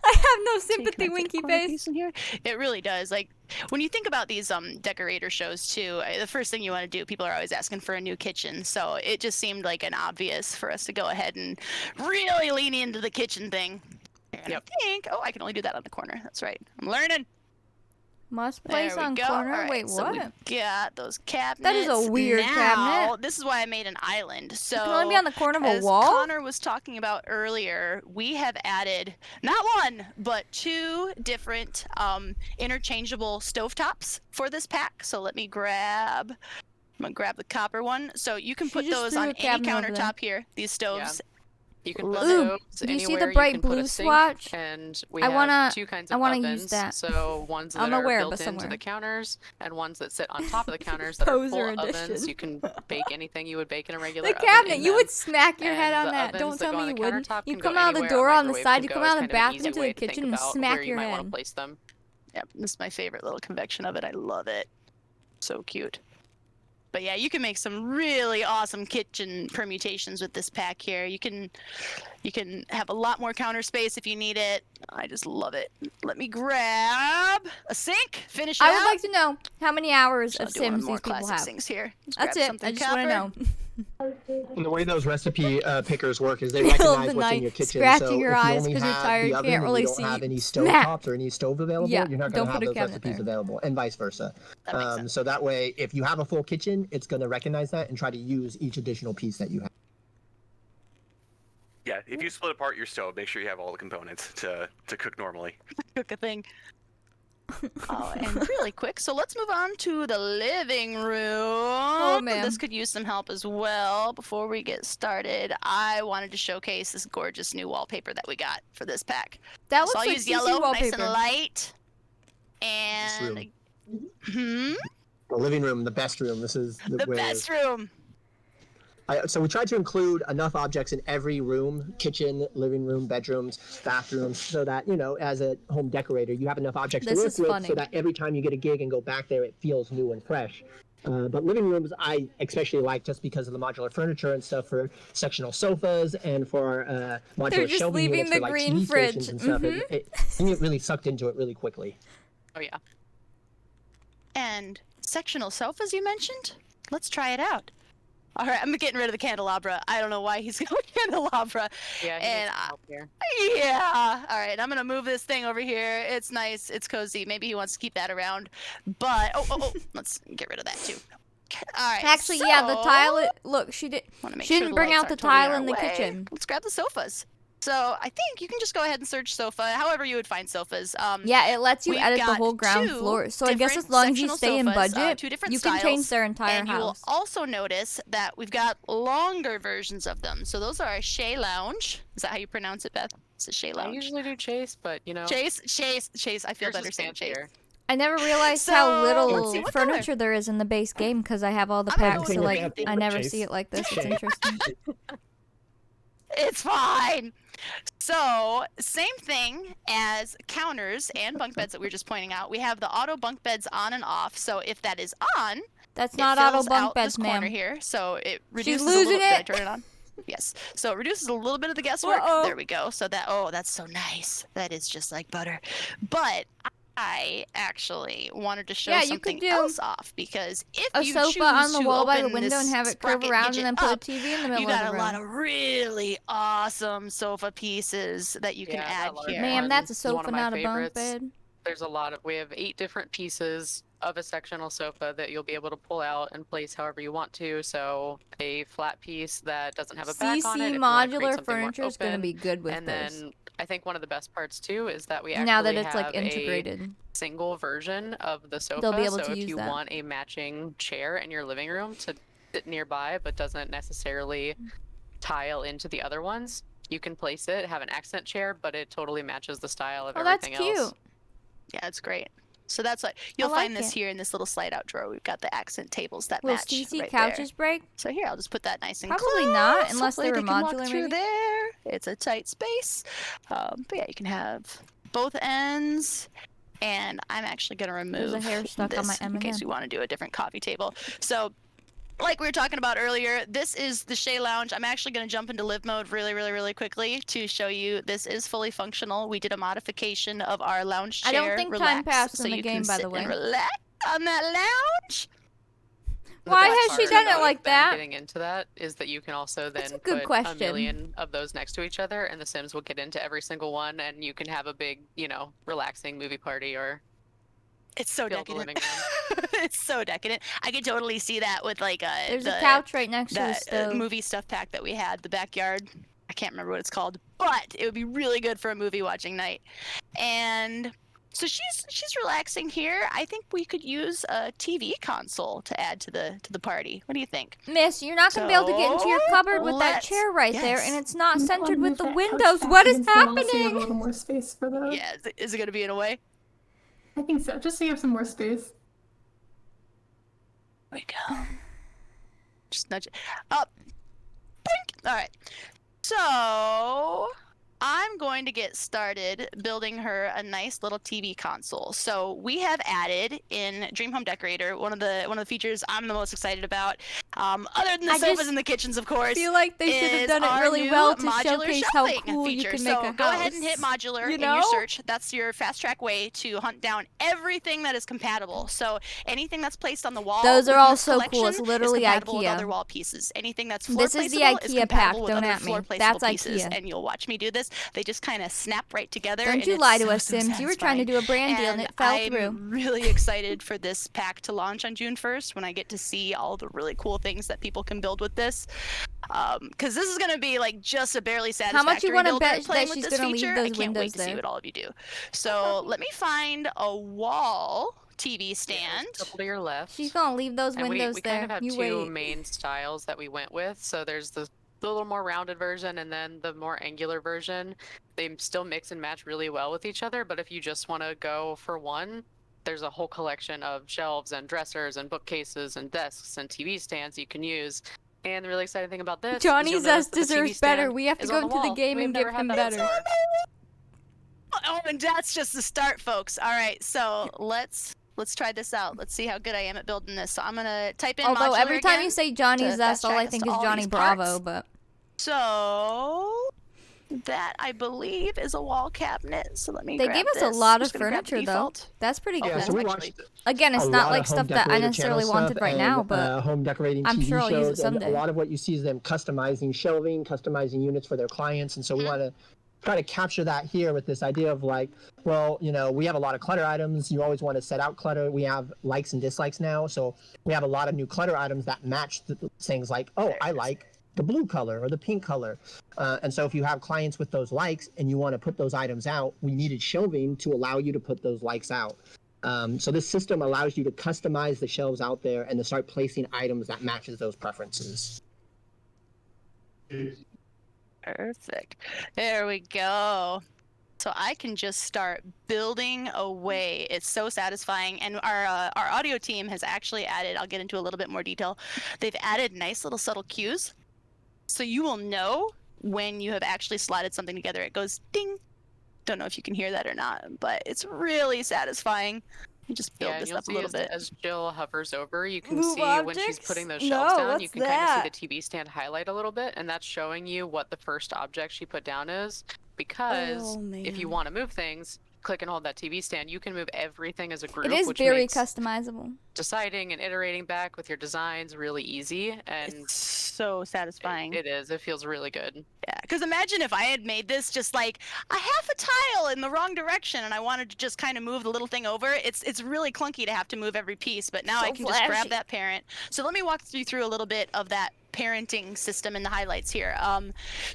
I have no Can sympathy, I fit a winky corner face. piece in here? It really does. Like when you think about these decorator shows too, the first thing you want to do, people are always asking for a new kitchen. So it just seemed like an obvious for us to go ahead and really lean into the kitchen thing. And I think, oh, I can only do that on the corner. That's right. I'm learning. Must place There we on go. corner. All right, Wait, so what? we've got those cabinets. That is a weird now, cabinet. This is why I made an island. So can only be on the corner of a as wall? Connor was talking about earlier, we have added not 1 but 2 different interchangeable stovetops for this pack. So let me grab. I'm gonna grab the copper one. So you can put just those threw on a any cabinet over there. countertop here. These stoves. You can put Ooh, stoves do you see anywhere. the bright you can put blue a sink, swatch? And we I have wanna- two kinds I of wanna ovens. use that. So ones that I'm are aware, built but into somewhere. the counters, and ones that sit on top of the counters that are full Poser ovens. edition. You can bake anything you would bake in a regular The oven cabinet, in you them. would smack your head And on the that. ovens Don't that tell go me on you the wouldn't. countertop You can go come out of the anywhere. A door on the microwave side, can you go come as out of kind the of an bathroom easy to way the to think kitchen and about smack where you your might want to head. place them. Yep, this is my favorite little convection of it. I love it. So cute. But yeah, you can make some really awesome kitchen permutations with this pack here. You can have a lot more counter space if you need it. I just love it. Let me grab a sink. Finish it I would out. like to know how many hours I'll of do one Sims more these people classic have. sinks here. Let's That's grab it. something I just want to know. And the way those recipe pickers work is they Middle of recognize the what's in night, your kitchen. scratching So your if you eyes only 'cause you're have tired, the you oven can't and really you don't see. have any stove Smack. tops or any stove available, Yeah, you're not don't going to put have a those cabinet recipes there. available, and vice versa. So that way, if you have a full kitchen, it's going to recognize that and try to use each additional piece that you have. Yeah, if you split apart your stove, make sure you have all the components to cook normally. Cook a thing. Oh, and really quick, so let's move on to the living room. Oh, man. This could use some help as well. Before we get started, I wanted to showcase this gorgeous new wallpaper that we got for this pack. That So looks I'll like use CC yellow, wallpaper. nice and light. And The living room, the best room. This is the best room. So we tried to include enough objects in every room, kitchen, living room, bedrooms, bathrooms, so that, you know, as a home decorator, you have enough objects This to is work with funny. so that every time you get a gig and go back there, it feels new and fresh. But living rooms, I especially like just because of the modular furniture and stuff for sectional sofas and for modular They're just shelving leaving units the for like green TV fridge. stations and stuff. You get really sucked into it really quickly. Oh yeah. And sectional sofas you mentioned? Let's try it out. All right, I'm getting rid of the candelabra. I don't know why he's going candelabra. Yeah, he needs some help here. Yeah. All right, I'm gonna move this thing over here. It's nice. It's cozy. Maybe he wants to keep that around. But let's get rid of that too. All right. Actually, yeah, the tile. Look, she did. Make She sure didn't the bring lights out the aren't totally tile our in the way. kitchen. Let's grab the sofas. So I think you can just go ahead and search sofa, however you would find sofas. Yeah, it lets you we've edit the got whole ground two floor. So I guess different as long as you sectional stay in sofas, budget, two different you can styles, change their entire and you will house. also notice that we've got longer versions of them. So those are our Shea Lounge. Is that how you pronounce it, Beth? It's a Shea I Lounge. usually do Chase, but you know. Chase. I feel Yours better is saying Chase. fancier. I never realized So, how let's little see, what furniture there is in the base game because I have all the I'm gonna packs. go So with like, the I never Chase. see it like this. It's interesting. It's fine. So, same thing as counters and bunk beds that we were just pointing out. We have the auto bunk beds on and off. So if that is on, That's it not fills auto bunk out beds, this corner ma'am. here. So it She's reduces a little losing bit. Did I it. turn it on? Yes. So it reduces a little bit of the guesswork. Uh-oh. There we go. So that that's so nice. That is just like butter. But I actually wanted to show Yeah, you could something do else off because if A you sofa choose on the to wall by the open window and this have it curve sprocket around widget and then put a up, TV in the middle you of got the a room. lot of really awesome sofa pieces that you can Yeah, add that large here. Ma'am, one that's a is one sofa, of my not a bunk favorites. bed. There's a lot of. We have 8 different pieces of a sectional sofa that you'll be able to pull out and place however you want to. So a flat piece that doesn't have a back on it. CC if you wanna create modular something more furniture is going to open. be good with And this. then I think one of the best parts too is that we actually Now that it's like have integrated. a single version of the sofa. They'll be able so to if use you that. want a matching chair in your living room to sit nearby but doesn't necessarily tile into the other ones, you can place it, have an accent chair, but it totally matches the style of Oh, that's everything else. cute. Yeah, it's great. So that's what you'll like find this it. here in this little slide out drawer. We've got the accent tables that Will match CC right couches there. break? So here, I'll just put that nice and Probably close. not, unless Hopefully they were can walk modular, through maybe. there. It's a tight space, but yeah, you can have both ends. And I'm actually going to remove There's a hair stuck on this my in case M&M. we want to do a different coffee table. So, like we were talking about earlier, this is the Shea Lounge. I'm actually going to jump into live mode really quickly to show you this is fully functional. We did a modification of our lounge I chair. don't think relax, time passed so in the you game, can by sit the way. and relax on that lounge. The Why best has she part done it about like them that? Getting into that is that you can also then That's a good put question. a million of those next to each other, and the Sims will get into every single one, and you can have a big, relaxing movie party or. It's so Build a decadent. living room. It's so decadent. I could totally see that with like There's the, a couch right next to the that stove. movie stuff pack that we had, the backyard. I can't remember what it's called, but it would be really good for a movie watching night. And So she's relaxing here. I think we could use a TV console to add to the party. What do you think? Miss, you're not going to be able to get into your cupboard with that chair right there, and it's not centered with the windows. What is happening? So you have a little more space for those. Yeah, is it going to be in a way? I think so, just so you have some more space. There we go. Just nudge it up. Boink. All right. So I'm going to get started building her a nice little TV console. So we have added in Dream Home Decorator one of the features I'm the most excited about. Other than the sofas in the kitchens, of course. I feel like they should have done it really well to showcase how cool feature. you can make a house. Go ahead and hit modular in your search. That's your fast track way to hunt down everything that is compatible. So anything that's placed on the wall. Those are all so cool. It's literally compatible with IKEA. other wall pieces. Anything that's floor This is the placeable IKEA pack. compatible with Don't other at me. floor placeable That's pieces. IKEA. And you'll watch me do this. They just kind of snap right together. Don't and you it's lie to so, us, so Sims. You were trying to do a brand deal and it fell through. I'm really excited for this pack to launch on June 1st when I get to see all the really cool things that people can build with this. Because this is going to be like just a barely satisfactory How much you want to builder bet playing that with she's this going to leave feature. those I can't windows wait to there? see what all of you do. So let me find a wall TV stand. A couple to your left. She's going to leave those And windows we there. kind of have You two wait. main styles that we went with. So there's the little more rounded version and then the more angular version. They still mix and match really well with each other, but if you just want to go for one, there's a whole collection of shelves and dressers and bookcases and desks and TV stands you can use. And the really exciting thing about this Johnny is you'll notice Zest that the TV deserves better. stand We have to is go on into the wall. game We've and never give had him that better. before. Oh, and that's just the start, folks. All right, so let's try this out. Let's see how good I am at building this. So I'm gonna type in Although modular every time again you say Johnny to Zest, all I fast-track us think to is all Johnny these Bravo, parts. but... So that I believe is a wall cabinet. So let me. They grab gave us this. a lot I'm of just gonna grab the furniture, though. default. That's pretty Okay, cool. so we watched Again, it's a not lot like of home stuff that I decorator necessarily channel wanted stuff right and, now, but home decorating I'm TV sure I'll use it shows, and someday. a lot of what you see is them customizing shelving, customizing units for their clients, and so we want to try to capture that here with this idea of like, well, you know, we have a lot of clutter items. You always want to set out clutter. We have likes and dislikes now, so we have a lot of new clutter items that match the things like, oh, I like the blue color or the pink color. And so if you have clients with those likes and you want to put those items out, we needed shelving to allow you to put those likes out. So this system allows you to customize the shelves out there and to start placing items that matches those preferences. Perfect. There we go. So I can just start building away. It's so satisfying. And our audio team has actually added, I'll get into a little bit more detail, they've added nice little subtle cues. So you will know when you have actually slotted something together. It goes ding. Don't know if you can hear that or not, but it's really satisfying. You just build this you'll up a see little bit. As Jill hovers over, you can Move see when she's objects? putting those No, shelves down, you what's can kind that? of see the TV stand highlight a little bit, and that's showing you what the first object she put down is. Because if you want to move things, click and hold that TV stand, you can move everything as a group. It is which very makes customizable. deciding and iterating back with your designs really easy, and It's so satisfying. it is. It feels really good. Yeah, because imagine if I had made this just like a half a tile in the wrong direction and I wanted to just kind of move the little thing over. It's really clunky to have to move every piece, but now So I can just grab flashy. that parent. So let me walk you through a little bit of that parenting system in the highlights here.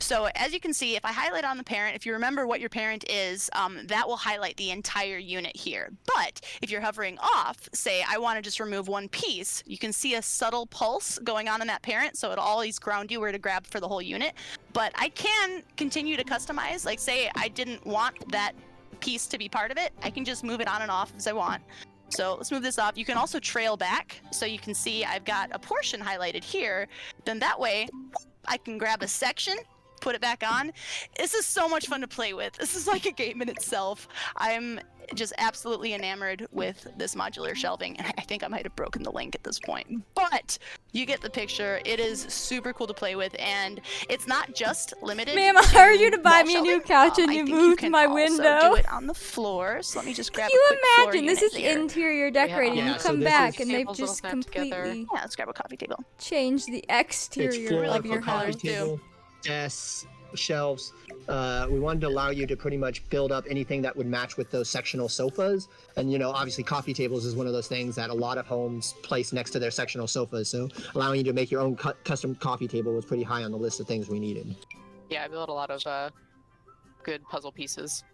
So as you can see, if I highlight on the parent, if you remember what your parent is, that will highlight the entire unit here. But if you're hovering off, say I want to just remove one piece, you can see a subtle pulse going on in that parent, so it'll always ground you where to grab for the whole unit. But I can continue to customize, like say I didn't want that piece to be part of it, I can just move it on and off as I want. So let's move this off. You can also trail back, so you can see I've got a portion highlighted here. Then that way, I can grab a section, put it back on. This is so much fun to play with. This is like a game in itself. I'm just absolutely enamored with this modular shelving, and I think I might have broken the link at this point. But you get the picture. It is super cool to play with, and it's not just limited. Ma'am, I to hired you to buy wall me a new shelving. couch and I you think moved can my also window. do it on the floor. So let me just grab Can you a quick floor imagine? This unit is there. interior decorating. Yeah, You so come this back is- and they've Tables will just snap together. completely Yeah, let's grab a coffee table. changed the It's exterior full of your a coffee house. table, desks, shelves. We wanted to allow you to pretty much build up anything that would match with those sectional sofas. And, you know, obviously coffee tables is one of those things that a lot of homes place next to their sectional sofas. So allowing you to make your own custom coffee table was pretty high on the list of things we needed. Yeah, I built a lot of good puzzle pieces.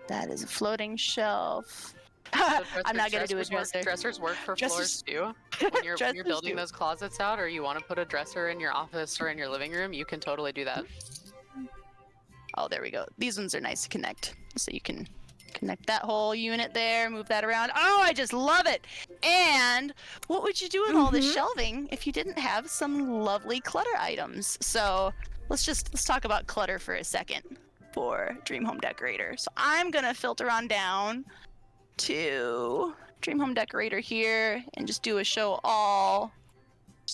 That is a floating shelf. So I'm not gonna do a dresser. Dressers work for floors too. When you're building those closets out, or you want to put a dresser in your office or in your living room, you can totally do that. Oh, there we go. These ones are nice to connect, so you can connect that whole unit there, move that around. Oh, I just love it. And what would you do with all this shelving if you didn't have some lovely clutter items? So let's talk about clutter for a second for Dream Home Decorator. So I'm gonna filter on down to Dream Home Decorator here and just do a show all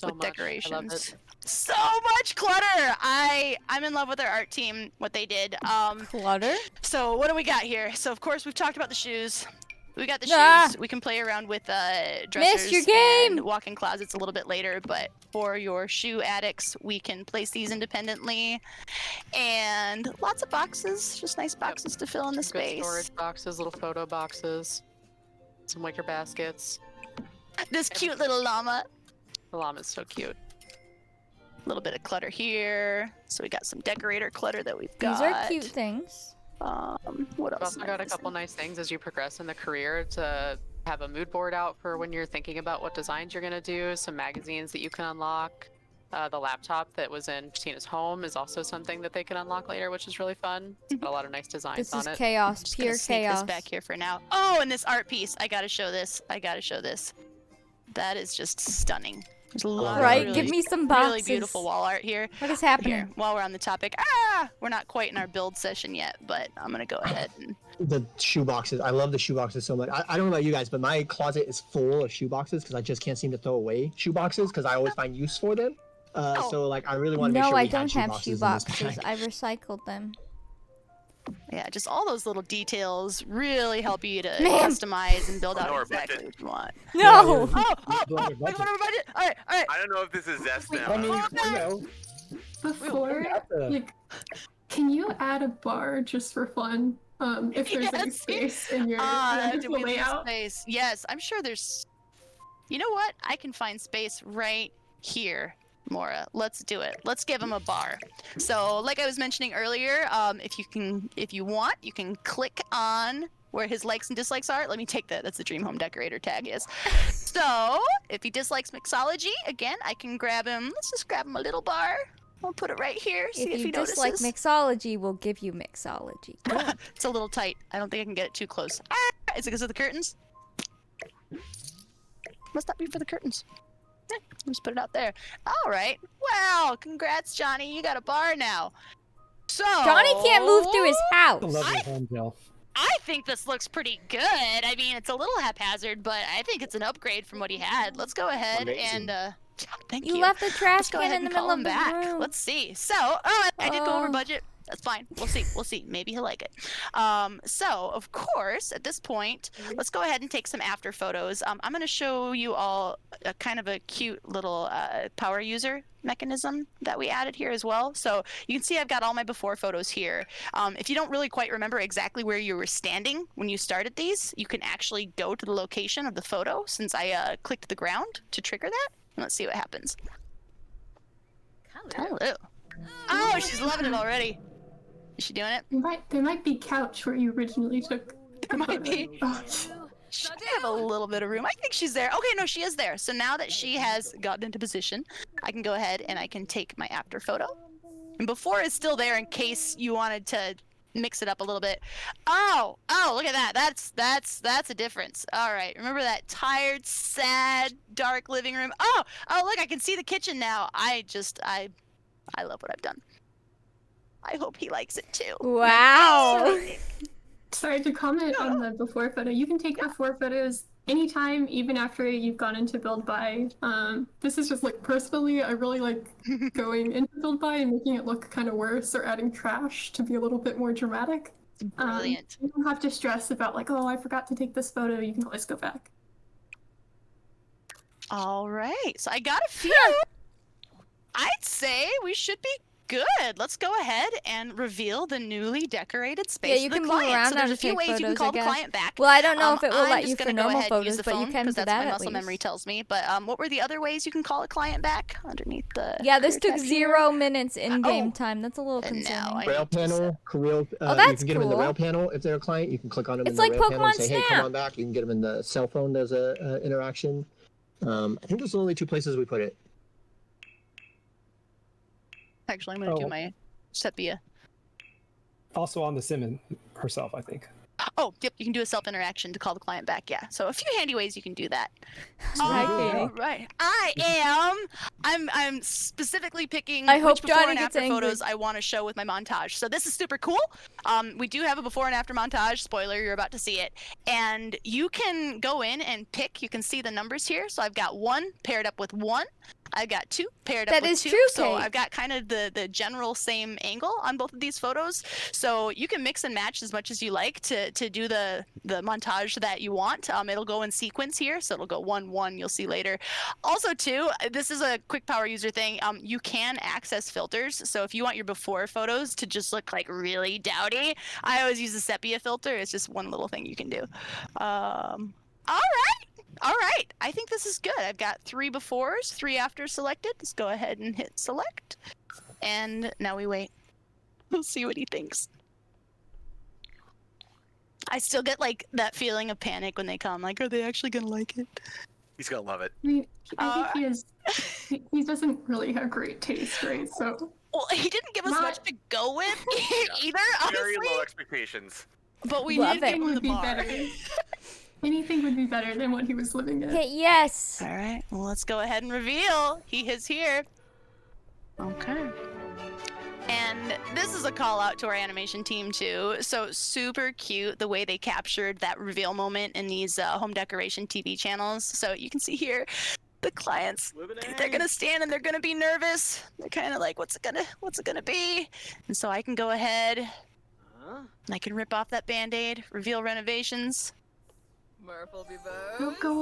with decorations. I love it. So much clutter. I'm in love with our art team, what they did. Clutter? So what do we got here? So of course we've talked about the shoes. We got the shoes. We can play around with dressers Missed your game. and walk-in closets a little bit later, but for your shoe addicts, we can place these independently. And lots of boxes, just nice boxes to fill in the space. Good storage boxes, little photo boxes, some wicker baskets. This cute little llama. The llama's so cute. A little bit of clutter here. So we got some decorator clutter that we've got. These are cute things. What else? I've also got a couple nice things as you progress in the career to have a mood board out for when you're thinking about what designs you're going to do, some magazines that you can unlock. The laptop that was in Christina's home is also something that they can unlock later, which is really fun. It's got a lot of nice designs on it. This is chaos, Just pure gonna sneak chaos. this back here for now. Oh, and this art piece. I gotta show this. That is just stunning. There's a lot Right, of really, give me some really boxes. beautiful wall art here. What is happening? Here, while we're on the topic, we're not quite in our build session yet, but I'm gonna go ahead and. The shoe boxes. I love the shoe boxes so much. I don't know about you guys, but my closet is full of shoe boxes because I just can't seem to throw away shoe boxes because I always find use for them. So like I really want to make No, sure I we don't have have shoe shoe boxes. boxes. I recycled them. Yeah, just all those little details really help you to customize and build out Our exactly budget. what you want. No! Oh, we went over budget. All right. I don't know if this is Zest now. I mean, you know, Before, like, can you add a bar just for fun? If there's any space in your do we leave layout. space? Yes, I'm sure there's. You know what? I can find space right here, Mora. Let's do it. Let's give him a bar. So, like I was mentioning earlier, if you want, you can click on where his likes and dislikes are. Let me take that. That's the Dream Home Decorator tag is. So, if he dislikes mixology, again, I can grab him. Let's just grab him a little bar. I'll put it right here. See if If he you notices. dislike mixology, we'll give you mixology. It's a little tight. I don't think I can get it too close. Is it because of the curtains? Must not be for the curtains. Just put it out there. All right. Well, congrats, Johnny. You got a bar now. So Johnny can't move through his house. I love your home, Jill. I think this looks pretty good. I mean, it's a little haphazard, but I think it's an upgrade from what he had. Let's go ahead and thank you. You left the trash Let's go can ahead in the and call middle of him the back. room. Let's see. So, I did go over budget. That's fine. We'll see. We'll see. Maybe he'll like it. So, of course, at this point, let's go ahead and take some after photos. I'm going to show you all a kind of a cute little power user mechanism that we added here as well. So you can see I've got all my before photos here. If you don't really quite remember exactly where you were standing when you started these, you can actually go to the location of the photo since I clicked the ground to trigger that. Let's see what happens. Hello. Oh, she's loving it already. Is she doing it? There might be couch where you originally took. There might be. She did have a little bit of room. I think she's there. Okay, no, she is there. So now that she has gotten into position, I can go ahead and I can take my after photo. And before is still there in case you wanted to mix it up a little bit. Oh, look at that. That's a difference. All right. Remember that tired, sad, dark living room? Oh, look, I can see the kitchen now. I love what I've done. I hope he likes it too. Wow. Sorry to comment on the before photo. You can take before photos anytime, even after you've gone into build by. This is just like personally, I really like going into build by and making it look kind of worse or adding trash to be a little bit more dramatic. Brilliant. You don't have to stress about like, oh, I forgot to take this photo. You can always go back. All right. So I got a few. I'd say we should be Good. Let's go ahead and reveal the newly decorated space. Yeah, you for the can move client. around So there's and a few take ways photos, you can call I the guess. client back. Well, I don't know if it will I'm let just you for gonna go normal ahead and use photos, the but you phone, can 'cause for that's what that my at muscle memory least. tells me. But what were the other ways you can call a client back underneath the? Yeah, this career took tab 0 minutes in-game Oh. time. That's a little concerning. Rail panel, career. Oh, You that's can get them in the cool. rail panel if they're a client. You can click on them It's in the like rail panel and Pokemon say, "Hey, come Snap. on back." You can get them in the cell phone. There's a interaction. I think those are the only 2 places we put it. Actually, I'm gonna do my sepia. Also on the sim herself, I think. Oh, yep. You can do a self interaction to call the client back. Yeah. So a few handy ways you can do that. Hi, Katie. All right. I'm specifically picking I hope which before Johnny and gets after angry. photos I want to show with my montage. So this is super cool. We do have a before and after montage. Spoiler, you're about to see it. And you can go in and pick. You can see the numbers here. So I've got 1 paired up with 1. I've got 2 paired up That with is 2. true, So Kate. I've got kind of the general same angle on both of these photos. So you can mix and match as much as you like to do the montage that you want. It'll go in sequence here. So it'll go 1, 1, you'll see later. Also too, this is a quick power user thing. You can access filters. So if you want your before photos to just look like really dowdy, I always use the sepia filter. It's just one little thing you can do. All right. I think this is good. I've got 3 befores, 3 afters selected. Let's go ahead and hit select. And now we wait. We'll see what he thinks. I still get like that feeling of panic when they come. Like, are they actually gonna like it? He's gonna love it. I mean, I think he doesn't really have great taste, right? So. Well, he didn't give us much to go with either, Very honestly. low expectations. But we Love did give it. him the Would be bar. better. Anything would be better than what he was living in. Hit yes. All right. Well, let's go ahead and reveal. He is here. Okay. And this is a call out to our animation team too. So super cute the way they captured that reveal moment in these home decoration TV channels. So you can see here the clients, they're gonna stand and they're gonna be nervous. They're kind of like, what's it gonna be? And so I can go ahead and I can rip off that band-aid, reveal renovations. Go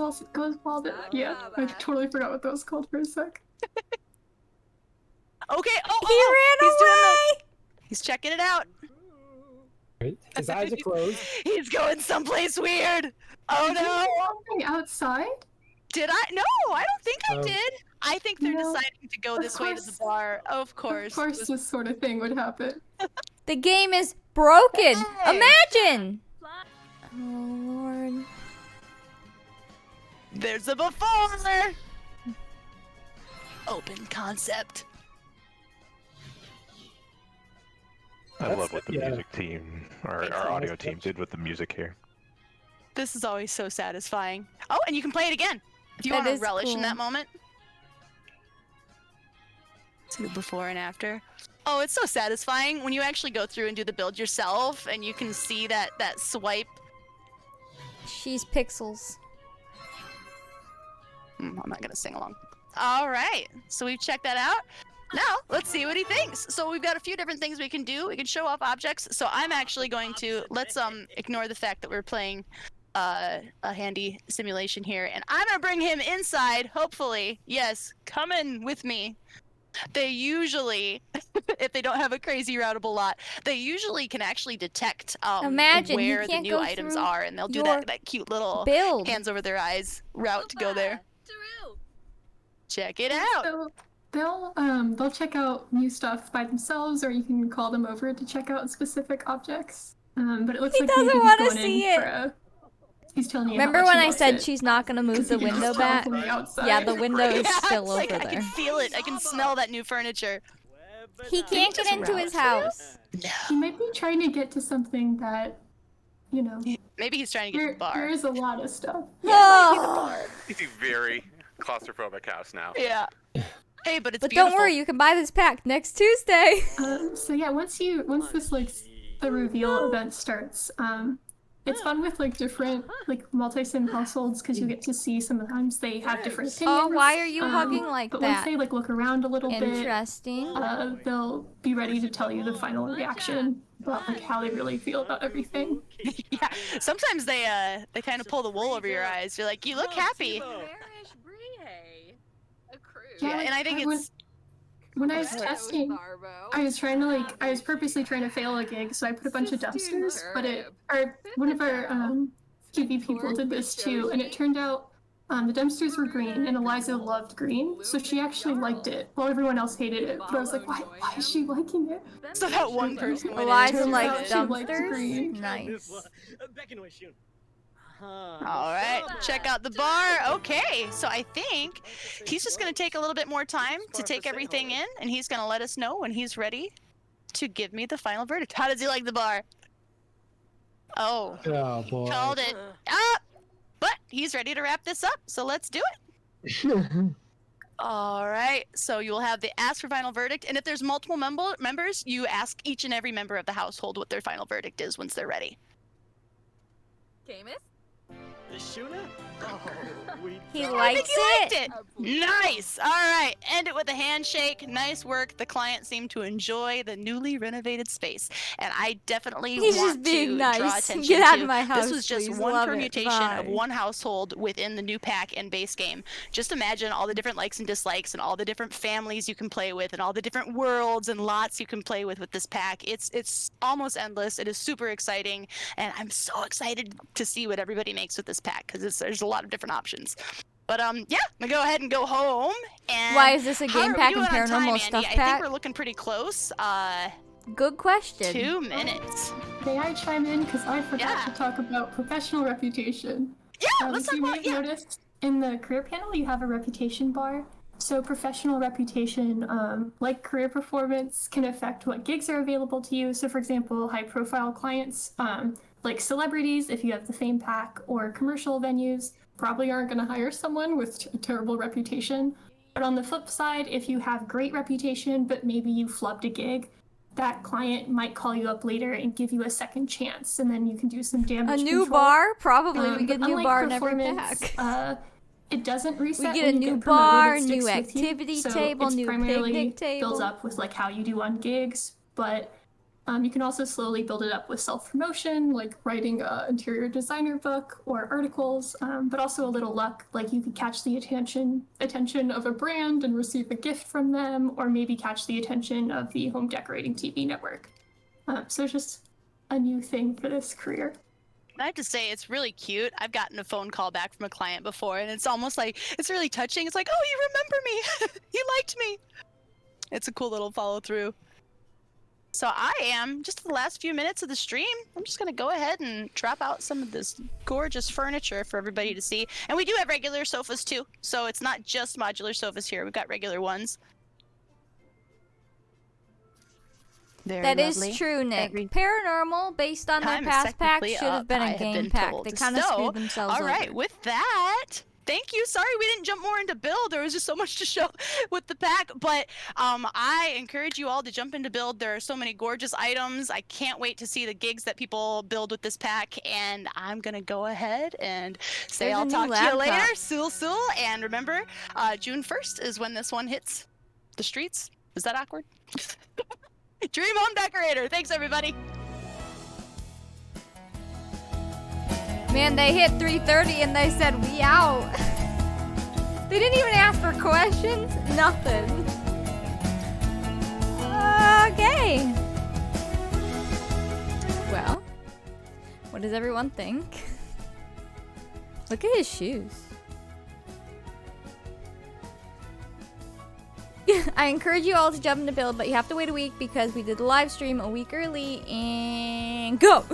Wild. Yeah, I totally forgot what that was called for a sec. Okay. He ran away. He's checking it out. Right. His eyes are closed. He's going someplace weird. Oh no! Something outside? Did I? No, I don't think I Oh. did. I think they're No, deciding to go this way to the course. bar. Of course. Of course, this sort of thing would happen. The game is broken. Imagine. Oh, Lord. There's a before. Open concept. I love what the yeah. music team, our audio team, did with the music here. This is always so satisfying. Oh, and you can play it again if you That want to is relish in cool. that moment. See the before and after. Oh, it's so satisfying when you actually go through and do the build yourself, and you can see that swipe. She's pixels. I'm not gonna sing along. All right, so we've checked that out. Now, let's see what he thinks. So we've got a few different things we can do. We can show off objects. So I'm actually going to, let's ignore the fact that we're playing a handy simulation here. And I'm gonna bring him inside, hopefully. Yes, come in with me. They usually, if they don't have a crazy routable lot, they usually can actually detect Imagine, he where the can't new go items through are. And they'll do your that cute little build. hands over their eyes route to go there. Check it out. So they'll check out new stuff by themselves, or you can call them over to check out specific objects. But it looks He like doesn't maybe he's wanna going see in it. for a. He's telling you. Remember how much when he I wants said it. she's not gonna move the You can window just tell back? from the outside. Yeah, the window is Yeah, still it's over like, I there. can feel it. I can smell that new furniture. He can't get into his house. He might be trying to get to something that, you know. Maybe he's trying to get to the bar. There is a lot of stuff. Oh. He's a very claustrophobic house now. Yeah. Hey, but it's But beautiful. don't worry, you can buy this pack next Tuesday. So yeah, once this like the reveal event starts, it's fun with like different like multi-sim households because you get to see sometimes they have different opinions. Oh, why are you hugging like but that? once they like look around a little Interesting. bit, they'll be ready to tell you the final reaction about like how they really feel about everything. Yeah. Sometimes they kind of pull the wool over your eyes. You're like, you look happy. Yeah, and I think when I was testing, I was purposely trying to fail a gig, so I put a bunch of dumpsters, but one of our QB people did this too, and it turned out the dumpsters were green, and Eliza loved green, so she actually liked it, while everyone else hated it. But I was like, why is she liking it? So that one person went Eliza in. likes She liked dumpsters? green. Nice. All right, check out the bar. Okay, so I think he's just going to take a little bit more time to take everything in, and he's going to let us know when he's ready to give me the final verdict. How does he like the bar? Oh, boy. called it. But he's ready to wrap this up, so let's do it. All right, so you'll have the ask for final verdict, and if there's multiple members, you ask each and every member of the household what their final verdict is once they're ready. Camus? The Shuna? Oh, He I likes think he liked it. Nice. All right. End it with a handshake. Nice work. The client seemed to enjoy the newly renovated space, and I definitely He's want just being to nice. draw attention Get out to of my house, this was just please. one Love it. permutation of Bye. one household within the new pack and base game. Just imagine all the different likes and dislikes, and all the different families you can play with, and all the different worlds and lots you can play with this pack. It's almost endless. It is super exciting, and I'm so excited to see what everybody makes with this pack because there's a lot of different options. But yeah, I'm gonna go ahead and go home. And Why is this a how game are we pack doing and on time, paranormal Andy? stuff I pack? think we're looking pretty close. Good question. 2 minutes. May I chime in? Because I forgot to talk about professional reputation. Yeah, let's talk you may about have noticed in the career panel you have a reputation bar. So professional reputation, like career performance, can affect what gigs are available to you. So for example, high-profile clients, like celebrities, if you have the Fame Pack, or commercial venues, probably aren't going to hire someone with a terrible reputation. But on the flip side, if you have great reputation, but maybe you flubbed a gig, that client might call you up later and give you a second chance, and then you can do some damage A new control. bar? Probably we But get a new unlike bar in every performance, pack. It doesn't reset. We get a when you new get promoted, bar, it new sticks with you. activity So table, it's new primarily picnic table. builds up with like how you do on gigs, but you can also slowly build it up with self-promotion, like writing an interior designer book or articles, but also a little luck, like you could catch the attention of a brand and receive a gift from them, or maybe catch the attention of the home decorating TV network. So it's just a new thing for this career. I have to say, it's really cute. I've gotten a phone call back from a client before, and it's almost like, it's really touching. It's like, oh, you remember me. You liked me. It's a cool little follow through. So I am, just the last few minutes of the stream, I'm just going to go ahead and drop out some of this gorgeous furniture for everybody to see. And we do have regular sofas too, so it's not just modular sofas here. We've got regular ones. That is true, Nick. Paranormal, based on their past pack, should have been a game pack. They kind of screwed themselves over. All right, with that, thank you. Sorry we didn't jump more into build. There was just so much to show with the pack. But I encourage you all to jump into build. There are so many gorgeous items. I can't wait to see the gigs that people build with this pack. And I'm going to go ahead and say I'll talk to you later. Sul. And remember, June 1st is when this one hits the streets. Is that awkward? Dream Home Decorator. Thanks, everybody. Man, they hit 3:30 and they said, we out. They didn't even ask for questions. Nothing. Okay. Well, what does everyone think? Look at his shoes. I encourage you all to jump into build, but you have to wait a week because we did the live stream a week early, and go!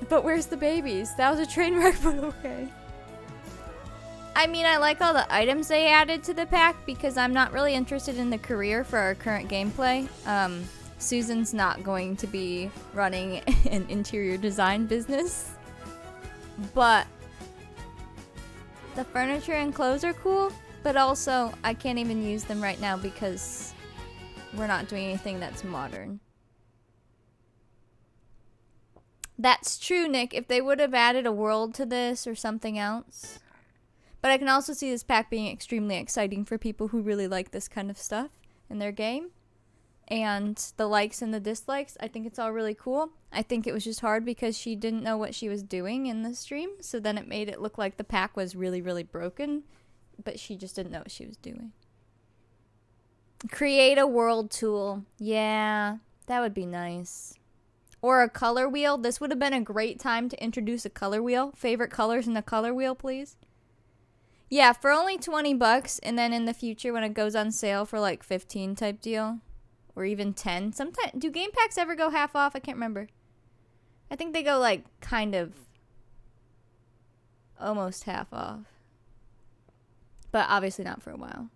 But where's the babies? That was a train wreck, but okay. I mean, I like all the items they added to the pack because I'm not really interested in the career for our current gameplay. Susan's not going to be running an interior design business, but the furniture and clothes are cool, but also I can't even use them right now because we're not doing anything that's modern. That's true, Nick. If they would have added a world to this or something else. But I can also see this pack being extremely exciting for people who really like this kind of stuff in their game. And the likes and the dislikes, I think it's all really cool. I think it was just hard because she didn't know what she was doing in the stream, so then it made it look like the pack was really, really broken. but she just didn't know what she was doing. Create a world tool. Yeah, that would be nice. Or a color wheel. This would have been a great time to introduce a color wheel. Favorite colors in the color wheel, please. Yeah, for only 20 bucks, and then in the future when it goes on sale for like 15 type deal, or even 10. Sometimes, do game packs ever go half off? I can't remember. I think they go like kind of almost half off. But obviously not for a while.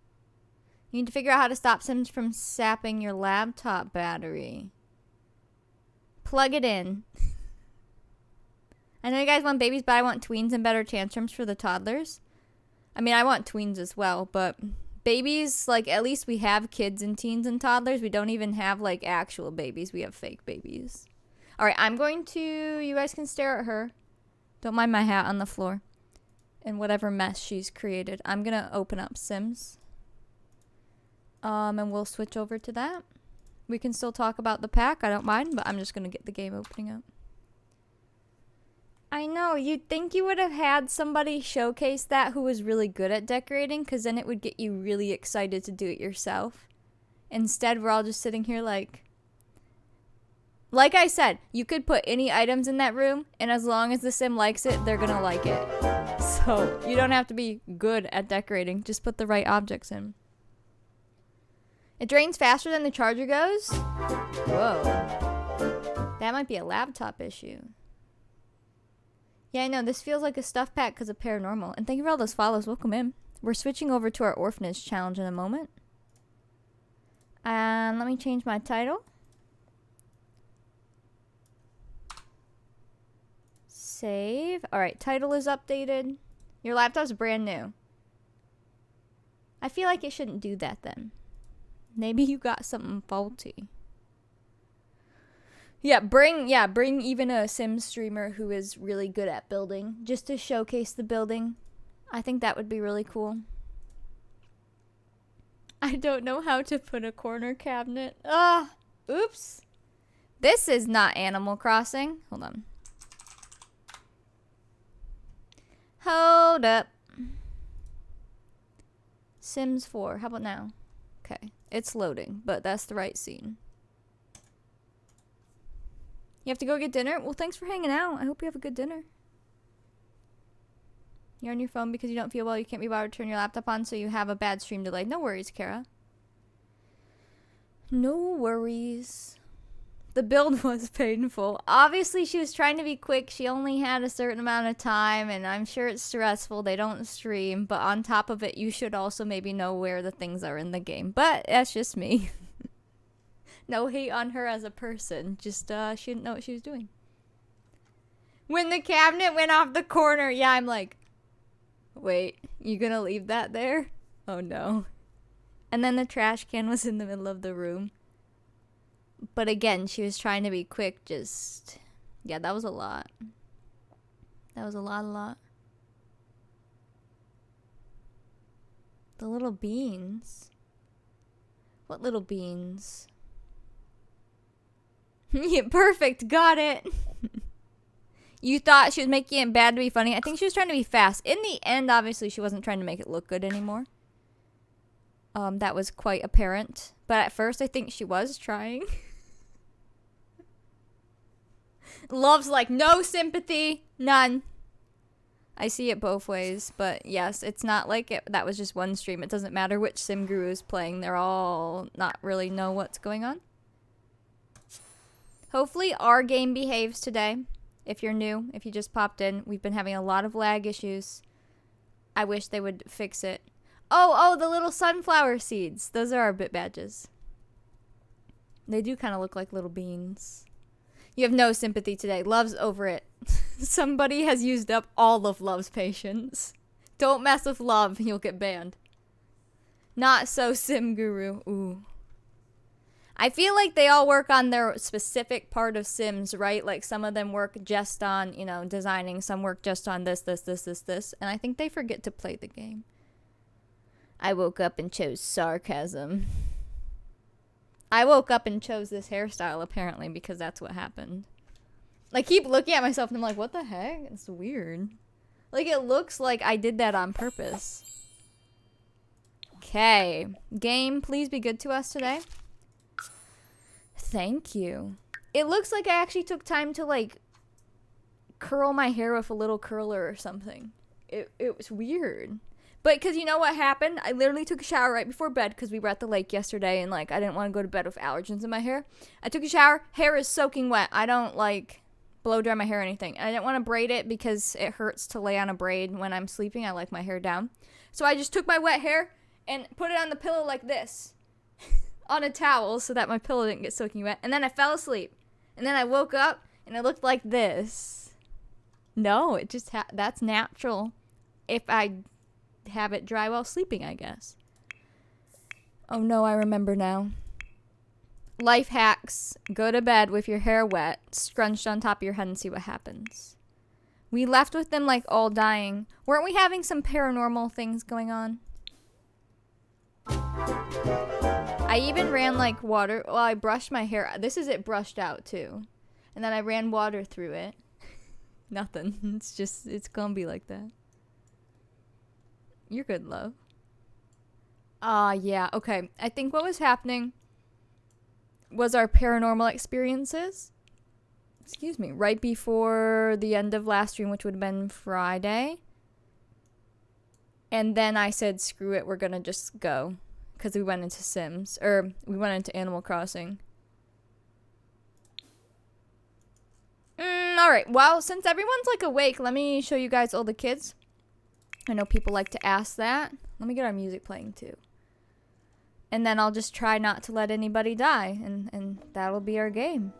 You need to figure out how to stop Sims from sapping your laptop battery. Plug it in. I know you guys want babies, but I want tweens and better tantrums for the toddlers. I mean, I want tweens as well, but babies, like, at least we have kids and teens and toddlers. We don't even have, like, actual babies. We have fake babies. All right, I'm going to... You guys can stare at her. Don't mind my hat on the floor. And whatever mess she's created. I'm going to open up Sims. And we'll switch over to that. We can still talk about the pack. I don't mind, but I'm just going to get the game opening up. I know, you'd think you would have had somebody showcase that who was really good at decorating, because then it would get you really excited to do it yourself. Instead, we're all just sitting here like I said, you could put any items in that room, and as long as the sim likes it, they're gonna like it. So, you don't have to be good at decorating, just put the right objects in. It drains faster than the charger goes? Whoa. That might be a laptop issue. Yeah, I know. This feels like a stuff pack because of paranormal. And thank you for all those follows. Welcome in. We're switching over to our Orphanage challenge in a moment. Let me change my title. Save. Alright, title is updated. Your laptop's brand new. I feel like it shouldn't do that then. Maybe you got something faulty. Yeah, bring even a Sim streamer who is really good at building, just to showcase the building. I think that would be really cool. I don't know how to put a corner cabinet. Oops. This is not Animal Crossing. Hold on. Hold up. Sims 4. How about now? Okay. It's loading, but that's the right scene. You have to go get dinner? Well, thanks for hanging out. I hope you have a good dinner. You're on your phone because you don't feel well. You can't be bothered to turn your laptop on, so you have a bad stream delay. No worries, Kara. No worries. The build was painful. Obviously, she was trying to be quick. She only had a certain amount of time, and I'm sure it's stressful. They don't stream, but on top of it, you should also maybe know where the things are in the game. But that's just me. No hate on her as a person. Just, she didn't know what she was doing. When the cabinet went off the corner, yeah, I'm like, wait, you gonna leave that there? Oh, no. And then the trash can was in the middle of the room. But again, she was trying to be quick, just... Yeah, that was a lot. That was a lot. The little beans. What little beans? Yeah, perfect, got it. You thought she was making it bad to be funny. I think she was trying to be fast. In the end, obviously, she wasn't trying to make it look good anymore. That was quite apparent. But at first, I think she was trying. Love's like, no sympathy, none. I see it both ways, but yes, it's not like that was just one stream. It doesn't matter which sim guru is playing. They're all not really know what's going on. Hopefully our game behaves today. If you're new, if you just popped in, we've been having a lot of lag issues. I wish they would fix it. Oh, the little sunflower seeds. Those are our bit badges. They do kind of look like little beans. You have no sympathy today. Love's over it. Somebody has used up all of Love's patience. Don't mess with Love, you'll get banned. Not so Sim Guru. Ooh. I feel like they all work on their specific part of Sims, right? Like some of them work just on, you know, designing. Some work just on this. And I think they forget to play the game. I woke up and chose sarcasm. I woke up and chose this hairstyle, apparently, because that's what happened. I keep looking at myself and I'm like, what the heck? It's weird. Like, it looks like I did that on purpose. Okay. Game, please be good to us today. Thank you. It looks like I actually took time to, like, curl my hair with a little curler or something. It was weird. But because you know what happened? I literally took a shower right before bed because we were at the lake yesterday and, like, I didn't want to go to bed with allergens in my hair. I took a shower. Hair is soaking wet. I don't, like, blow dry my hair or anything. I didn't want to braid it because it hurts to lay on a braid when I'm sleeping. I like my hair down. So I just took my wet hair and put it on the pillow like this. On a towel so that my pillow didn't get soaking wet. And then I fell asleep. And then I woke up and it looked like this. No, it just that's natural. If I have it dry while sleeping, I guess. Oh no, I remember now. Life hacks. Go to bed with your hair wet, scrunched on top of your head and see what happens. We left with them like all dying. Weren't we having some paranormal things going on? I even ran like water. Well, I brushed my hair. This is it brushed out too. And then I ran water through it. Nothing. It's gonna be like that. You're good, love. Yeah, okay. I think what was happening was our paranormal experiences. Excuse me. Right before the end of last stream, which would have been Friday. And then I said, screw it, we're gonna just go. Because we went into Sims. Or, we went into Animal Crossing. Alright, well, since everyone's, like, awake, let me show you guys all the kids. I know people like to ask that. Let me get our music playing, too. And then I'll just try not to let anybody die. And that'll be our game.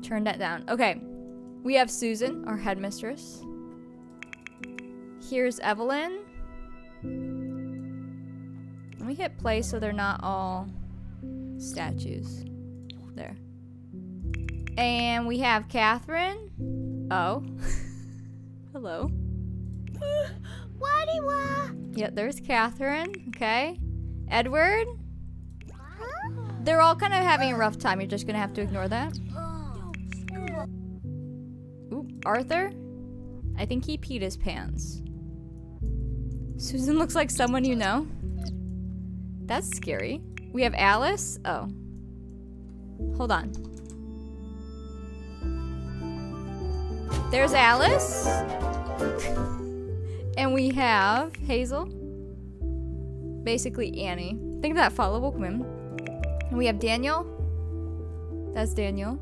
Turn that down. Okay. We have Susan, our headmistress. Here's Evelyn. Let me hit play so they're not all statues. There. And we have Catherine. Oh. Hello. Yep, there's Catherine. Okay. Edward. They're all kind of having a rough time. You're just gonna have to ignore that. Ooh, Arthur. I think he peed his pants. Susan looks like someone you know. That's scary. We have Alice. Oh. Hold on. There's Alice. And we have Hazel. Basically Annie. Think of that follow. Welcome in. And we have Daniel. That's Daniel.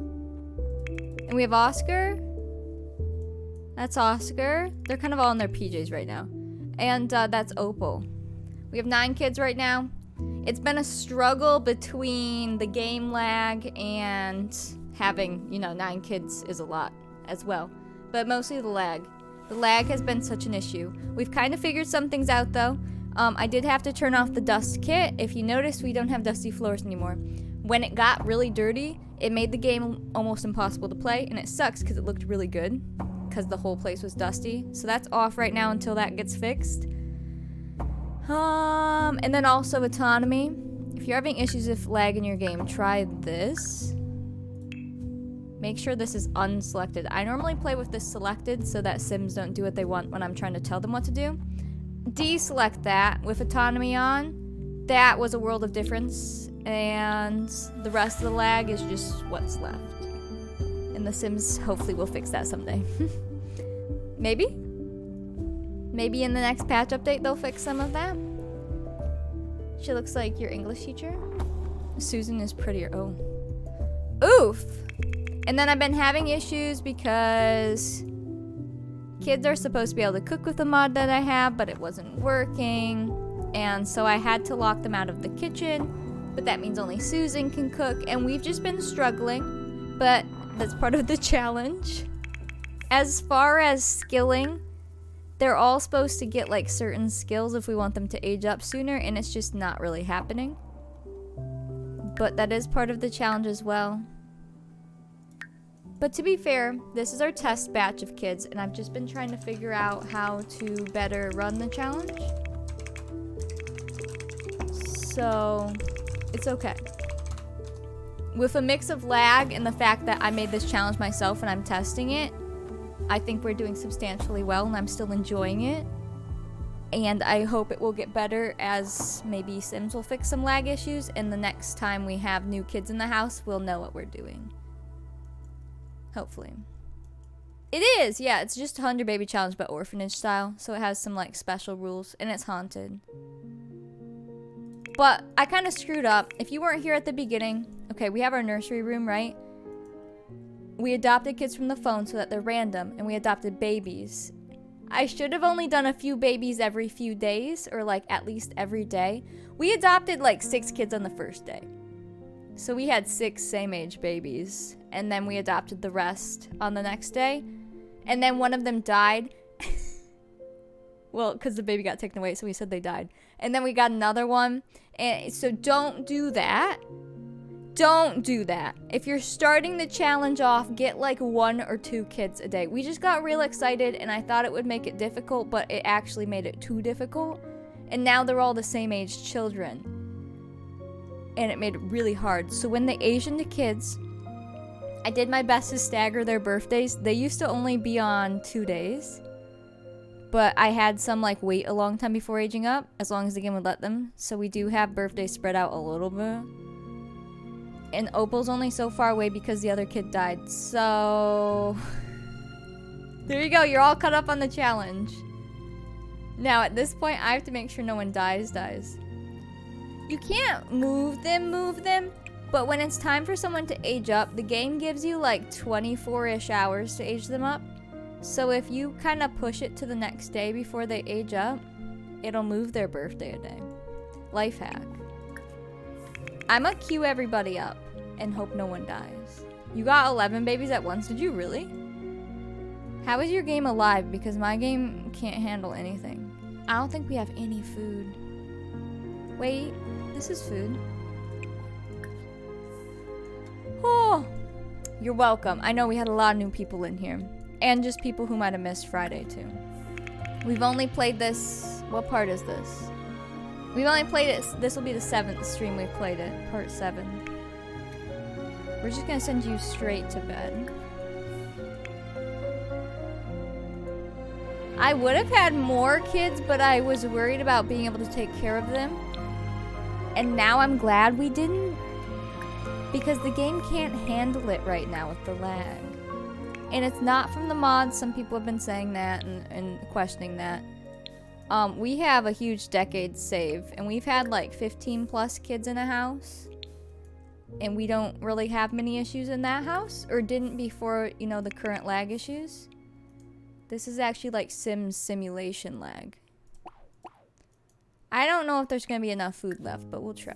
And we have Oscar. That's Oscar. They're kind of all in their PJs right now. And that's Opal. We have 9 kids right now. It's been a struggle between the game lag and having, 9 kids is a lot as well. But mostly the lag. The lag has been such an issue. We've kind of figured some things out though. I did have to turn off the dust kit. If you notice, we don't have dusty floors anymore. When it got really dirty, it made the game almost impossible to play, and it sucks because it looked really good because the whole place was dusty. So that's off right now until that gets fixed. And then also autonomy. If you're having issues with lag in your game, try this. Make sure this is unselected. I normally play with this selected so that Sims don't do what they want when I'm trying to tell them what to do. Deselect that with autonomy on. That was a world of difference. And the rest of the lag is just what's left. And the Sims hopefully will fix that someday. Maybe? Maybe in the next patch update they'll fix some of that. She looks like your English teacher. Susan is prettier. Oh. Oof! And then I've been having issues because kids are supposed to be able to cook with the mod that I have, but it wasn't working. And so I had to lock them out of the kitchen, but that means only Susan can cook, and we've just been struggling, but that's part of the challenge. As far as skilling, they're all supposed to get like certain skills if we want them to age up sooner, and it's just not really happening. But that is part of the challenge as well. But to be fair, this is our test batch of kids, and I've just been trying to figure out how to better run the challenge. So, it's okay. With a mix of lag and the fact that I made this challenge myself and I'm testing it, I think we're doing substantially well and I'm still enjoying it. And I hope it will get better as maybe Sims will fix some lag issues, and the next time we have new kids in the house, we'll know what we're doing. Hopefully. It is, yeah, it's just a 100 baby challenge but orphanage style, so it has some like special rules, and it's haunted. But I kind of screwed up. If you weren't here at the beginning, okay, we have our nursery room, right? We adopted kids from the phone so that they're random, and we adopted babies. I should have only done a few babies every few days, or like at least every day. We adopted like 6 kids on the first day. So we had 6 same age babies, and then we adopted the rest on the next day. And then one of them died. Well, because the baby got taken away, so we said they died. And then we got another one. And so don't do that. Don't do that. If you're starting the challenge off, get like 1 or 2 kids a day. We just got real excited, and I thought it would make it difficult, but it actually made it too difficult. And now they're all the same age children. And it made it really hard. So when they aged into kids, I did my best to stagger their birthdays. They used to only be on 2 days. But I had some like wait a long time before aging up, as long as the game would let them. So we do have birthdays spread out a little bit. And Opal's only so far away because the other kid died. So there you go. You're all caught up on the challenge. Now at this point, I have to make sure no one dies. You can't move them. But when it's time for someone to age up, the game gives you like 24-ish hours to age them up. So if you kind of push it to the next day before they age up, it'll move their birthday a day. Life hack. I'ma queue everybody up and hope no one dies. You got 11 babies at once? Did you really? How is your game alive? Because my game can't handle anything. I don't think we have any food. Wait, this is food. Oh, you're welcome. I know we had a lot of new people in here. And just people who might have missed Friday too. We've only played this. What part is this? We've only played it. This will be the 7th stream we've played it. Part 7. We're just gonna send you straight to bed. I would have had more kids, but I was worried about being able to take care of them. And now I'm glad we didn't. Because the game can't handle it right now with the lag. And it's not from the mods. Some people have been saying that and questioning that. We have a huge decade save, and we've had like 15 plus kids in a house, and we don't really have many issues in that house, or didn't before, you know, the current lag issues. This is actually like Sims simulation lag. I don't know if there's gonna be enough food left, but we'll try.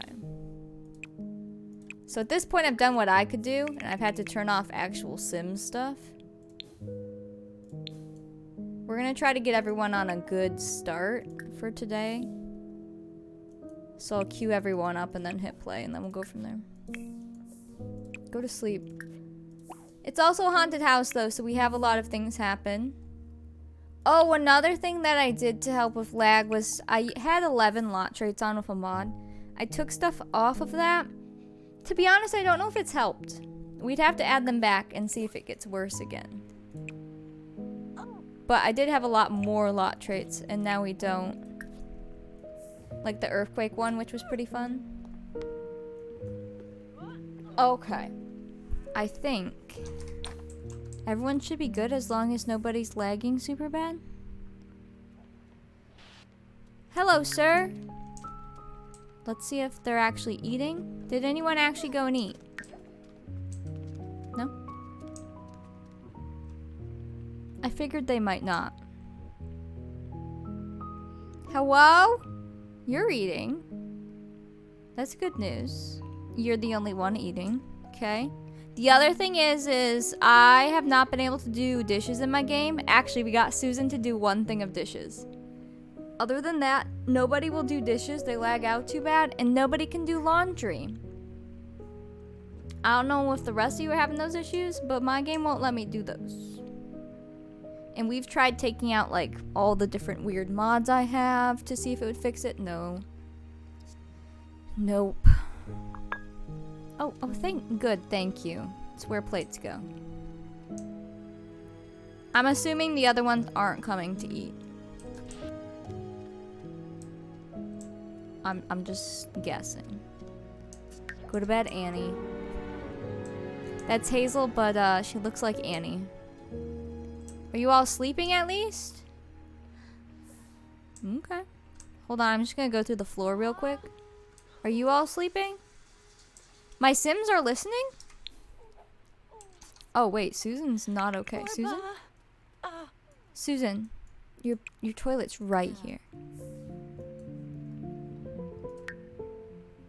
So at this point I've done what I could do, and I've had to turn off actual Sims stuff. We're gonna try to get everyone on a good start for today. So I'll queue everyone up and then hit play, and then we'll go from there. Go to sleep. It's also a haunted house though, so we have a lot of things happen. Oh, another thing that I did to help with lag was I had 11 lot traits on with a mod. I took stuff off of that. To be honest, I don't know if it's helped. We'd have to add them back and see if it gets worse again. But I did have a lot more lot traits, and now we don't. Like the earthquake one, which was pretty fun. Okay. I think everyone should be good as long as nobody's lagging super bad. Hello, sir. Let's see if they're actually eating. Did anyone actually go and eat? No? I figured they might not. Hello? You're eating. That's good news. You're the only one eating. Okay. The other thing is I have not been able to do dishes in my game. Actually, we got Susan to do one thing of dishes. Other than that, nobody will do dishes. They lag out too bad. And nobody can do laundry. I don't know if the rest of you are having those issues, but my game won't let me do those. And we've tried taking out like all the different weird mods I have to see if it would fix it. No. Nope. Oh, good, thank you. It's where plates go. I'm assuming the other ones aren't coming to eat. I'm just guessing. Go to bed, Annie. That's Hazel, but she looks like Annie. Are you all sleeping at least? Okay. Hold on, I'm just gonna go through the floor real quick. Are you all sleeping? My Sims are listening? Oh wait, Susan's not okay. Susan? Susan, your toilet's right here.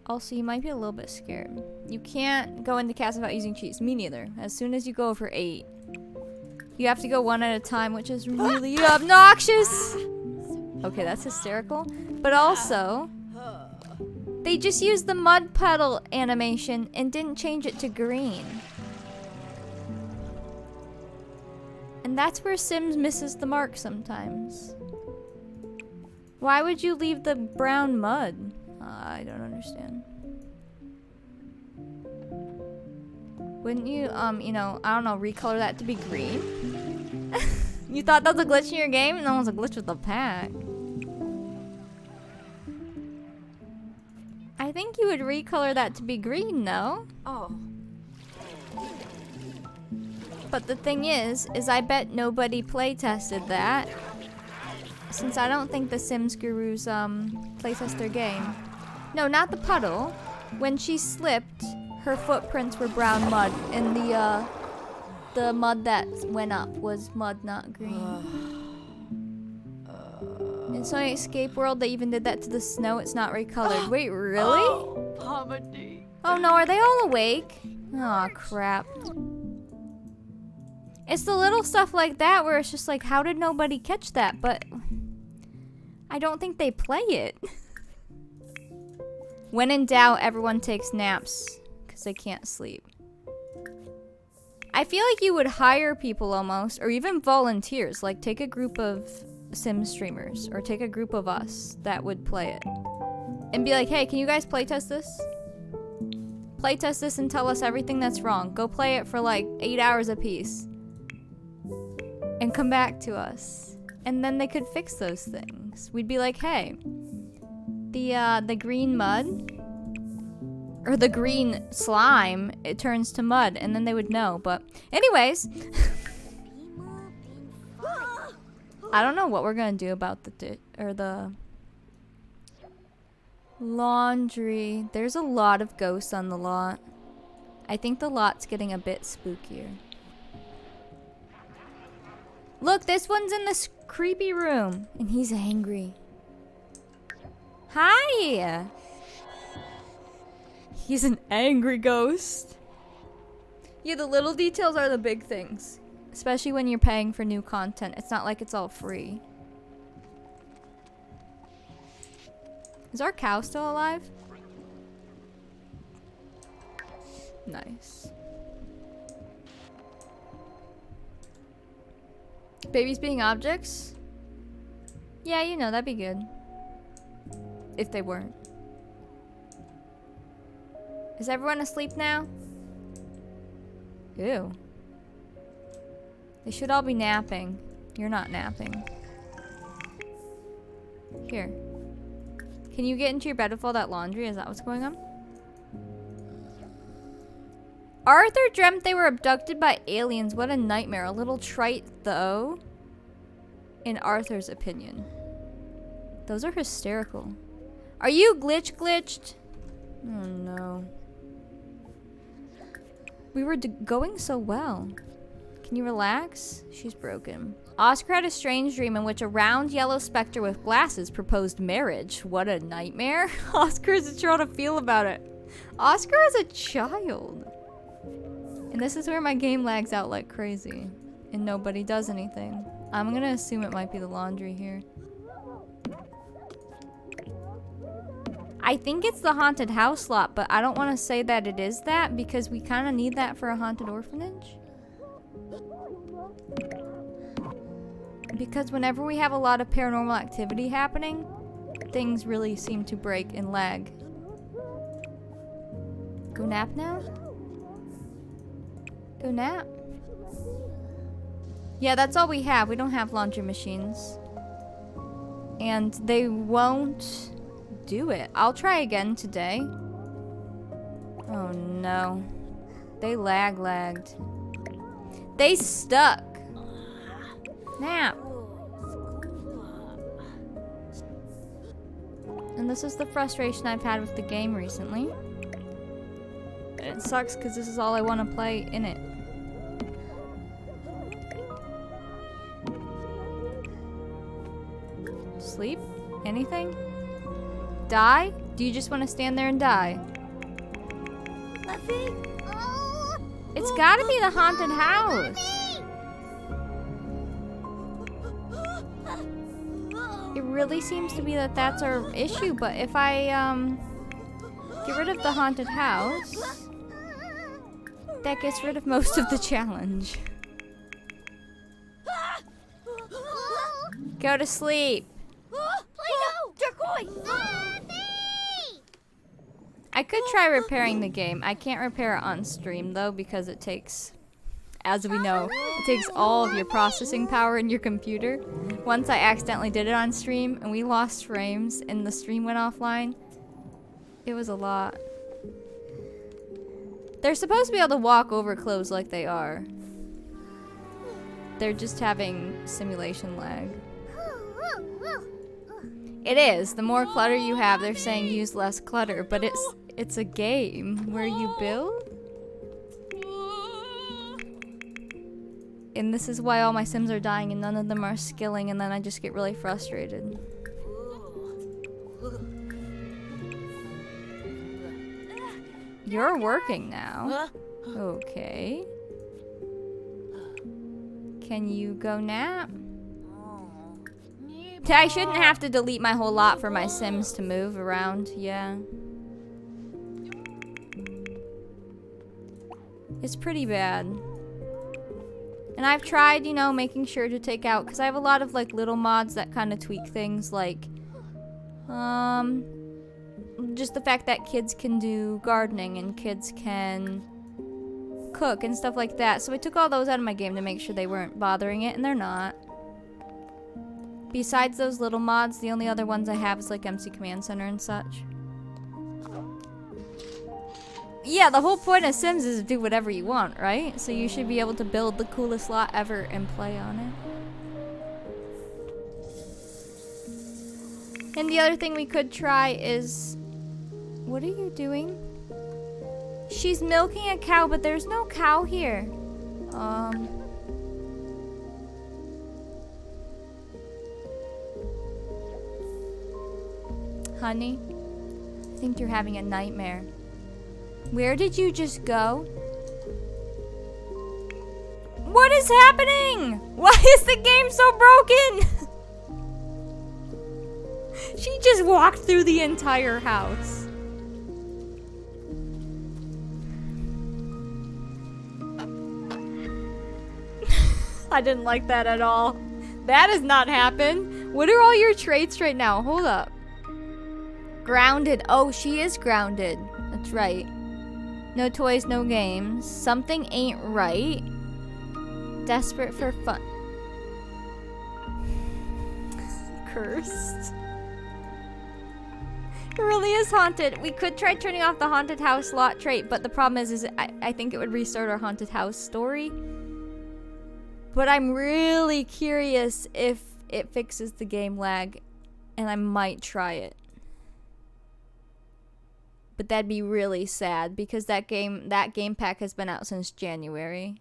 Also, you might be a little bit scared. You can't go into cast without using cheats. Me neither. As soon as you go over 8, you have to go one at a time, which is really obnoxious. Okay, that's hysterical. But also, they just used the mud puddle animation and didn't change it to green. And that's where Sims misses the mark sometimes. Why would you leave the brown mud? I don't understand. Wouldn't you, you know, I don't know, recolor that to be green? You thought that was a glitch in your game? No, it was a glitch with the pack. I think you would recolor that to be green, no? Oh. But the thing is I bet nobody play tested that. Since I don't think the Sims gurus playtest their game. No, not the puddle. When she slipped, her footprints were brown mud, and the mud that went up was mud, not green. In Sonic Escape World, they even did that to the snow. It's not recolored. Wait, really? Oh no, are they all awake? Oh crap. It's the little stuff like that where it's just like, how did nobody catch that? But I don't think they play it. When in doubt, everyone takes naps because they can't sleep. I feel like you would hire people almost, or even volunteers. Like take a group of Sim streamers, or take a group of us that would play it. And be like, hey, can you guys playtest this? Playtest this and tell us everything that's wrong. Go play it for like 8 hours a piece. And come back to us. And then they could fix those things. We'd be like, hey, the green mud or the green slime, it turns to mud, and then they would know. But anyways, I don't know what we're gonna do about the laundry. There's a lot of ghosts on the lot. I think the lot's getting a bit spookier. Look, this one's in this creepy room, and he's angry. Hi! He's an angry ghost. Yeah, the little details are the big things. Especially when you're paying for new content. It's not like it's all free. Is our cow still alive? Nice. Babies being objects? Yeah, you know, that'd be good. If they weren't. Is everyone asleep now? Ew. They should all be napping. You're not napping. Here. Can you get into your bed with all that laundry? Is that what's going on? Arthur dreamt they were abducted by aliens. What a nightmare. A little trite, though. In Arthur's opinion. Those are hysterical. Are you glitched? Oh no. We were going so well. Can you relax? She's broken. Oscar had a strange dream in which a round yellow specter with glasses proposed marriage. What a nightmare. Oscar isn't sure how to feel about it. Oscar is a child. And this is where my game lags out like crazy. And nobody does anything. I'm gonna assume it might be the laundry here. I think it's the haunted house lot, but I don't want to say that it is that because we kind of need that for a haunted orphanage. Because whenever we have a lot of paranormal activity happening, things really seem to break and lag. Go nap now? Go nap. Yeah, that's all we have. We don't have laundry machines. And they won't do it. I'll try again today. Oh no. They lagged. They stuck. Nap. And this is the frustration I've had with the game recently. And it sucks because this is all I want to play in it. Sleep? Anything? Die? Do you just want to stand there and die? Nothing. It's gotta be the haunted house. It really seems to be that that's our issue, but if I get rid of the haunted house, that gets rid of most of the challenge. Go to sleep. I could try repairing the game. I can't repair it on stream though because it takes, as we know, it takes all of your processing power in your computer. Once I accidentally did it on stream and we lost frames and the stream went offline, it was a lot. They're supposed to be able to walk over clothes like they are. They're just having simulation lag. It is. The more clutter you have, they're saying use less clutter, but it's a game where you build. And this is why all my Sims are dying and none of them are skilling, and then I just get really frustrated. You're working now. Okay. Can you go nap? I shouldn't have to delete my whole lot for my Sims to move around, yeah. It's pretty bad. And I've tried, you know, making sure to take out, because I have a lot of like little mods that kind of tweak things, like just the fact that kids can do gardening and kids can cook and stuff like that. So I took all those out of my game to make sure they weren't bothering it, and they're not. Besides those little mods, the only other ones I have is like MC Command Center and such. Yeah, the whole point of Sims is to do whatever you want, right? So you should be able to build the coolest lot ever and play on it. And the other thing we could try is... What are you doing? She's milking a cow, but there's no cow here. Honey, I think you're having a nightmare. Where did you just go? What is happening? Why is the game so broken? She just walked through the entire house. I didn't like that at all. That has not happened. What are all your traits right now? Hold up. Grounded. Oh, she is grounded. That's right. No toys, no games. Something ain't right. Desperate for fun. Cursed. It really is haunted. We could try turning off the haunted house lot trait, but the problem is I think it would restart our haunted house story. But I'm really curious if it fixes the game lag, and I might try it. But that'd be really sad because that game pack has been out since January.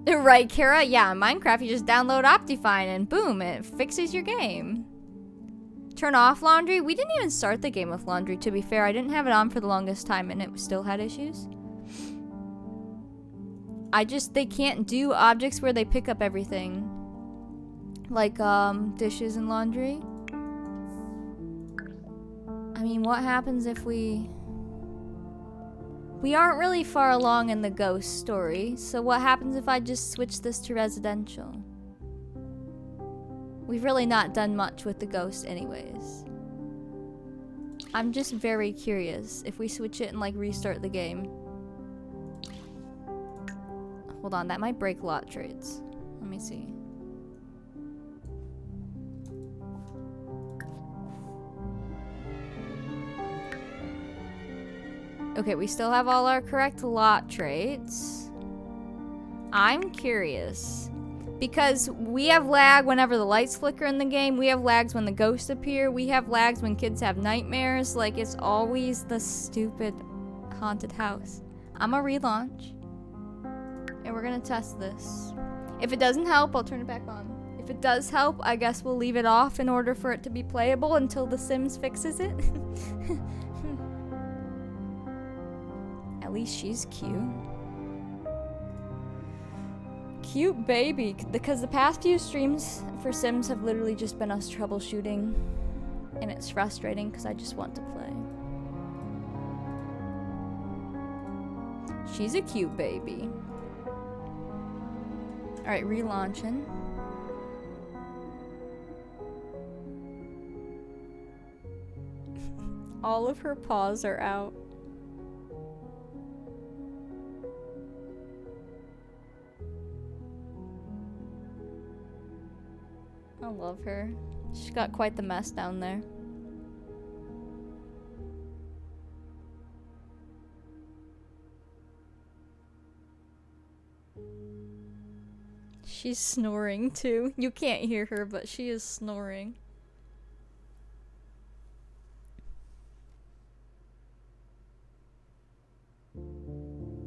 Right, Kara? Yeah, in Minecraft you just download Optifine and boom, it fixes your game. Turn off laundry? We didn't even start the game with laundry, to be fair. I didn't have it on for the longest time and it still had issues. They can't do objects where they pick up everything. Like, dishes and laundry. I mean, what happens if we aren't really far along in the ghost story, so what happens if I just switch this to residential? We've really not done much with the ghost anyways. I'm just very curious if we switch it and like restart the game. Hold on, that might break lot traits. Let me see. Okay, we still have all our correct lot traits. I'm curious. Because we have lag whenever the lights flicker in the game. We have lags when the ghosts appear. We have lags when kids have nightmares. Like, it's always the stupid haunted house. I'm a relaunch. And we're gonna test this. If it doesn't help, I'll turn it back on. If it does help, I guess we'll leave it off in order for it to be playable until The Sims fixes it. At least she's cute. Cute baby. Because the past few streams for Sims have literally just been us troubleshooting. And it's frustrating because I just want to play. She's a cute baby. Alright, relaunching. All of her paws are out. I love her. She's got quite the mess down there. She's snoring too. You can't hear her, but she is snoring.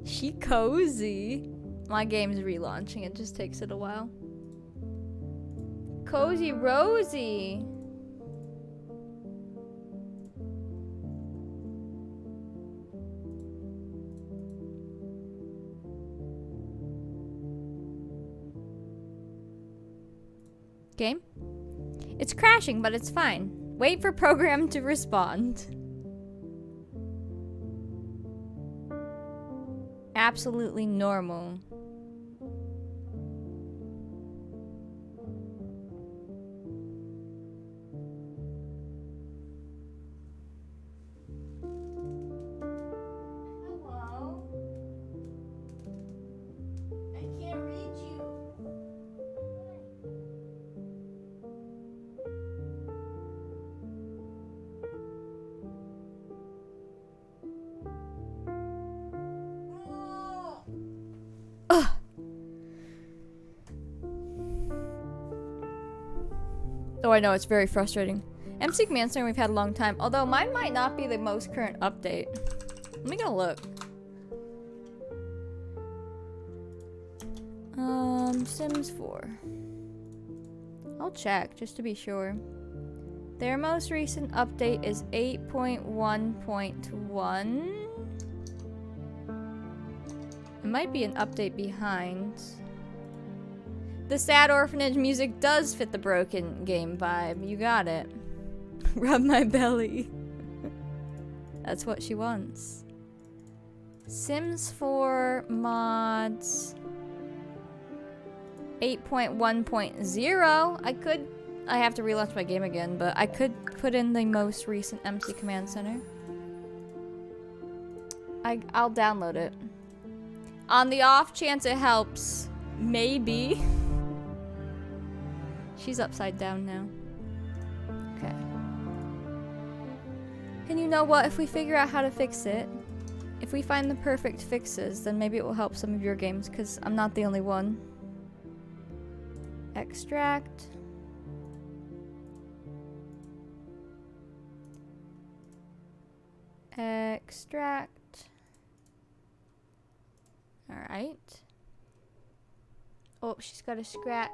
She cozy. My game's relaunching. It just takes it a while. Cozy Rosie. Game? It's crashing, but it's fine. Wait for program to respond. Absolutely normal. Hello? I can't read you. Oh, I know, it's very frustrating. MC Command Center we've had a long time, although mine might not be the most current update. Let me go look. Sims 4. I'll check, just to be sure. Their most recent update is 8.1.1. It might be an update behind. The sad orphanage music does fit the broken game vibe. You got it. Rub my belly. That's what she wants. Sims 4 mods 8.1.0. I have to relaunch my game again, but I could put in the most recent MC Command Center. I'll download it. On the off chance it helps, maybe. She's upside down now. Okay. And you know what? If we figure out how to fix it, if we find the perfect fixes, then maybe it will help some of your games, because I'm not the only one. Extract. Extract. Alright. Oh, she's got a scratch.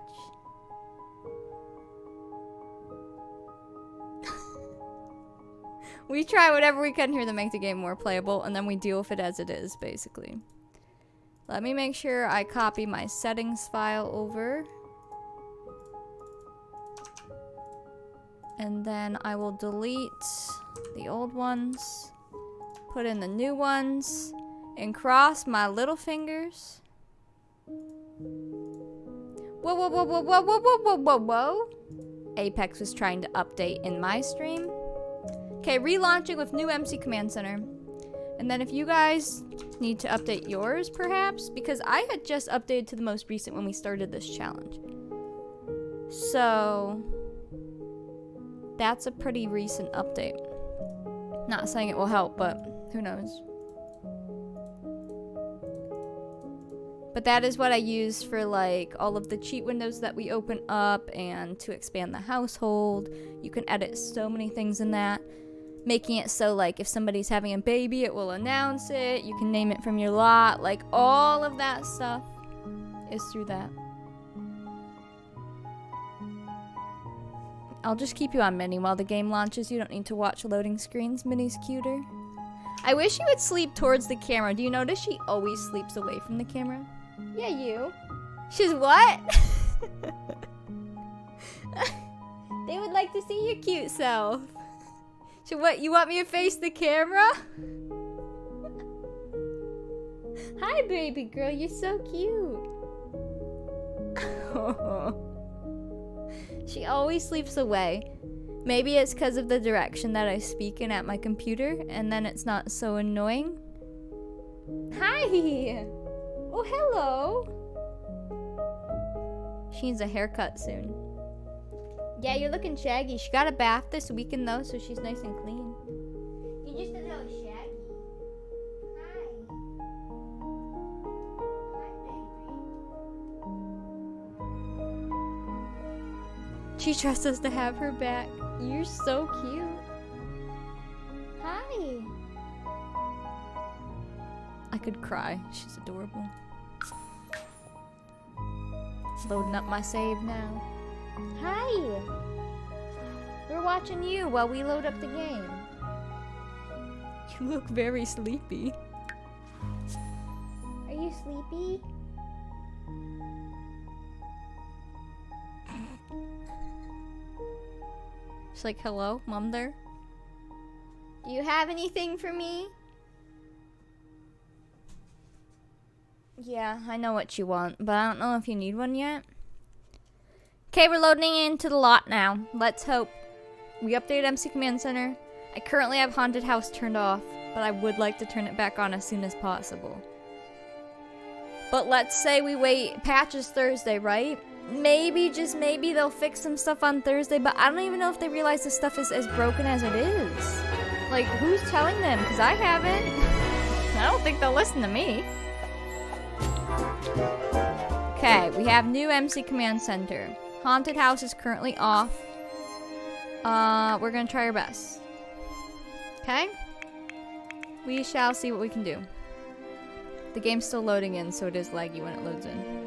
We try whatever we can here to make the game more playable, and then we deal with it as it is, basically. Let me make sure I copy my settings file over. And then I will delete the old ones, put in the new ones, and cross my little fingers. Whoa, whoa, whoa, whoa, whoa, whoa, whoa, whoa, whoa, whoa. Apex was trying to update in my stream. Okay, relaunching with new MC Command Center. And then if you guys need to update yours, perhaps, because I had just updated to the most recent when we started this challenge. So that's a pretty recent update. Not saying it will help, but who knows. But that is what I use for like all of the cheat windows that we open up and to expand the household. You can edit so many things in that, making it so like if somebody's having a baby, it will announce it. You can name it from your lot. Like all of that stuff is through that. I'll just keep you on Mini while the game launches. You don't need to watch loading screens. Mini's cuter. I wish you would sleep towards the camera. Do you notice she always sleeps away from the camera? Yeah, you. She's what? They would like to see your cute self. So what, you want me to face the camera? Hi, baby girl. You're so cute. She always sleeps away. Maybe it's because of the direction that I speak in at my computer, and then it's not so annoying. Hi! Oh, hello! She needs a haircut soon. Yeah, you're looking shaggy. She got a bath this weekend, though, so she's nice and clean. You're just a little shaggy. Hi. Hi, baby. She trusts us to have her back. You're so cute. Hi. I could cry. She's adorable. Loading up my save now. Hi. We're watching you while we load up the game. You look very sleepy. Are you sleepy? She's like, hello, mom there? Do you have anything for me? Yeah, I know what you want, but I don't know if you need one yet. Okay, we're loading into the lot now. Let's hope. We updated MC Command Center. I currently have Haunted House turned off, but I would like to turn it back on as soon as possible. But let's say we wait, patches Thursday, right? Maybe, just maybe, they'll fix some stuff on Thursday, but I don't even know if they realize this stuff is as broken as it is. Like, who's telling them? Because I haven't. I don't think they'll listen to me. Okay, we have new MC Command Center. Haunted House is currently off. We're gonna try our best. Okay? We shall see what we can do. The game's still loading in, so it is laggy when it loads in.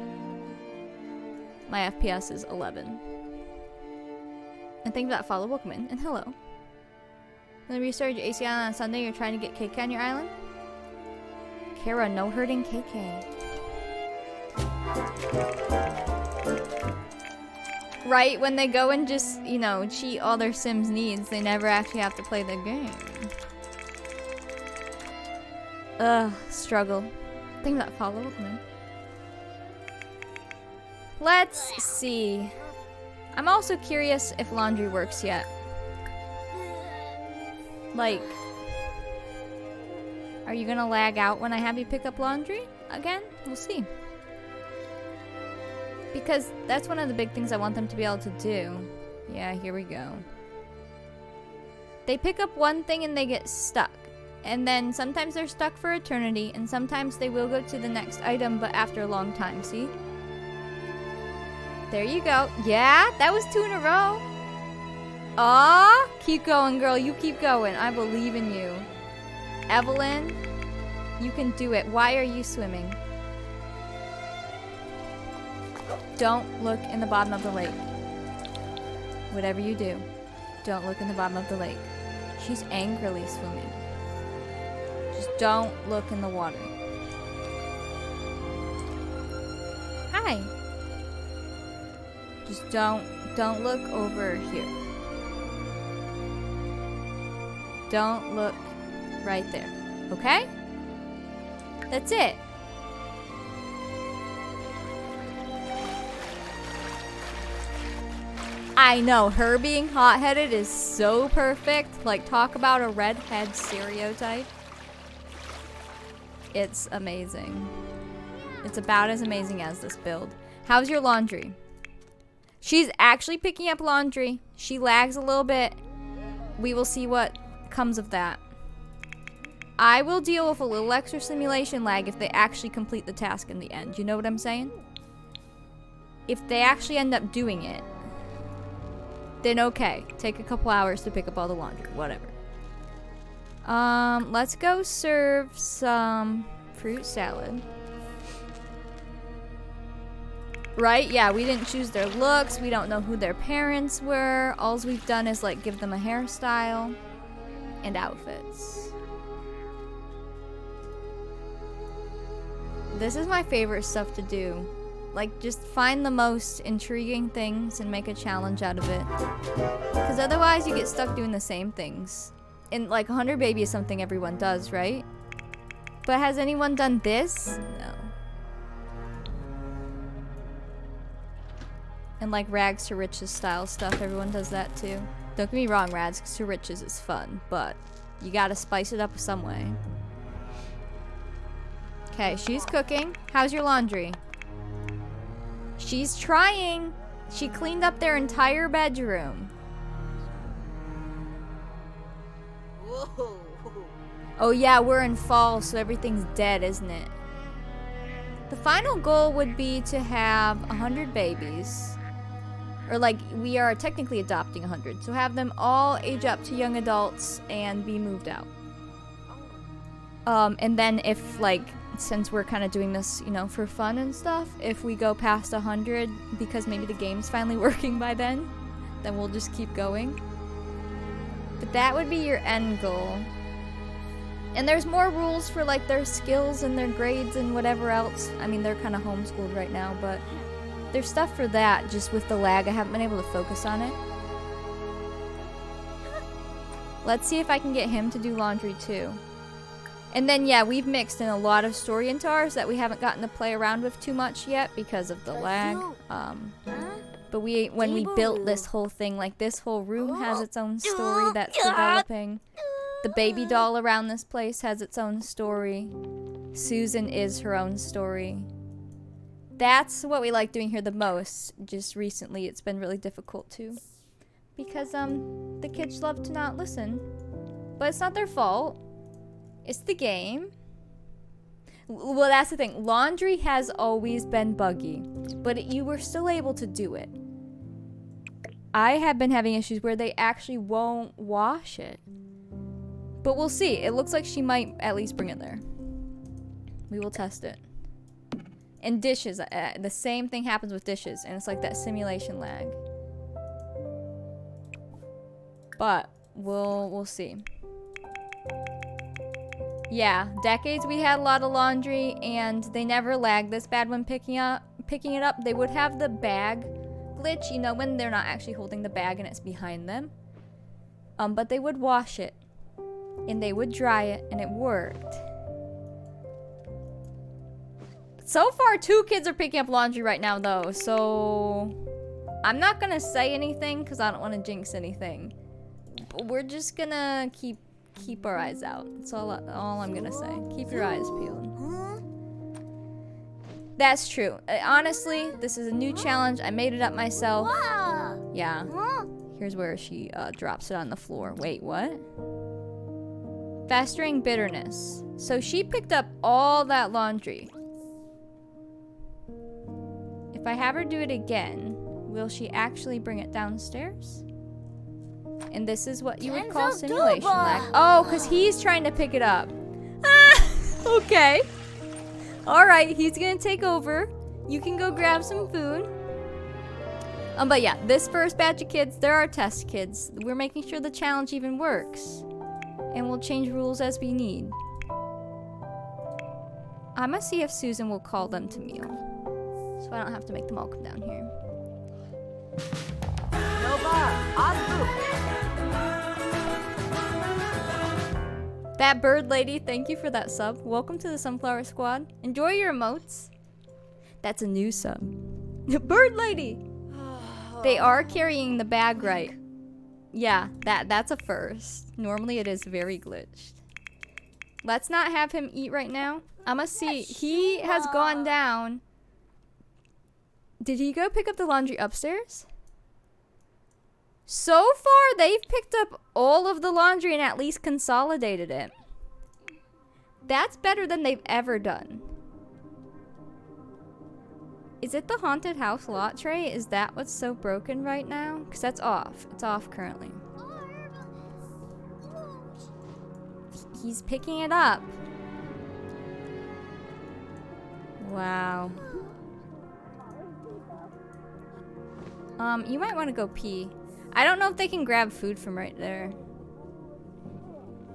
My FPS is 11. And thank you for that follow. Welcome in, and hello. When you restarted your AC Island on Sunday, you're trying to get KK on your island? Kara, no hurting KK. Right, when they go and just, you know, cheat all their Sims needs, they never actually have to play the game. Ugh, struggle. Think that follow with me. Let's see. I'm also curious if laundry works yet. Like, are you gonna lag out when I have you pick up laundry again? We'll see. Because that's one of the big things I want them to be able to do. Yeah, here we go. They pick up one thing and they get stuck. And then sometimes they're stuck for eternity, and sometimes they will go to the next item, but after a long time, see? There you go. Yeah, that was 2 in a row. Aw, keep going, girl. You keep going. I believe in you. Evelyn, you can do it. Why are you swimming? Don't look in the bottom of the lake. Whatever you do, don't look in the bottom of the lake. She's angrily swimming. Just don't look in the water. Hi. Just don't look over here. Don't look right there. Okay? That's it. I know, her being hot-headed is so perfect. Like, talk about a redhead stereotype. It's amazing. It's about as amazing as this build. How's your laundry? She's actually picking up laundry. She lags a little bit. We will see what comes of that. I will deal with a little extra simulation lag if they actually complete the task in the end. You know what I'm saying? If they actually end up doing it, then okay. Take a couple hours to pick up all the laundry. Whatever. Let's go serve some fruit salad. Right? Yeah, we didn't choose their looks. We don't know who their parents were. All we've done is like give them a hairstyle and outfits. This is my favorite stuff to do. Like, just find the most intriguing things and make a challenge out of it. Because otherwise you get stuck doing the same things. And like 100 Baby is something everyone does, right? But has anyone done this? No. And like Rags to Riches style stuff, everyone does that too. Don't get me wrong, Rags to Riches is fun, but you gotta spice it up some way. Okay, she's cooking. How's your laundry? She's trying. She cleaned up their entire bedroom. Whoa. Oh yeah, we're in fall, so everything's dead, isn't it? The final goal would be to have 100 babies. Or like, we are technically adopting 100. So have them all age up to young adults and be moved out. And then if like, since we're kind of doing this, you know, for fun and stuff, if we go past 100 because maybe the game's finally working by then we'll just keep going. But that would be your end goal. And there's more rules for like their skills and their grades and whatever else. I mean, they're kind of homeschooled right now, but there's stuff for that. Just with the lag, I haven't been able to focus on it. Let's see if I can get him to do laundry too. And then yeah, we've mixed in a lot of story into ours that we haven't gotten to play around with too much yet because of the lag. But when we built this whole thing, like this whole room has its own story that's developing. The baby doll around this place has its own story. Susan is her own story. That's what we like doing here the most. Just recently it's been really difficult too. Because the kids love to not listen. But it's not their fault. It's the game. Well, that's the thing. Laundry has always been buggy, but you were still able to do it. I have been having issues where they actually won't wash it. But we'll see. It looks like she might at least bring it there. We will test it. And dishes. The same thing happens with dishes, and it's like that simulation lag. But we'll see. Yeah, decades we had a lot of laundry, and they never lagged this bad when picking it up. They would have the bag glitch, you know, when they're not actually holding the bag and it's behind them. But they would wash it, and they would dry it, and it worked. So far, 2 kids are picking up laundry right now, though, so I'm not gonna say anything because I don't want to jinx anything. But we're just gonna keep our eyes out. That's all I'm gonna say. Keep your eyes peeled. That's true. Honestly, this is a new challenge. I made it up myself. Yeah. Here's where she drops it on the floor. Wait, what? Festering bitterness. So she picked up all that laundry. If I have her do it again, will she actually bring it downstairs? And this is what you would call simulation lag. Oh, because he's trying to pick it up. Ah, okay. Alright, he's gonna take over. You can go grab some food. But yeah, this first batch of kids, they're our test kids. We're making sure the challenge even works. And we'll change rules as we need. I'm gonna see if Susan will call them to meal. So I don't have to make them all come down here. That bird lady, thank you for that sub. Welcome to the Sunflower Squad. Enjoy your emotes. That's a new sub. Bird lady! They are carrying the bag right. Yeah, that's a first. Normally it is very glitched. Let's not have him eat right now. I'ma see. He has gone down. Did he go pick up the laundry upstairs? So far, they've picked up all of the laundry and at least consolidated it. That's better than they've ever done. Is it the haunted house lot tray? Is that what's so broken right now? Because that's off. It's off currently. He's picking it up. Wow. You might want to go pee. I don't know if they can grab food from right there.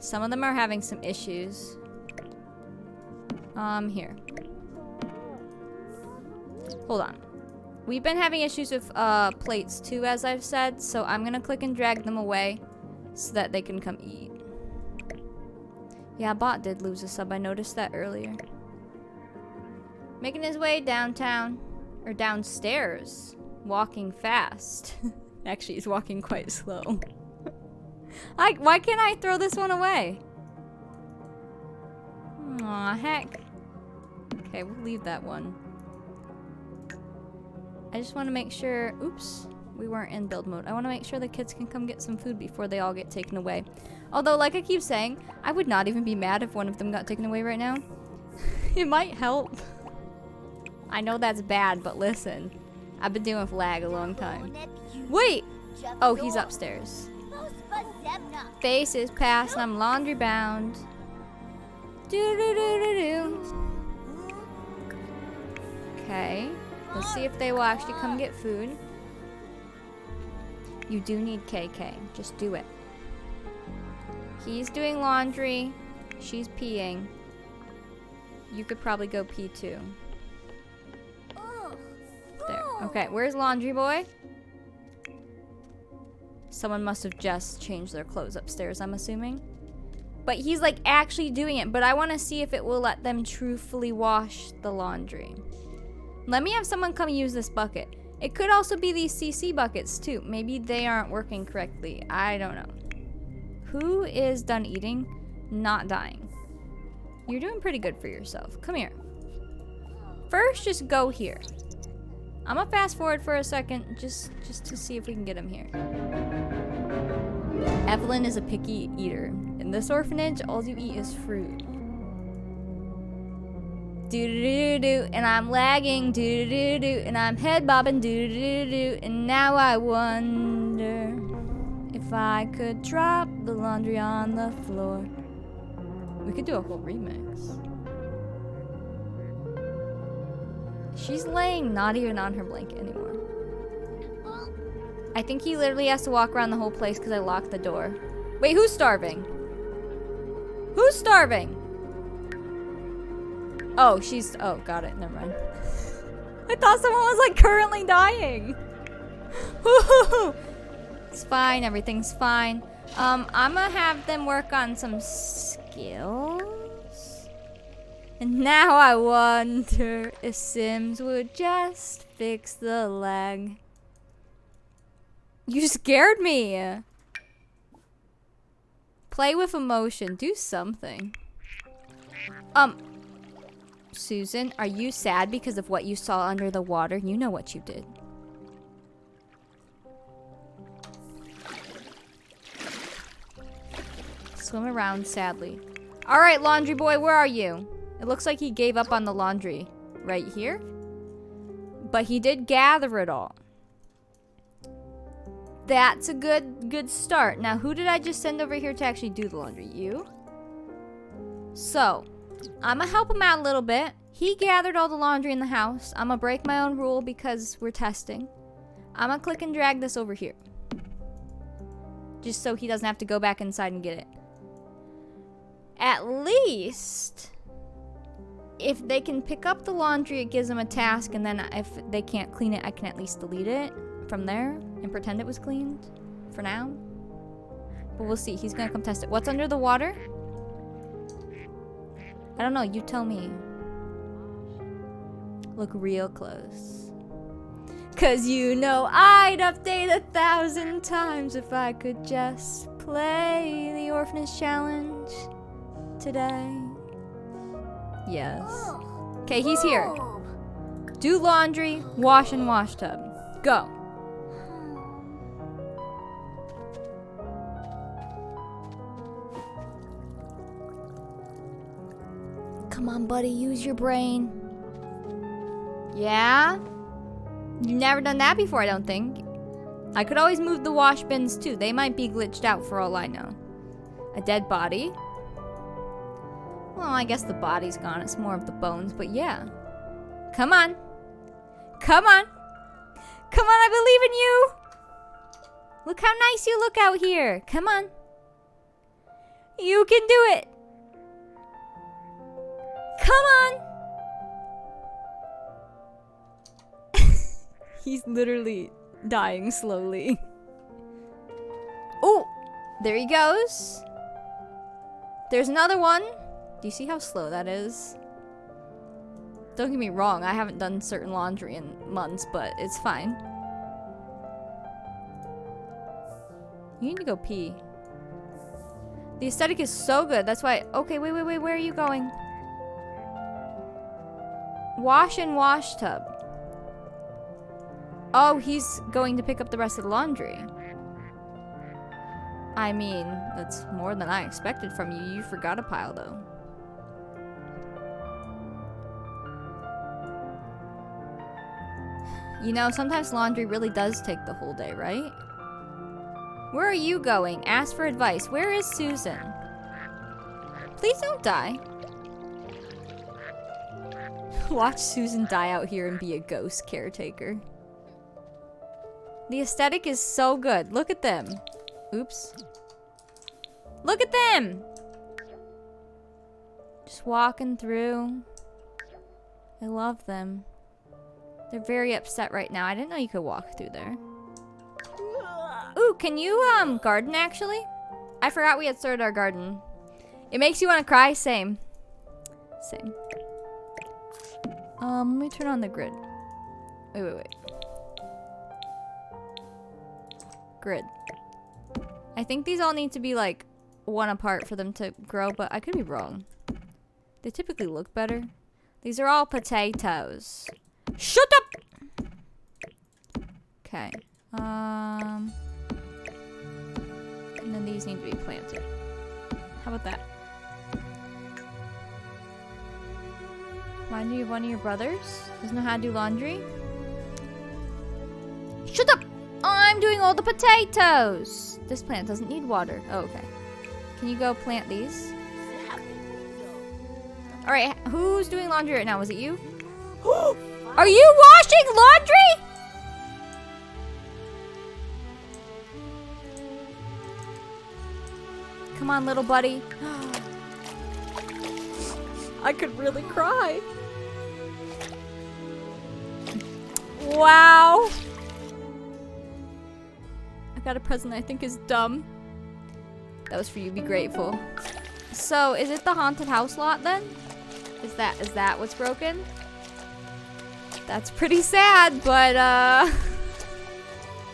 Some of them are having some issues. Here. Hold on. We've been having issues with plates too, as I've said, so I'm gonna click and drag them away so that they can come eat. Yeah, Bot did lose a sub. I noticed that earlier. Making his way downtown, or downstairs, walking fast. Actually, he's walking quite slow. Why can't I throw this one away? Aw, heck. Okay, we'll leave that one. I just want to make sure... Oops, we weren't in build mode. I want to make sure the kids can come get some food before they all get taken away. Although, like I keep saying, I would not even be mad if one of them got taken away right now. It might help. I know that's bad, but listen. I've been dealing with lag a long time. Wait! Oh, he's upstairs. Face is past and I'm laundry bound. Okay. Let's see if they will actually come get food. You do need KK. Just do it. He's doing laundry. She's peeing. You could probably go pee too. There. Okay, where's laundry boy? Someone must have just changed their clothes upstairs, I'm assuming. But he's like actually doing it, but I want to see if it will let them truthfully wash the laundry. Let me have someone come use this bucket. It could also be these CC buckets too. Maybe they aren't working correctly. I don't know. Who is done eating? Not dying. You're doing pretty good for yourself. Come here. First, just go here. I'm gonna fast forward for a second just to see if we can get him here. Evelyn is a picky eater. In this orphanage, all you eat is fruit. Do-do-do-do, and I'm lagging, do-do-do-do, and I'm head bobbing, do-do-do-do, and now I wonder if I could drop the laundry on the floor. We could do a whole remix. She's laying not even on her blanket anymore. I think he literally has to walk around the whole place because I locked the door. Wait, who's starving? Who's starving? Oh, she's... Oh, got it. Never mind. I thought someone was, like, currently dying. It's fine. Everything's fine. I'm gonna have them work on some skills. And now I wonder if Sims would just fix the lag. You scared me. Play with emotion. Do something. Susan, are you sad because of what you saw under the water? You know what you did. Swim around sadly. All right, laundry boy, where are you? It looks like he gave up on the laundry right here. But he did gather it all. That's a good start. Now, who did I just send over here to actually do the laundry? You? So, I'm gonna help him out a little bit. He gathered all the laundry in the house. I'm gonna break my own rule because we're testing. I'm gonna click and drag this over here. Just so he doesn't have to go back inside and get it. At least, if they can pick up the laundry, it gives them a task, and then if they can't clean it, I can at least delete it from there and pretend it was cleaned for now. But we'll see. He's gonna come test it. What's under the water? I don't know. You tell me. Look real close. 'Cause you know I'd update 1,000 times if I could just play the Orphanage Challenge today. Yes. Okay, he's here. Do laundry, wash and wash tub. Go. Come on, buddy, use your brain. Yeah? You've never done that before, I don't think. I could always move the wash bins too. They might be glitched out for all I know. A dead body. Well, I guess the body's gone. It's more of the bones, but yeah. Come on. Come on. Come on, I believe in you. Look how nice you look out here. Come on. You can do it. Come on. He's literally dying slowly. Oh, there he goes. There's another one. Do you see how slow that is? Don't get me wrong, I haven't done certain laundry in months, but it's fine. You need to go pee. The aesthetic is so good, that's why... Okay, wait, where are you going? Wash and wash tub. Oh, he's going to pick up the rest of the laundry. I mean, that's more than I expected from you. You forgot a pile, though. You know, sometimes laundry really does take the whole day, right? Where are you going? Ask for advice. Where is Susan? Please don't die. Watch Susan die out here and be a ghost caretaker. The aesthetic is so good. Look at them. Oops. Look at them! Just walking through. I love them. They're very upset right now. I didn't know you could walk through there. Ooh, can you garden actually? I forgot we had started our garden. It makes you want to cry? Same. Same. Let me turn on the grid. Wait. Grid. I think these all need to be like one apart for them to grow, but I could be wrong. They typically look better. These are all potatoes. Shut up! Okay. And then these need to be planted. How about that? Remind you of one of your brothers? Doesn't know how to do laundry? Shut up! I'm doing all the potatoes! This plant doesn't need water. Oh, okay. Can you go plant these? Alright, who's doing laundry right now? Was it you? Are you washing laundry? Come on, little buddy. I could really cry. Wow. I got a present I think is dumb. That was for you, be grateful. So, is it the haunted house lot then? Is that what's broken? That's pretty sad, but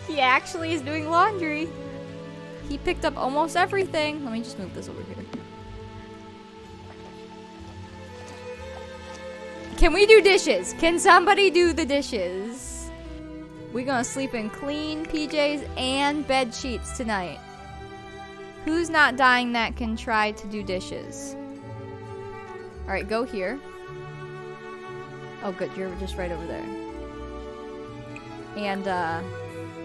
he actually is doing laundry. He picked up almost everything. Let me just move this over here. Can we do dishes? Can somebody do the dishes? We're gonna sleep in clean PJs and bed sheets tonight. Who's not dying that can try to do dishes? Alright, go here. Oh good, you're just right over there. And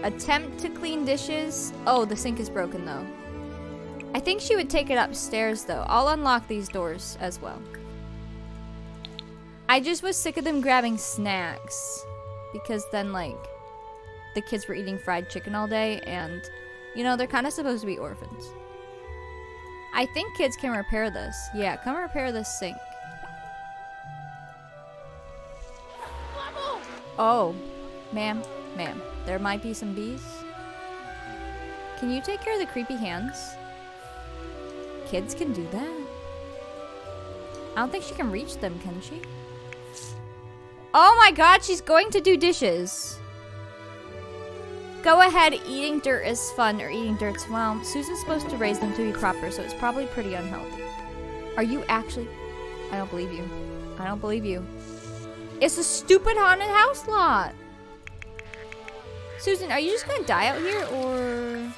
attempt to clean dishes. Oh, the sink is broken though. I think she would take it upstairs though. I'll unlock these doors as well. I just was sick of them grabbing snacks. Because then like, the kids were eating fried chicken all day and, you know, they're kind of supposed to be orphans. I think kids can repair this. Yeah, come repair this sink. Oh, ma'am, there might be some bees. Can you take care of the creepy hands? Kids can do that. I don't think she can reach them, can she? Oh my god, she's going to do dishes. Go ahead, eating dirt is fun, or eating dirt's, well, Susan's supposed to raise them to be proper, so it's probably pretty unhealthy. Are you actually? I don't believe you. I don't believe you. It's a stupid haunted house lot. Susan, are you just gonna die out here, or?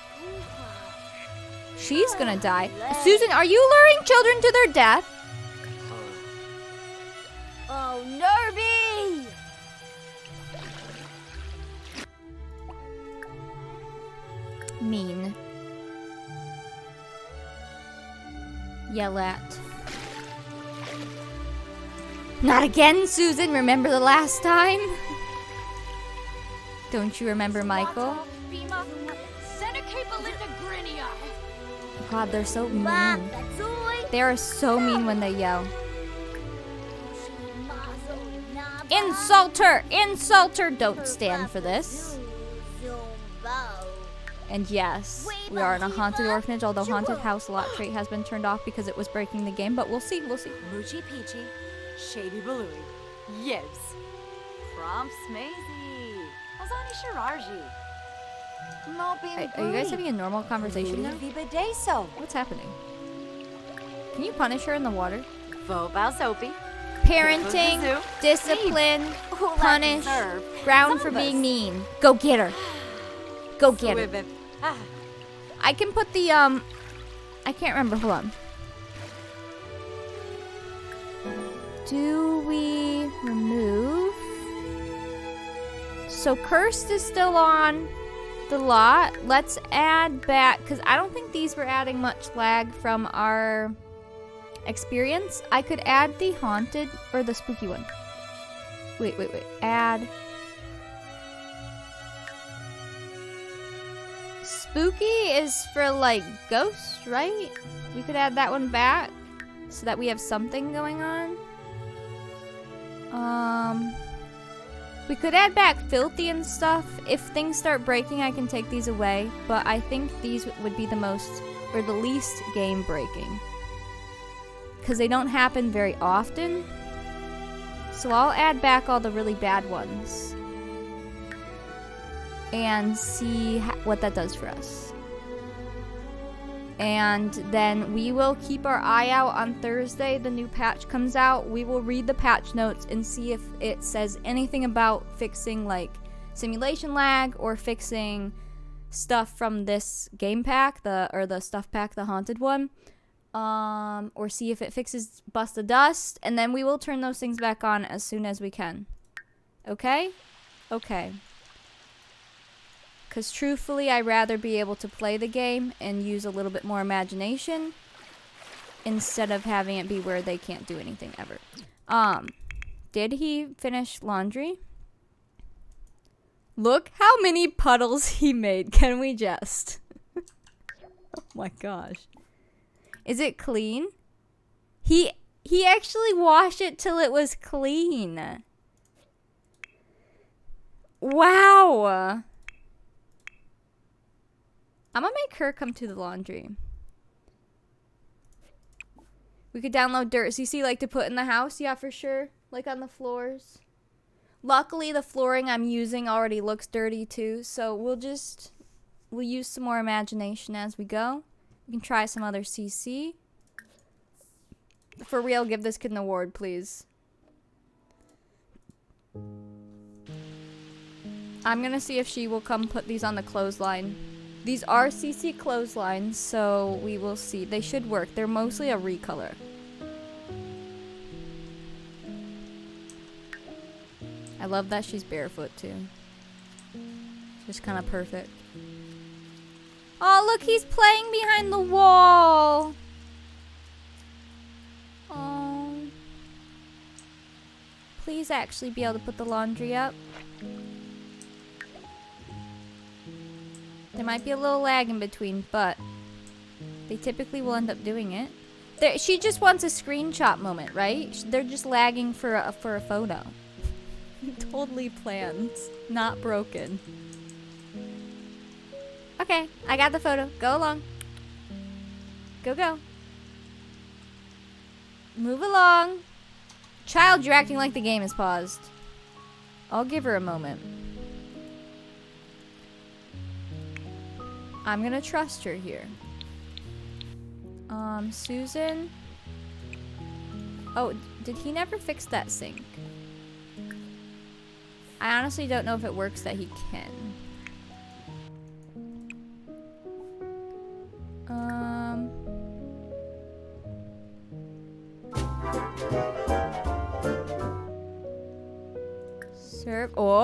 She's gonna die. Susan, are you luring children to their death? Oh, Nerby! Mean. Yell at. Not again, Susan. Remember the last time? Don't you remember, Michael? God, they're so mean. They are so mean when they yell. Insulter! Insulter! Don't stand for this. And yes, we are in a haunted orphanage, although haunted house lot trait has been turned off because it was breaking the game, but we'll see, we'll see. Moochie Peachy, Shady Balooey, Yibs, Prompt Smazy, Azani Shirarji, Are you guys having a normal conversation now? What's happening? Can you punish her in the water? Soapy, Parenting, discipline, punish, ground for being mean. Go get her. Go get her. I can put the, I can't remember, hold on. Do we remove? So Cursed is still on the lot. Let's add back, because I don't think these were adding much lag from our experience. I could add the haunted, or the spooky one. Wait. Add. Spooky is for like ghosts, right? We could add that one back so that we have something going on. We could add back filthy and stuff. If things start breaking, I can take these away, but I think these would be the most, or the least game breaking, because they don't happen very often. So I'll add back all the really bad ones and see what that does for us. And then we will keep our eye out on Thursday. The new patch comes out. We will read the patch notes and see if it says anything about fixing like simulation lag or fixing stuff from this game pack, the stuff pack, the haunted one. Or see if it fixes Bust of Dust, and then we will turn those things back on as soon as we can. Okay? Okay. Because truthfully, I'd rather be able to play the game and use a little bit more imagination instead of having it be where they can't do anything ever. Did he finish laundry? Look how many puddles he made. Can we just? Oh my gosh. Is it clean? He actually washed it till it was clean. Wow. I'm gonna make her come to the laundry. We could download dirt. So you see, like, to put in the house? Yeah, for sure. Like on the floors. Luckily, the flooring I'm using already looks dirty too. So we'll use some more imagination as we go. We can try some other CC. For real, give this kid an award, please. I'm gonna see if she will come put these on the clothesline. These are CC clotheslines, so we will see. They should work. They're mostly a recolor. I love that she's barefoot too. Just kind of perfect. Oh, look, he's playing behind the wall. Oh. Please actually be able to put the laundry up. There might be a little lag in between, but they typically will end up doing it. She just wants a screenshot moment, right? They're just lagging for a photo. Totally planned, not broken. Okay, I got the photo. Go along. Go. Move along. Child, you're acting like the game is paused. I'll give her a moment. I'm gonna trust her here. Susan. Oh, did he never fix that sink? I honestly don't know if it works that he can.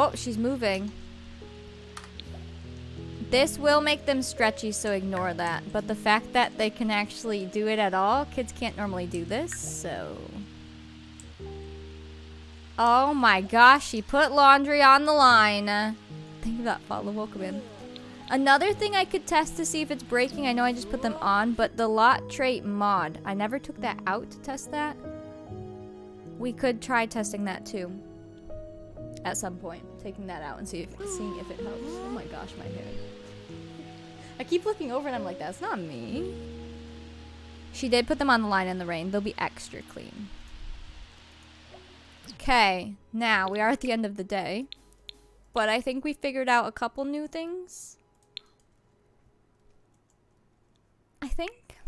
Oh, she's moving. This will make them stretchy, so ignore that. But the fact that they can actually do it at all, kids can't normally do this, so... Oh my gosh, she put laundry on the line. Think of that, follow, welcome in. Another thing I could test to see if it's breaking, I know I just put them on, but the lot trait mod. I never took that out to test that. We could try testing that too. At some point, taking that out and seeing if it helps. Oh my gosh, my hair. I keep looking over and I'm like, that's not me. She did put them on the line in the rain. They'll be extra clean. Okay, now we are at the end of the day. But I think we figured out a couple new things. I think.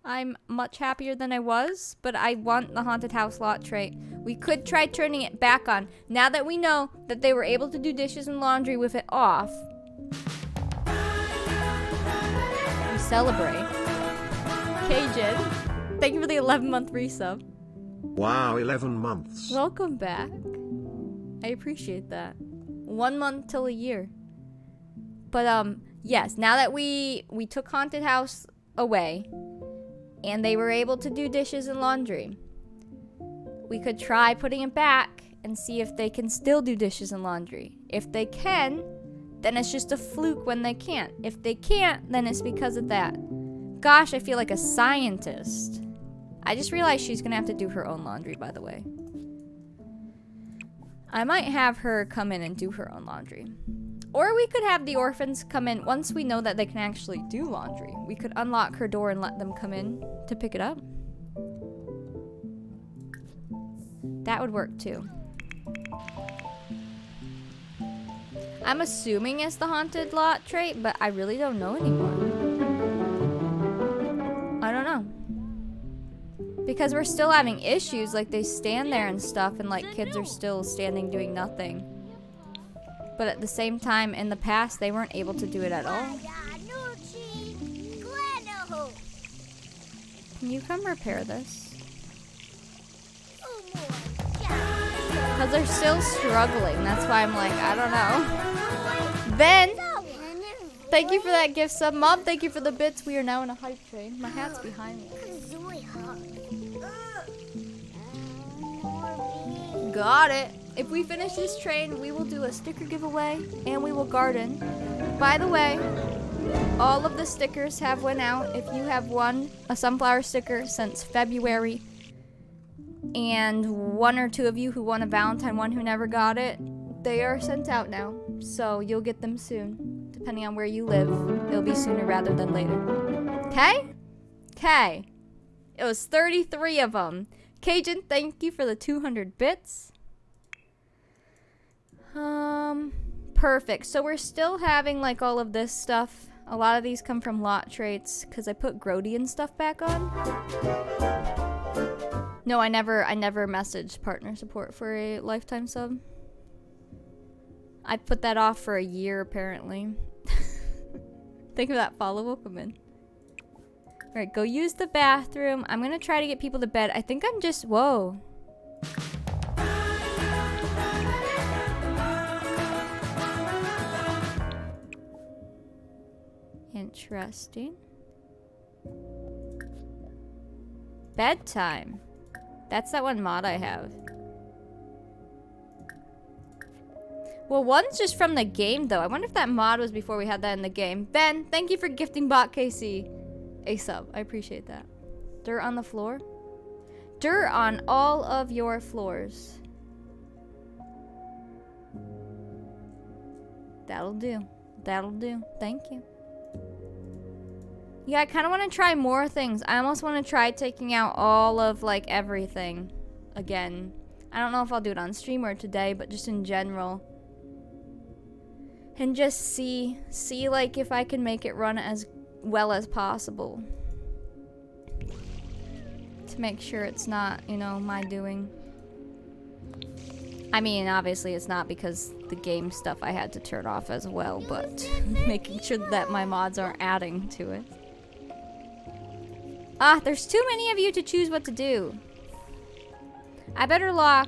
I'm much happier than I was, but I want the haunted house lot trait. We could try turning it back on. Now that we know that they were able to do dishes and laundry with it off, we celebrate. Cajun, thank you for the 11-month resub. Wow, 11 months. Welcome back. I appreciate that. 1 month till a year. But yes, now that we took haunted house away and they were able to do dishes and laundry, we could try putting it back and see if they can still do dishes and laundry. If they can, then it's just a fluke when they can't. If they can't, then it's because of that. Gosh, I feel like a scientist. I just realized she's gonna have to do her own laundry, by the way. I might have her come in and do her own laundry. Or we could have the orphans come in once we know that they can actually do laundry. We could unlock her door and let them come in to pick it up. That would work too. I'm assuming it's the haunted lot trait, but I really don't know anymore. I don't know. Because we're still having issues, like they stand there and stuff and like kids are still standing doing nothing. But at the same time, in the past, they weren't able to do it at all. Can you come repair this? Because they're still struggling, that's why I'm like, I don't know. Ben, thank you for that gift sub. Mom, thank you for the bits. We are now in a hype train. My hat's behind me. Got it. If we finish this train, we will do a sticker giveaway and we will garden. By the way, all of the stickers have went out. If you have won a sunflower sticker since February and 1 or 2 of you who won a Valentine one who never got it, they are sent out now. So you'll get them soon. Depending on where you live, it'll be sooner rather than later. Okay? Okay. It was 33 of them. Cajun, thank you for the 200 bits. Perfect. So we're still having like all of this stuff. A lot of these come from lot traits because I put Grody and stuff back on. No, I never messaged partner support for a lifetime sub. I put that off for a year apparently. Think of that follow. Welcome in. Alright, go use the bathroom. I'm gonna try to get people to bed. I think I'm just... Whoa. Interesting. Bedtime. That's that one mod I have. Well, one's just from the game, though. I wonder if that mod was before we had that in the game. Ben, thank you for gifting Bot KC a sub. I appreciate that. Dirt on the floor? Dirt on all of your floors. That'll do. That'll do. Thank you. Yeah, I kind of want to try more things. I almost want to try taking out all of, like, everything again. I don't know if I'll do it on stream or today, but just in general. And just see, like, if I can make it run as well as possible. To make sure it's not, you know, my doing. I mean, obviously it's not because the game stuff I had to turn off as well, but making sure that my mods aren't adding to it. Ah, there's too many of you to choose what to do. I better lock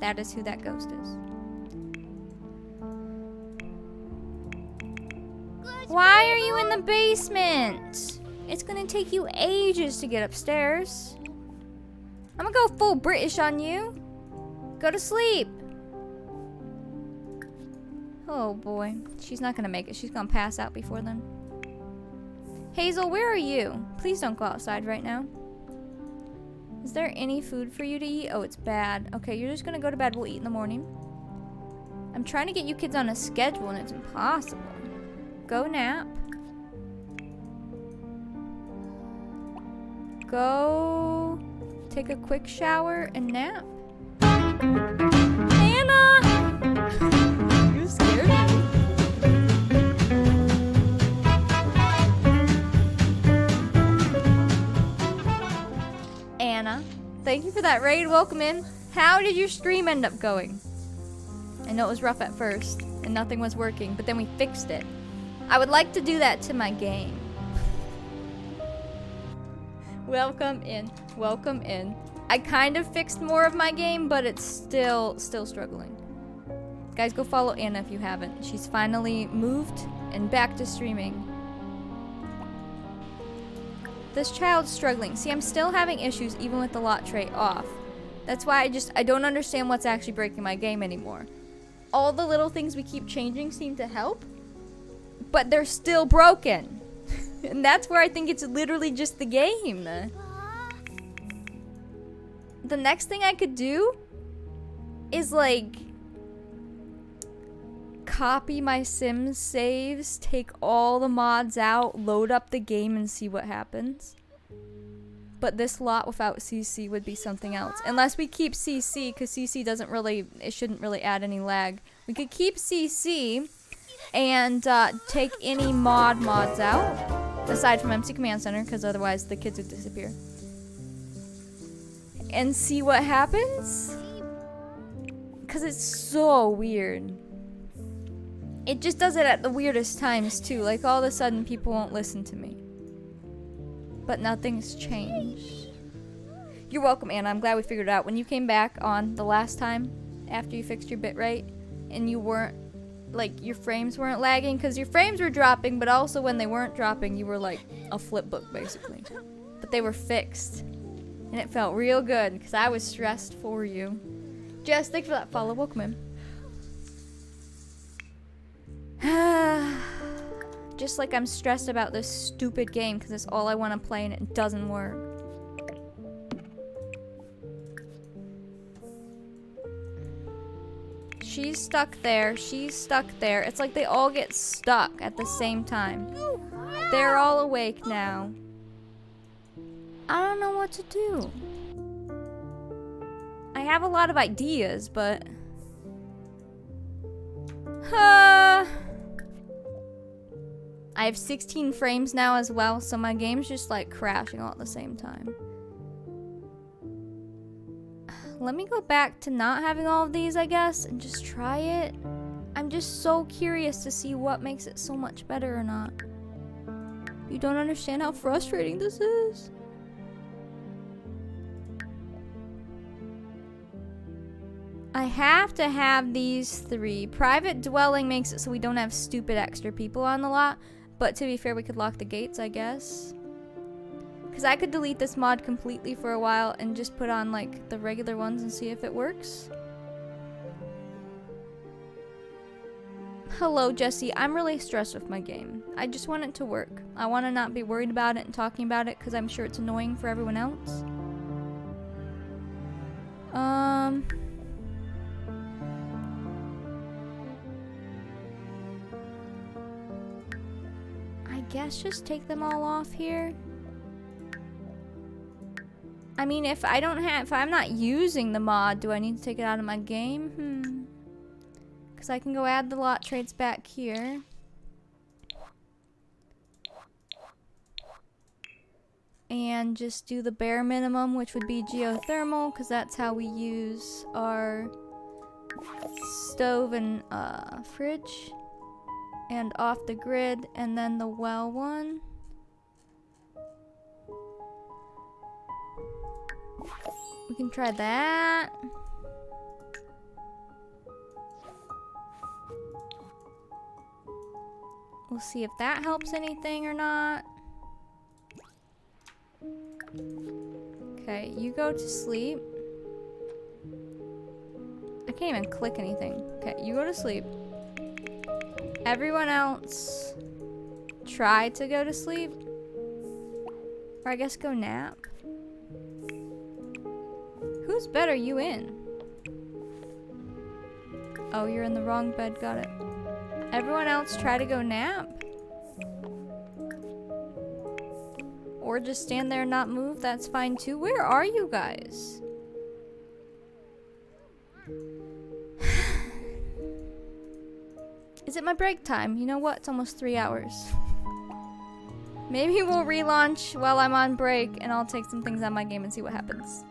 That is who that ghost is. Why are you in the basement? It's gonna take you ages to get upstairs. I'm gonna go full British on you. Go to sleep. Oh boy, she's not gonna make it. She's gonna pass out before then. Hazel, where are you? Please don't go outside right now. Is there any food for you to eat? Oh, it's bad. Okay, you're just gonna go to bed. We'll eat in the morning. I'm trying to get you kids on a schedule and it's impossible. Go nap. Go take a quick shower and nap. Anna! You scared me? Anna, thank you for that raid. Welcome in. How did your stream end up going? I know it was rough at first and nothing was working, but then we fixed it. I would like to do that to my game. Welcome in. Welcome in. I kind of fixed more of my game, but it's still struggling. Guys, go follow Anna if you haven't. She's finally moved and back to streaming. This child's struggling. See, I'm still having issues even with the lot tray off. That's why I don't understand what's actually breaking my game anymore. All the little things we keep changing seem to help, but they're still broken. And that's where I think it's literally just the game. The next thing I could do is like copy my Sims saves, take all the mods out, load up the game and see what happens. But this lot without CC would be something else. Unless we keep CC, because CC doesn't really, it shouldn't really add any lag. We could keep CC and take any mods out, aside from MC Command Center, because otherwise the kids would disappear. And see what happens. Because it's so weird. It just does it at the weirdest times too. Like all of a sudden people won't listen to me. But nothing's changed. You're welcome, Anna. I'm glad we figured it out. When you came back on the last time, after you fixed your bitrate, and you weren't, like, your frames weren't lagging, because your frames were dropping, but also when they weren't dropping, you were like a flip book, basically. But they were fixed. And it felt real good, because I was stressed for you. Jess, thanks for that follow. Welcome in. Just like I'm stressed about this stupid game because it's all I want to play and it doesn't work. She's stuck there. She's stuck there. It's like they all get stuck at the same time. They're all awake now. I don't know what to do. I have a lot of ideas, but... I have 16 frames now as well, so my game's just like crashing all at the same time. Let me go back to not having all of these, I guess, and just try it. I'm just so curious to see what makes it so much better or not. You don't understand how frustrating this is. I have to have these 3. Private dwelling makes it so we don't have stupid extra people on the lot. But to be fair, we could lock the gates, I guess. Because I could delete this mod completely for a while and just put on, like, the regular ones and see if it works. Hello, Jesse. I'm really stressed with my game. I just want it to work. I want to not be worried about it and talking about it because I'm sure it's annoying for everyone else. I guess just take them all off here. I mean, if I'm not using the mod, do I need to take it out of my game? Because I can go add the lot traits back here. And just do the bare minimum, which would be geothermal, because that's how we use our stove and fridge. And off the grid, and then the well one. We can try that. We'll see if that helps anything or not. Okay, you go to sleep. I can't even click anything. Okay, you go to sleep. Everyone else try to go to sleep. Or I guess go nap. Whose bed are you in? Oh, you're in the wrong bed. Got it. Everyone else try to go nap. Or just stand there and not move. That's fine too. Where are you guys? Is it my break time? You know what? It's almost 3 hours. Maybe we'll relaunch while I'm on break and I'll take some things out of my game and see what happens.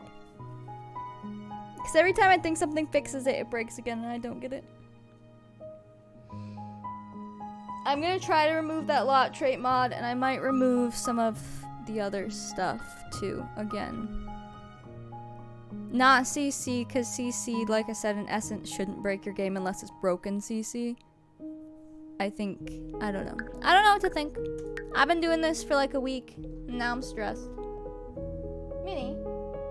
Because every time I think something fixes it, it breaks again and I don't get it. I'm going to try to remove that lot trait mod and I might remove some of the other stuff too again. Not CC, because CC, like I said, in essence, shouldn't break your game unless it's broken CC. I think, I don't know. I don't know what to think. I've been doing this for like a week. And now I'm stressed. Minnie,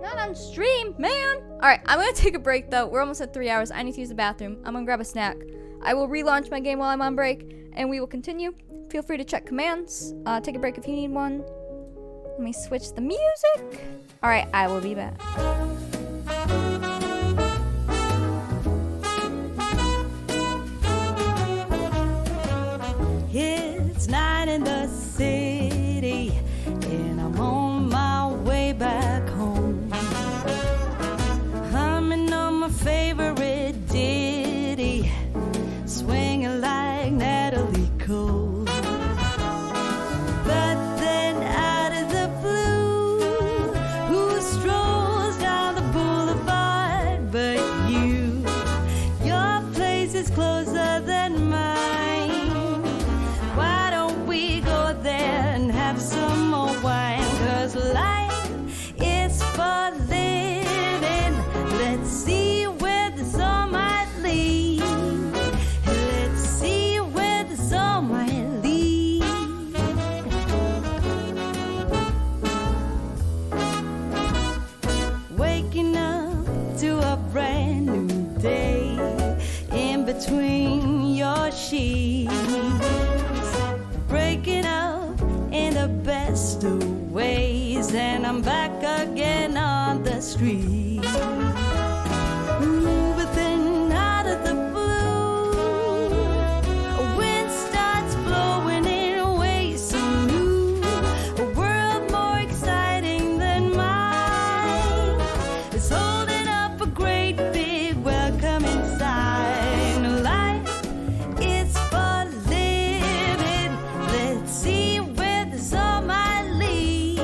not on stream, man. Alright, I'm going to take a break though. We're almost at 3 hours. I need to use the bathroom. I'm going to grab a snack. I will relaunch my game while I'm on break. And we will continue. Feel free to check commands. Take a break if you need one. Let me switch the music. Alright, I will be back. It's night in the city, and I'm on my way back home. Humming on my favorite ditty, swinging like Natalie Cole. But then out of the blue, who strolls down the boulevard but you? Your place is closer than mine. Why don't we go there and have some more wine? 'Cause life is for living. Let's see where the sun might lead. Let's see where the sun might lead. Waking up to a brand new day in between your sheets. Breaking up in the best of ways, and I'm back again on the street. Ooh, but then out of the blue, a wind starts blowing in ways so new. A world more exciting than mine is holding up a great big welcoming sign. Life is for living. Let's see where the sun might lead.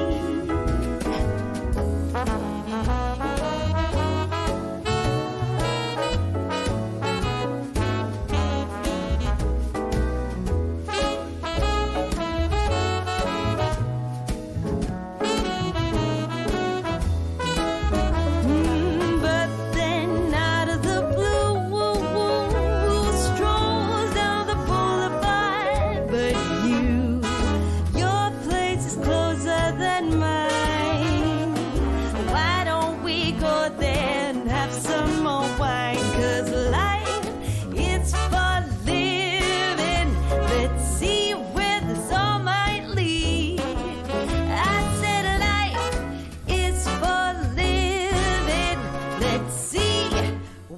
But then out of the blue, strolls down the boulevard but you. Your place is closer than mine. Why don't we go there and have some more wine? 'Cause life is for living. Let's see where the sun might lead. I said life is for living. Let's see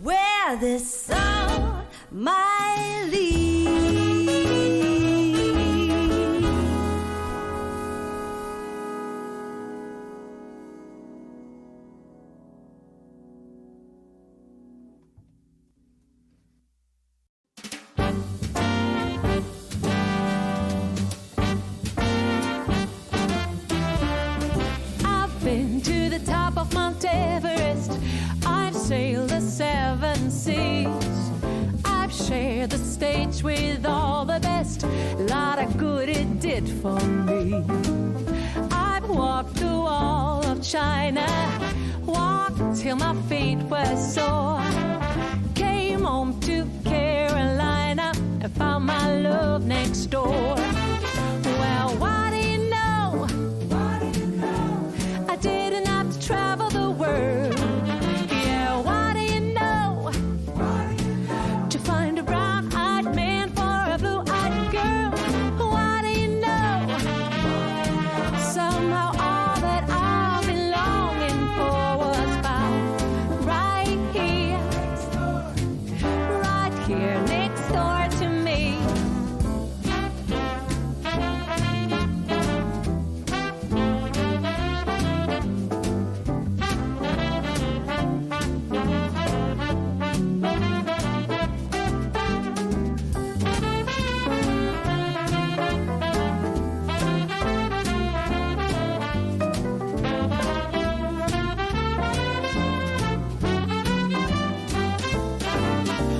where the sun might lead. I've been to the top of Mount Everest. I've sailed the 7 seas. I've shared the stage with all the best. Lot of good it did for me. I've walked the wall of China. Walked till my feet were sore. Came home to Carolina and found found my love next door. Well, what do you know? I didn't have to travel the world. Yeah, what do you know? To find a brown-eyed man for a blue-eyed girl. What do you know? Somehow all that I've been longing for was found right here next door to me.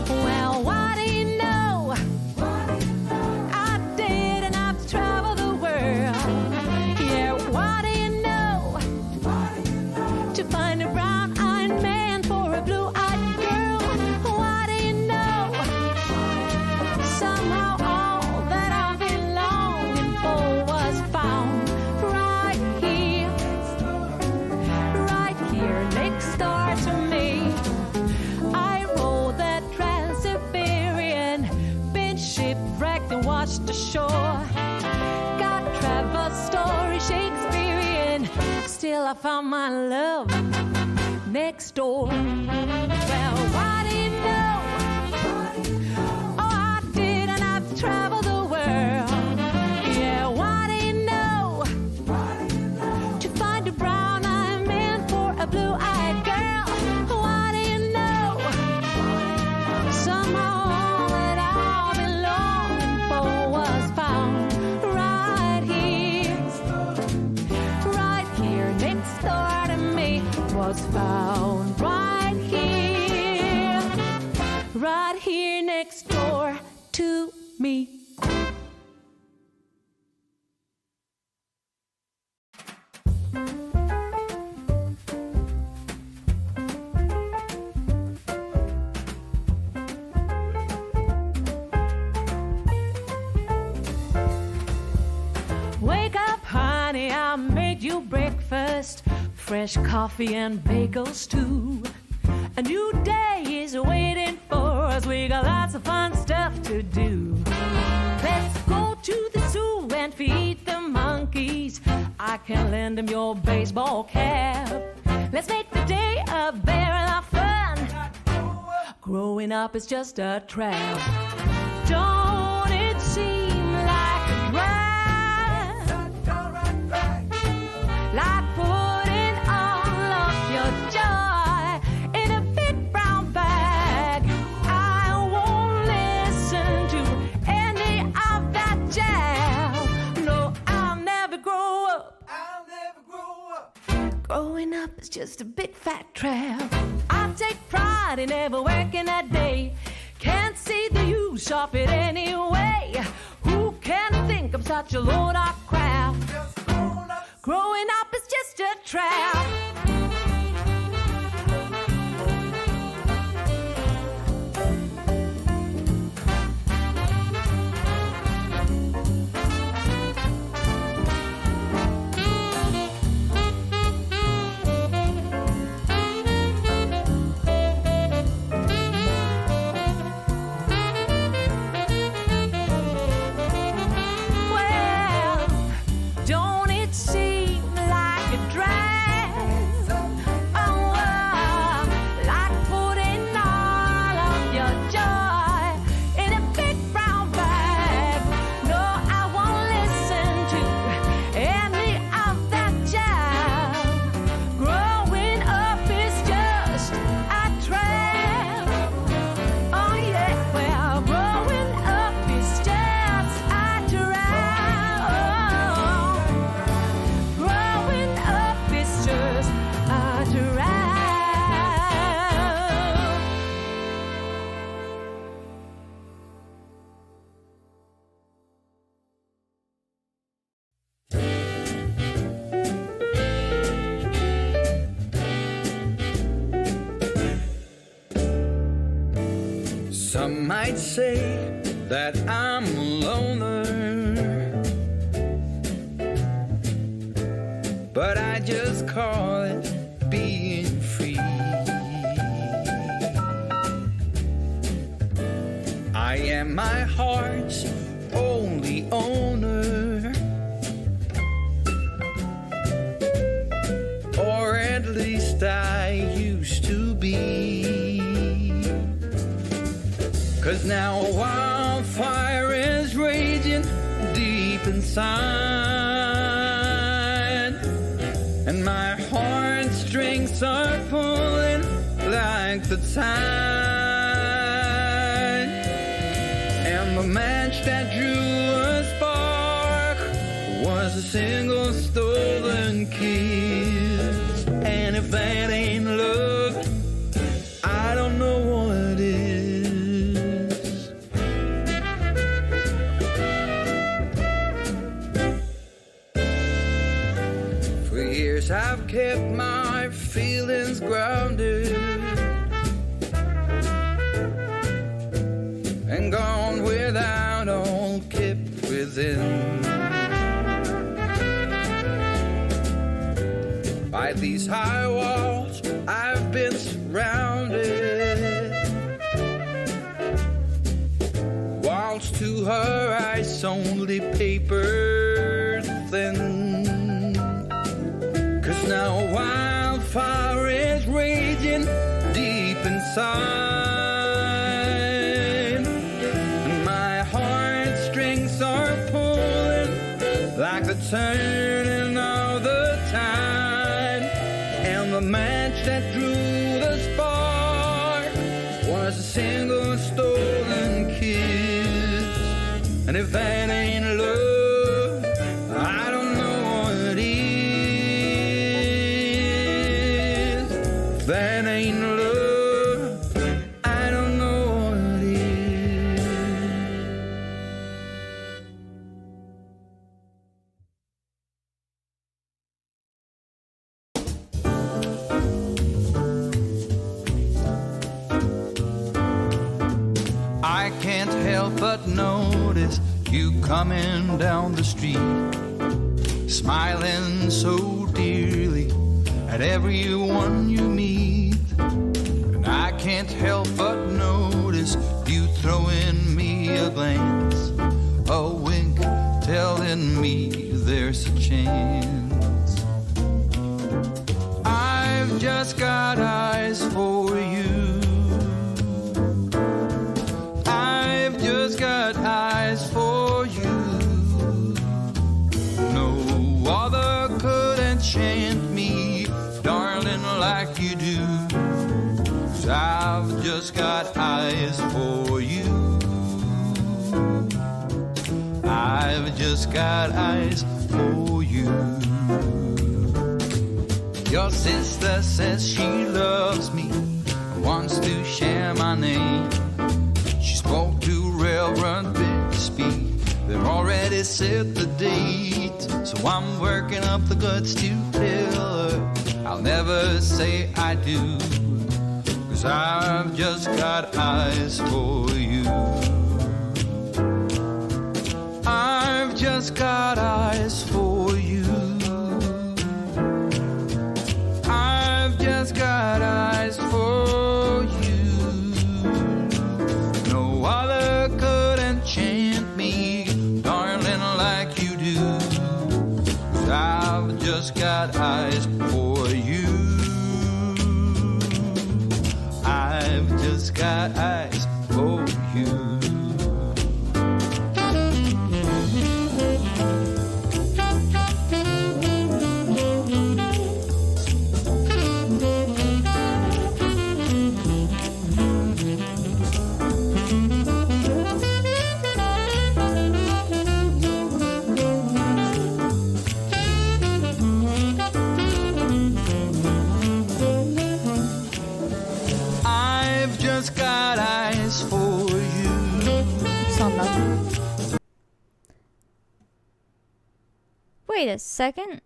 Well, what do you know? I didn't have to travel the world. Yeah, what do you know? To find a brown-eyed man for a blue-eyed girl. What do you know? Somehow all that I've been longing for was found right here next door to me. I rode that Trans-Siberian, been shipwrecked and washed ashore. Got travel story Shakespearean, still I found my love next door. Well, what do you know? Oh, I didn't have to travel the world. Yeah, what do you know? To find a brown-eyed man for a blue-eyed girl. What do you know? Somehow all that I've been longing for was found right here next door to me. Was found right here next door to me. Wake up, honey, I made you breakfast. Fresh coffee and bagels too. A new day is waiting for us. We got lots of fun stuff to do. Let's go to the zoo and feed the monkeys. I can lend them your baseball cap. Let's make the day a very lot of fun. Growing up is just a trap. Don't it seem like a drag? Like putting all of your joy in a big brown bag. I won't listen to any of that jazz. No, I'll never grow up. Growing up is just a big fat trap. I take pride in never working a day. Can't see the use of it anyway. Who can think I'm such a load of crap? Growing up is just a trap. Well, don't it seem like a drag? Oh, like putting all of your joy in a big brown bag. No, I won't listen to any of that jazz. Growing up is just a trap. Oh yeah, well, growing up is just a trap. Growing up is just a trap. Some might say that I'm a loner, but I just call it being free. I am my heart's only owner, or at least I used to be. 'Cause now a wildfire is raging deep inside, and my heartstrings are pulling like the tide. And the match that drew a spark was a single stolen kiss. And if that ain't love, I don't know what is. For years I've kept my feelings grounded and gone without, all kept within. By these high walls I've been surrounded, walls to her eyes only paper thin. 'Cause now a wildfire is raging deep inside, and my heartstrings are pulling like the turning of the tide. And the match that drew the spark was a single stolen kiss. And if that ain't love, I don't know what is. If that ain't love, I don't know what is. I can't help but notice you coming down the street, smiling so dearly at everyone you meet. And I can't help but notice you throwing me a glance, a wink telling me there's a chance. I've just got eyes for you, I've just got eyes for you. No other could enchant me, darling, like you do. 'Cause I've just got eyes for you, I've just got eyes for you. Your sister says she loves me, wants to share my name. She spoke to Reverend Bixby, they've already set the date. So I'm working up the guts to tell her I'll never say I do. 'Cause I've just got eyes for you, I've just got eyes for you, I've just got eyes for you. No other could enchant me, darling, like you do. 'Cause I've just got eyes for you, I've just got eyes for you. I've just got eyes for you. Wait a second.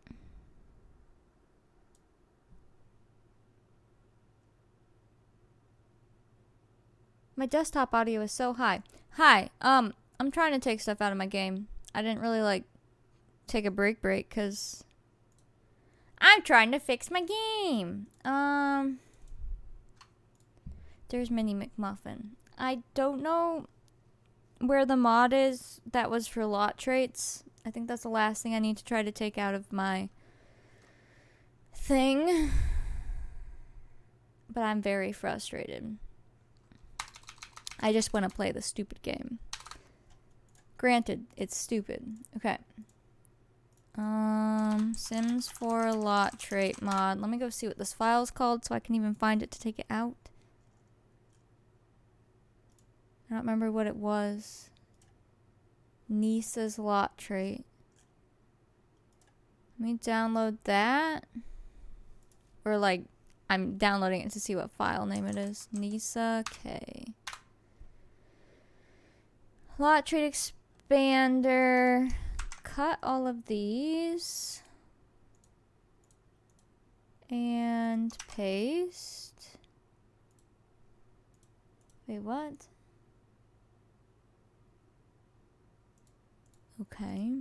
My desktop audio is so high. Hi. I'm trying to take stuff out of my game. I didn't really like take a break because I'm trying to fix my game. There's Mini McMuffin. I don't know where the mod is that was for lot traits. I think that's the last thing I need to try to take out of my thing. But I'm very frustrated. I just want to play the stupid game. Granted, it's stupid. Okay. Sims 4 lot trait mod. Let me go see what this file is called so I can even find it to take it out. I don't remember what it was. Nisa's lot trait. Let me download that. Or like, I'm downloading it to see what file name it is. Nisa K. Lot trait expander. Cut all of these. And paste. Wait, what? Okay.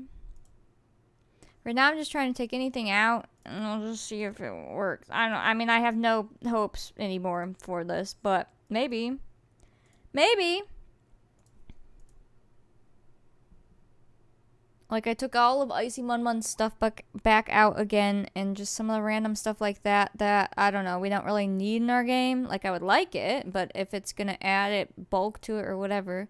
Right now I'm just trying to take anything out and I'll just see if it works. I don't know. I mean, I have no hopes anymore for this, but maybe. Maybe. Like, I took all of Icy Munmun's stuff back out again, and just some of the random stuff like that, I don't know, we don't really need in our game. Like, I would like it, but if it's gonna add it, bulk to it or whatever,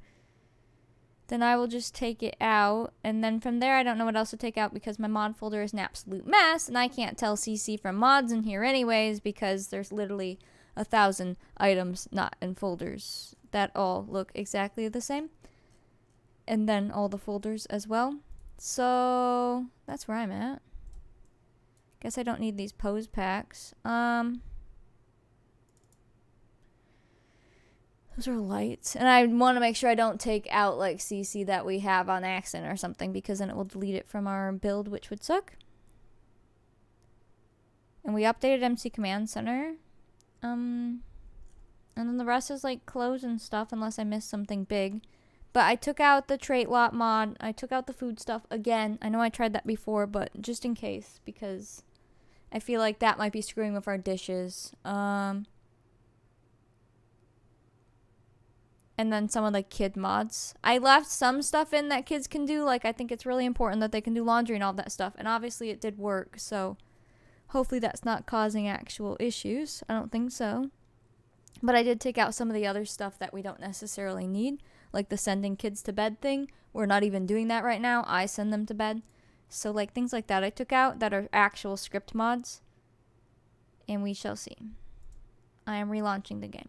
then I will just take it out. And then from there, I don't know what else to take out because my mod folder is an absolute mess, and I can't tell CC from mods in here anyways because there's literally 1,000 items not in folders that all look exactly the same. And then all the folders as well. So that's where I'm at. Guess I don't need these pose packs. Those are lights. And I want to make sure I don't take out like CC that we have on accident or something because then it will delete it from our build, which would suck. And we updated MC Command Center. And then the rest is like clothes and stuff unless I missed something big. But I took out the trait lot mod. I took out the food stuff again. I know I tried that before, but just in case, because I feel like that might be screwing with our dishes. And then some of the kid mods. I left some stuff in that kids can do. Like, I think it's really important that they can do laundry and all that stuff. And obviously it did work, so hopefully that's not causing actual issues. I don't think so. But I did take out some of the other stuff that we don't necessarily need. Like the sending kids to bed thing. We're not even doing that right now. I send them to bed. So like things like that I took out that are actual script mods. And we shall see. I am relaunching the game.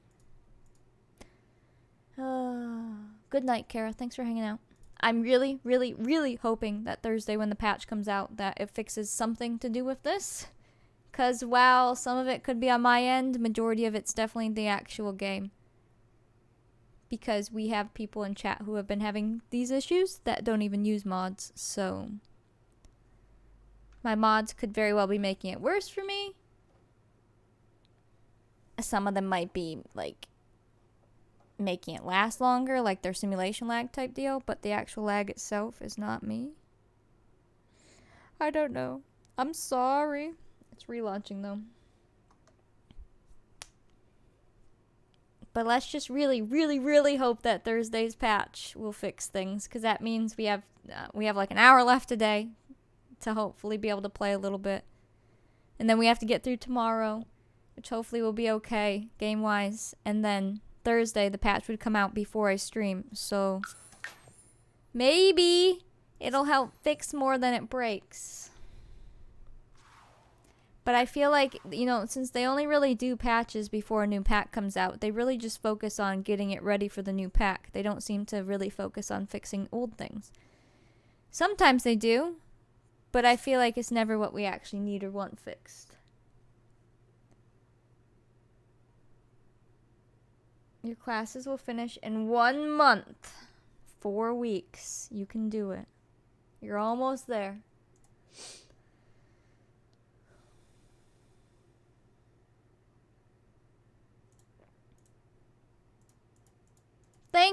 Good night, Kara. Thanks for hanging out. I'm really, really, really hoping that Thursday when the patch comes out that it fixes something to do with this. Because while some of it could be on my end, majority of it's definitely the actual game. Because we have people in chat who have been having these issues that don't even use mods, so my mods could very well be making it worse for me. Some of them might be like making it last longer, like their simulation lag type deal, but the actual lag itself is not me. I don't know. I'm sorry. It's relaunching though. But let's just really, really, really hope that Thursday's patch will fix things, because that means we have like an hour left today to hopefully be able to play a little bit, and then we have to get through tomorrow, which hopefully will be okay game wise, and then Thursday the patch would come out before I stream, so maybe it'll help fix more than it breaks. But I feel like, you know, since they only really do patches before a new pack comes out, they really just focus on getting it ready for the new pack. They don't seem to really focus on fixing old things. Sometimes they do, but I feel like it's never what we actually need or want fixed. Your classes will finish in 1 month. 4 weeks. You can do it. You're almost there.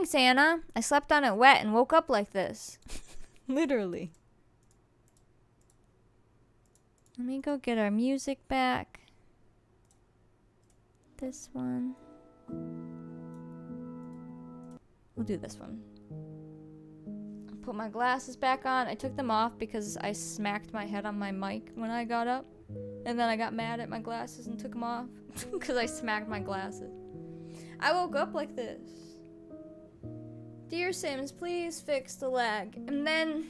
Thanks, Anna. I slept on it wet and woke up like this. Literally. Let me go get our music back. This one. We'll do this one. I'll put my glasses back on. I took them off because I smacked my head on my mic when I got up. And then I got mad at my glasses and took them off because I smacked my glasses. I woke up like this. Dear Sims, please fix the lag. And then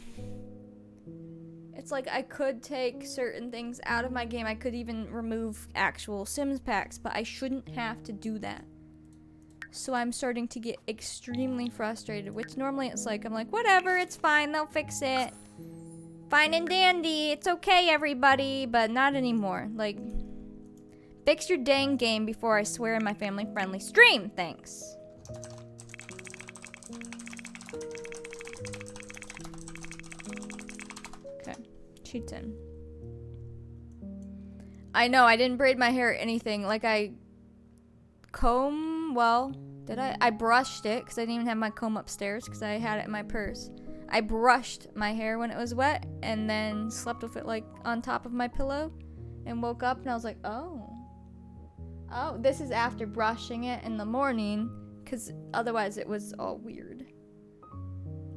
it's like I could take certain things out of my game. I could even remove actual Sims packs, but I shouldn't have to do that. So I'm starting to get extremely frustrated, which normally it's like, I'm like, whatever, it's fine, they'll fix it. Fine and dandy, it's okay, everybody, but not anymore. Like, fix your dang game before I swear in my family-friendly stream, thanks. Okay, cheats in. I know, I didn't braid my hair or anything. Like, I did I? I brushed it because I didn't even have my comb upstairs because I had it in my purse. I brushed my hair when it was wet and then slept with it like on top of my pillow and woke up and I was like, oh, this is after brushing it in the morning because otherwise it was all weird.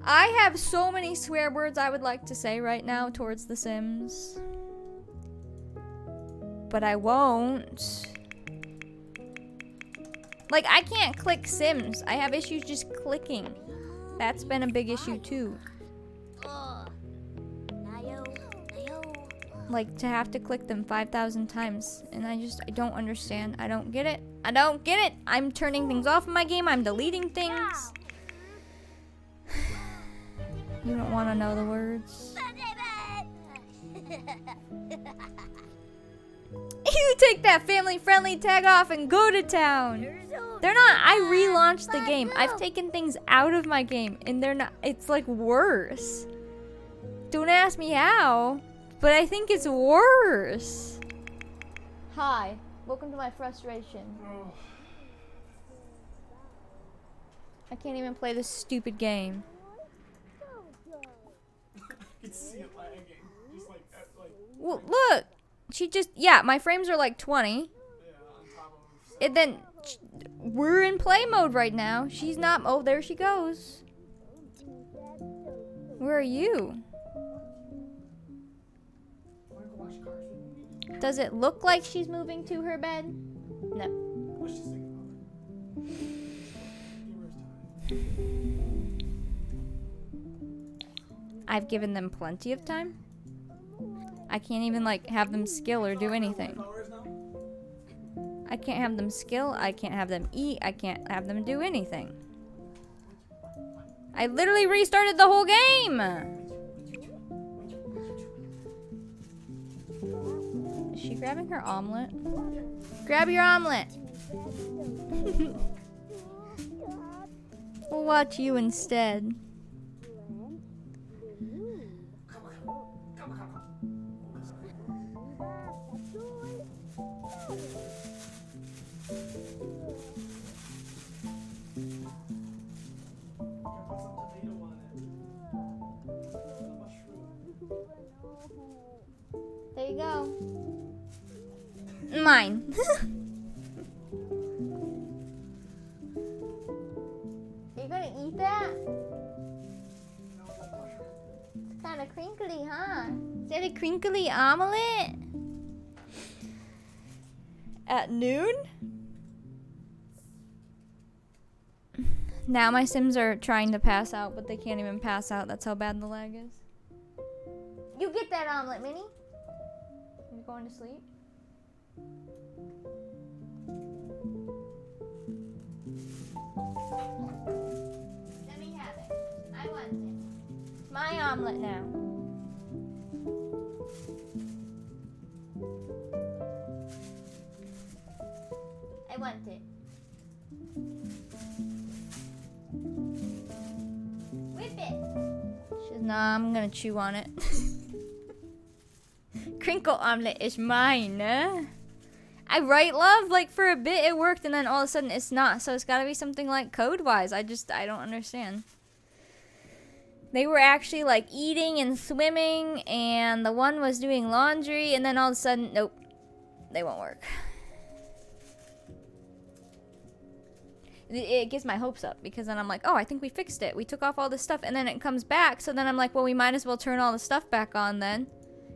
I have so many swear words I would like to say right now towards The Sims, but I won't. Like, I can't click Sims. I have issues just clicking. That's been a big issue too. Like, to have to click them 5,000 times. And I don't understand. I don't get it. I don't get it. I'm turning things off in my game. I'm deleting things. You don't want to know the words. You take that family-friendly tag off and go to town. They're not. I relaunched the game. I've taken things out of my game, and they're not. It's like worse. Don't ask me how, but I think it's worse. Hi. Welcome to my frustration. I can't even play this stupid game. I can see it lagging. Just like. Well, look. My frames are like 20. And then we're in play mode right now. She's not. Oh, there she goes. Where are you? Does it look like she's moving to her bed? No. I've given them plenty of time. I can't even like have them skill or do anything. I can't have them skill, I can't have them eat, I can't have them do anything. I literally restarted the whole game! Is she grabbing her omelet? Grab your omelet! We'll watch you instead. There you go. Mine. Are you gonna eat that? It's kind of crinkly, huh? Is that a crinkly omelet? At noon? Now my Sims are trying to pass out, but they can't even pass out. That's how bad the lag is. You get that omelet, Minnie. You going to sleep? Let me have it. I want it. It's my omelet now. I want it. Whip it. She's nah, I'm gonna chew on it. Crinkle omelet is mine. I I write love, like for a bit it worked and then all of a sudden it's not. So it's gotta be something like code-wise. I don't understand. They were actually like eating and swimming and the one was doing laundry and then all of a sudden, nope, they won't work. It gets my hopes up because then I'm like, oh, I think we fixed it. We took off all this stuff and then it comes back. So then I'm like, well, we might as well turn all the stuff back on then.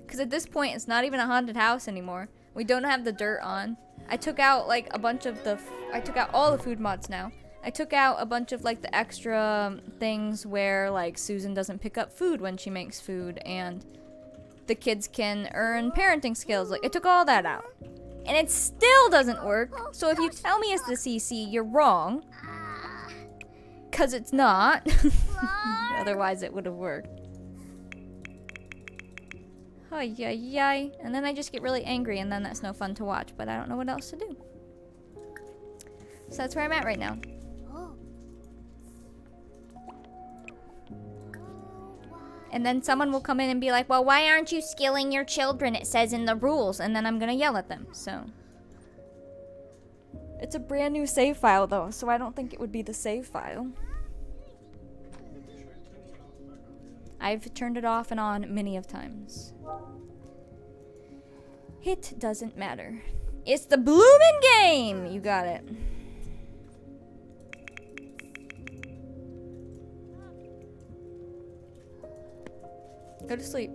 Because at this point, it's not even a haunted house anymore. We don't have the dirt on. I took out like a bunch of I took out all the food mods now. I took out a bunch of like the extra things where like Susan doesn't pick up food when she makes food and the kids can earn parenting skills. Like I took all that out. And it still doesn't work. So if you tell me it's the CC, you're wrong. Cause it's not. Otherwise it would have worked. Ay, ay, ay. And then I just get really angry and then that's no fun to watch, but I don't know what else to do. So that's where I'm at right now. And then someone will come in and be like, well, why aren't you skilling your children? It says in the rules. And then I'm gonna yell at them, so. It's a brand new save file though, so I don't think it would be the save file. I've turned it off and on many of times. It doesn't matter. It's the bloomin' game! You got it. Go to sleep.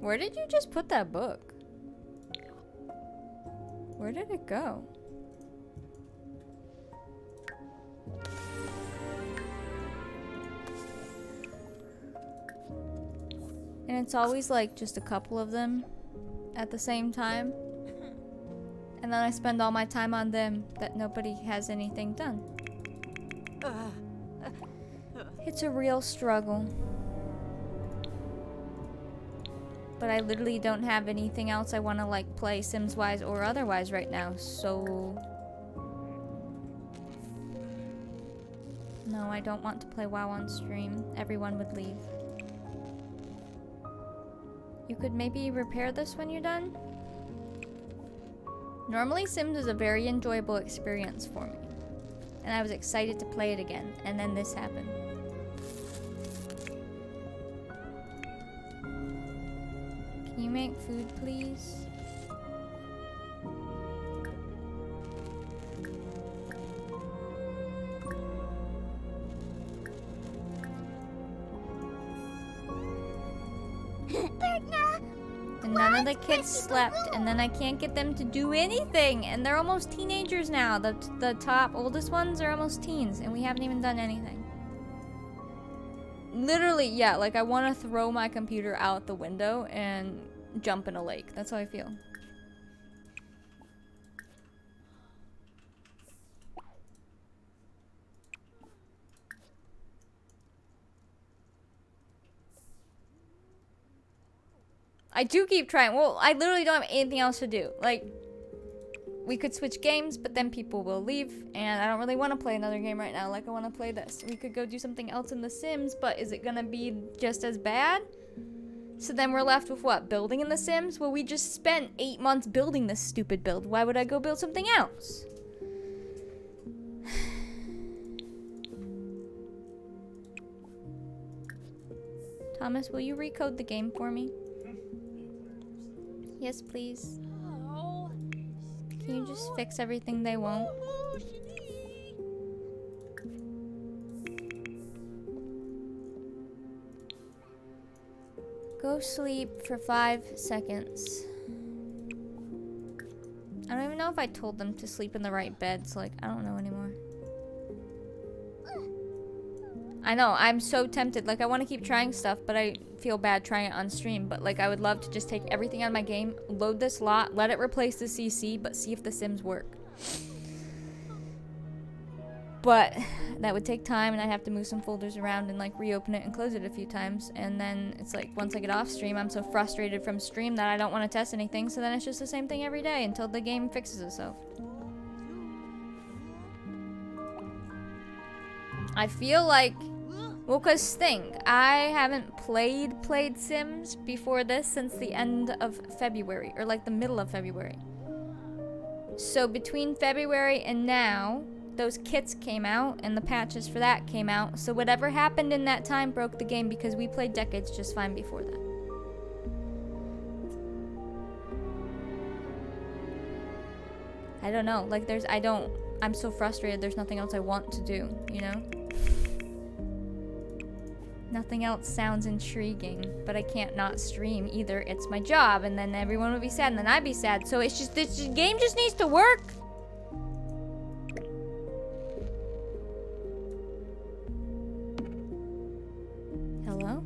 Where did you just put that book? Where did it go? And it's always like just a couple of them at the same time. And then I spend all my time on them that nobody has anything done. It's a real struggle. But I literally don't have anything else I want to like play Sims-wise or otherwise right now, so... No, I don't want to play WoW on stream. Everyone would leave. You could maybe repair this when you're done? Normally Sims is a very enjoyable experience for me. And I was excited to play it again, and then this happened. Can you make food, please? And none of the kids slept, and then I can't get them to do anything, and they're almost teenagers now. The top oldest ones are almost teens, and we haven't even done anything. Literally, yeah, like I want to throw my computer out the window and jump in a lake. That's how I feel. I do keep trying. Well, I literally don't have anything else to do. Like, we could switch games, but then people will leave, and I don't really want to play another game right now. Like, I want to play this. We could go do something else in The Sims, but is it gonna be just as bad? So then we're left with what? Building in The Sims? Well, we just spent 8 months building this stupid build. Why would I go build something else? Thomas, will you recode the game for me? Yes, please. Can you just fix everything they won't? Go sleep for 5 seconds. I don't even know if I told them to sleep in the right bed, so like, I don't know anymore. I know, I'm so tempted. Like, I want to keep trying stuff, but I feel bad trying it on stream. But, like, I would love to just take everything out of my game, load this lot, let it replace the CC, but see if the Sims work. But that would take time, and I'd have to move some folders around and, like, reopen it and close it a few times. And then it's like, once I get off stream, I'm so frustrated from stream that I don't want to test anything. So then it's just the same thing every day until the game fixes itself. I feel like... Well, cause think, I haven't played Sims before this since the end of February, or like the middle of February. So between February and now, those kits came out and the patches for that came out. So whatever happened in that time broke the game because we played Decades just fine before that. I don't know, like I'm so frustrated there's nothing else I want to do, you know? Nothing else sounds intriguing, but I can't not stream either. It's my job, and then everyone would be sad, and then I'd be sad. So it's just, this game just needs to work. Hello?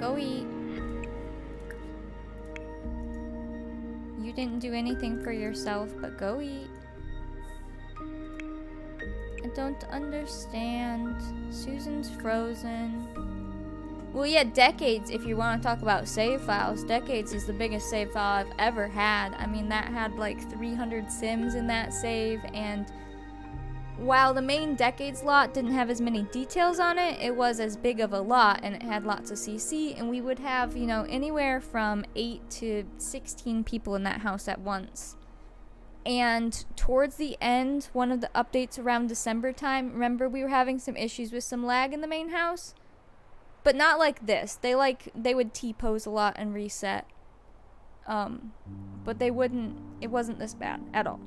Go eat. You didn't do anything for yourself, but go eat. I don't understand. Susan's frozen. Well, yeah, Decades, if you want to talk about save files, Decades is the biggest save file I've ever had. I mean, that had like 300 sims in that save, and while the main Decades lot didn't have as many details on it, it was as big of a lot, and it had lots of CC, and we would have, you know, anywhere from 8 to 16 people in that house at once. And towards the end, one of the updates around December time, remember we were having some issues with some lag in the main house? But not like this. They would T-pose a lot and reset. But it wasn't this bad at all.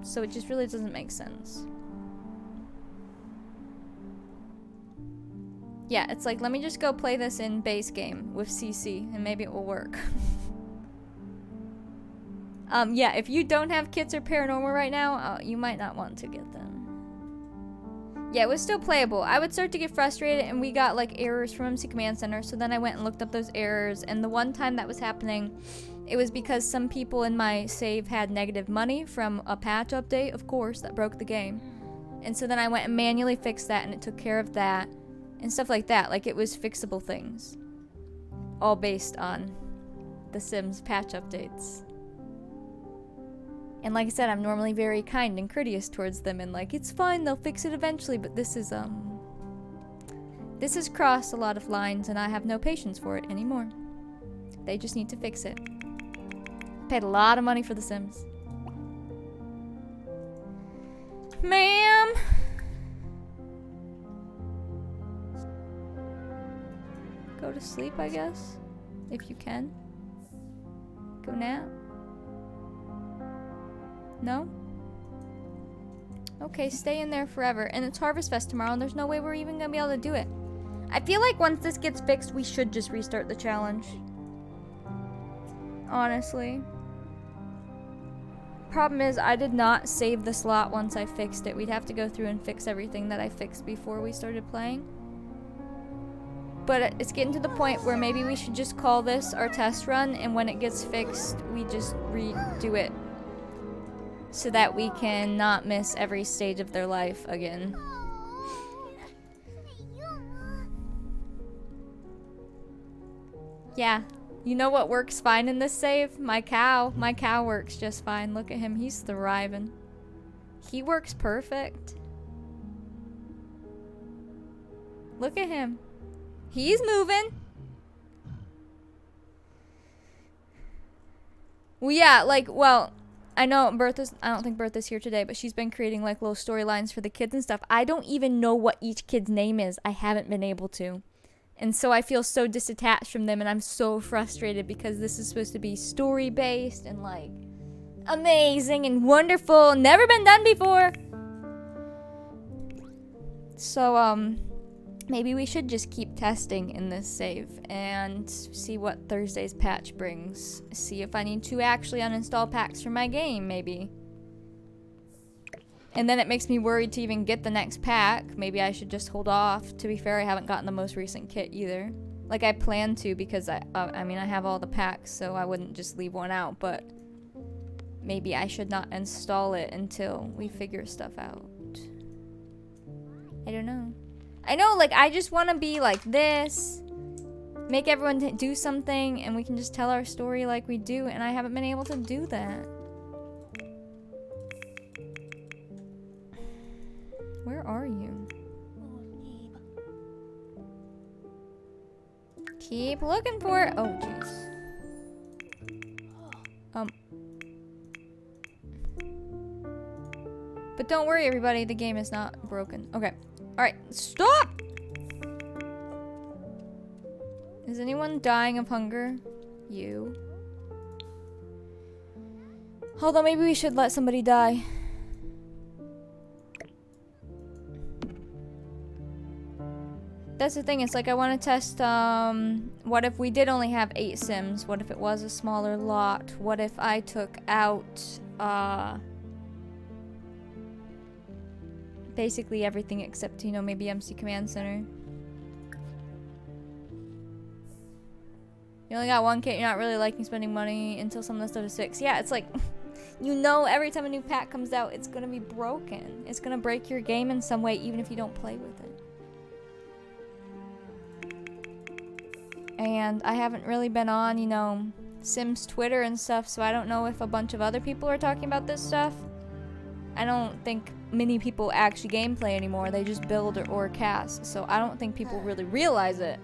So it just really doesn't make sense. Yeah, it's like, let me just go play this in base game with CC and maybe it will work. Yeah, if you don't have kits or paranormal right now, you might not want to get them. Yeah, it was still playable. I would start to get frustrated, and we got like errors from MC Command Center, so then I went and looked up those errors, and the one time that was happening, it was because some people in my save had negative money from a patch update, of course, that broke the game. And so then I went and manually fixed that, and it took care of that, and stuff like that. Like, it was fixable things. All based on the Sims patch updates. And like I said, I'm normally very kind and courteous towards them, and like, it's fine, they'll fix it eventually, but this has crossed a lot of lines, and I have no patience for it anymore. They just need to fix it. Paid a lot of money for The Sims. Ma'am! Go to sleep, I guess, if you can. Go nap. No? Okay, stay in there forever. And it's Harvest Fest tomorrow, and there's no way we're even gonna be able to do it. I feel like once this gets fixed, we should just restart the challenge. Honestly. Problem is, I did not save the slot once I fixed it. We'd have to go through and fix everything that I fixed before we started playing. But it's getting to the point where maybe we should just call this our test run, and when it gets fixed, we just redo it. So that we can not miss every stage of their life again. Yeah. You know what works fine in this save? My cow. My cow works just fine. Look at him. He's thriving. He works perfect. Look at him. He's moving. Well, yeah, like, well, I know I don't think Bertha's here today, but she's been creating like little storylines for the kids and stuff. I don't even know what each kid's name is. I haven't been able to. And so I feel so disattached from them, and I'm so frustrated because this is supposed to be story-based and like amazing and wonderful. Never been done before. So, maybe we should just keep testing in this save and see what Thursday's patch brings. See if I need to actually uninstall packs from my game, maybe. And then it makes me worried to even get the next pack. Maybe I should just hold off. To be fair, I haven't gotten the most recent kit either. Like, I plan to because I mean, I have all the packs, so I wouldn't just leave one out, but maybe I should not install it until we figure stuff out. I don't know. I know, like, I just want to be like this, make everyone do something, and we can just tell our story like we do, and I haven't been able to do that. Where are you? Keep looking for it. Oh, jeez. But don't worry, everybody. The game is not broken. Okay. Alright. Stop! Is anyone dying of hunger? You. Although maybe we should let somebody die. That's the thing, it's like I want to test, what if we did only have 8 Sims? What if it was a smaller lot? What if I took out, basically everything except, you know, maybe MC Command Center? You only got 1 kit, you're not really liking spending money until some of the stuff is fixed. Yeah, it's like, you know every time a new pack comes out, it's gonna be broken. It's gonna break your game in some way, even if you don't play with it. And I haven't really been on, you know, Sims Twitter and stuff, so I don't know if a bunch of other people are talking about this stuff. I don't think many people actually gameplay anymore. They just build or cast, so I don't think people really realize it.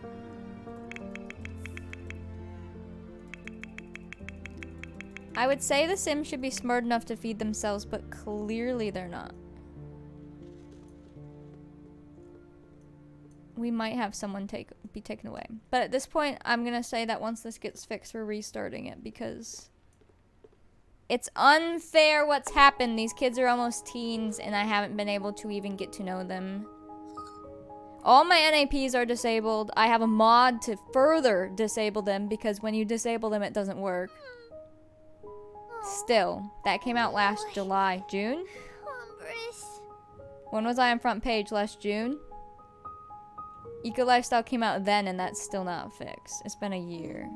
I would say the Sims should be smart enough to feed themselves, but clearly they're not. We might have someone be taken away. But at this point, I'm gonna say that once this gets fixed, we're restarting it because it's unfair what's happened. These kids are almost teens and I haven't been able to even get to know them. All my NAPs are disabled. I have a mod to further disable them because when you disable them, it doesn't work. Still, that came out last July. June? When was I on front page? Last June? Eco Lifestyle came out then and that's still not fixed. It's been a year.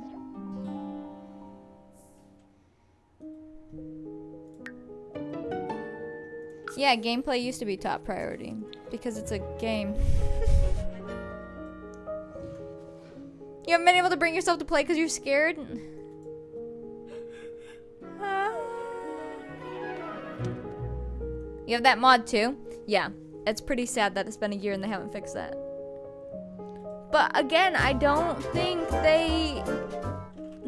Yeah, gameplay used to be top priority because it's a game. You haven't been able to bring yourself to play because you're scared? You have that mod too? Yeah, it's pretty sad that it's been a year and they haven't fixed that. But again, I don't think they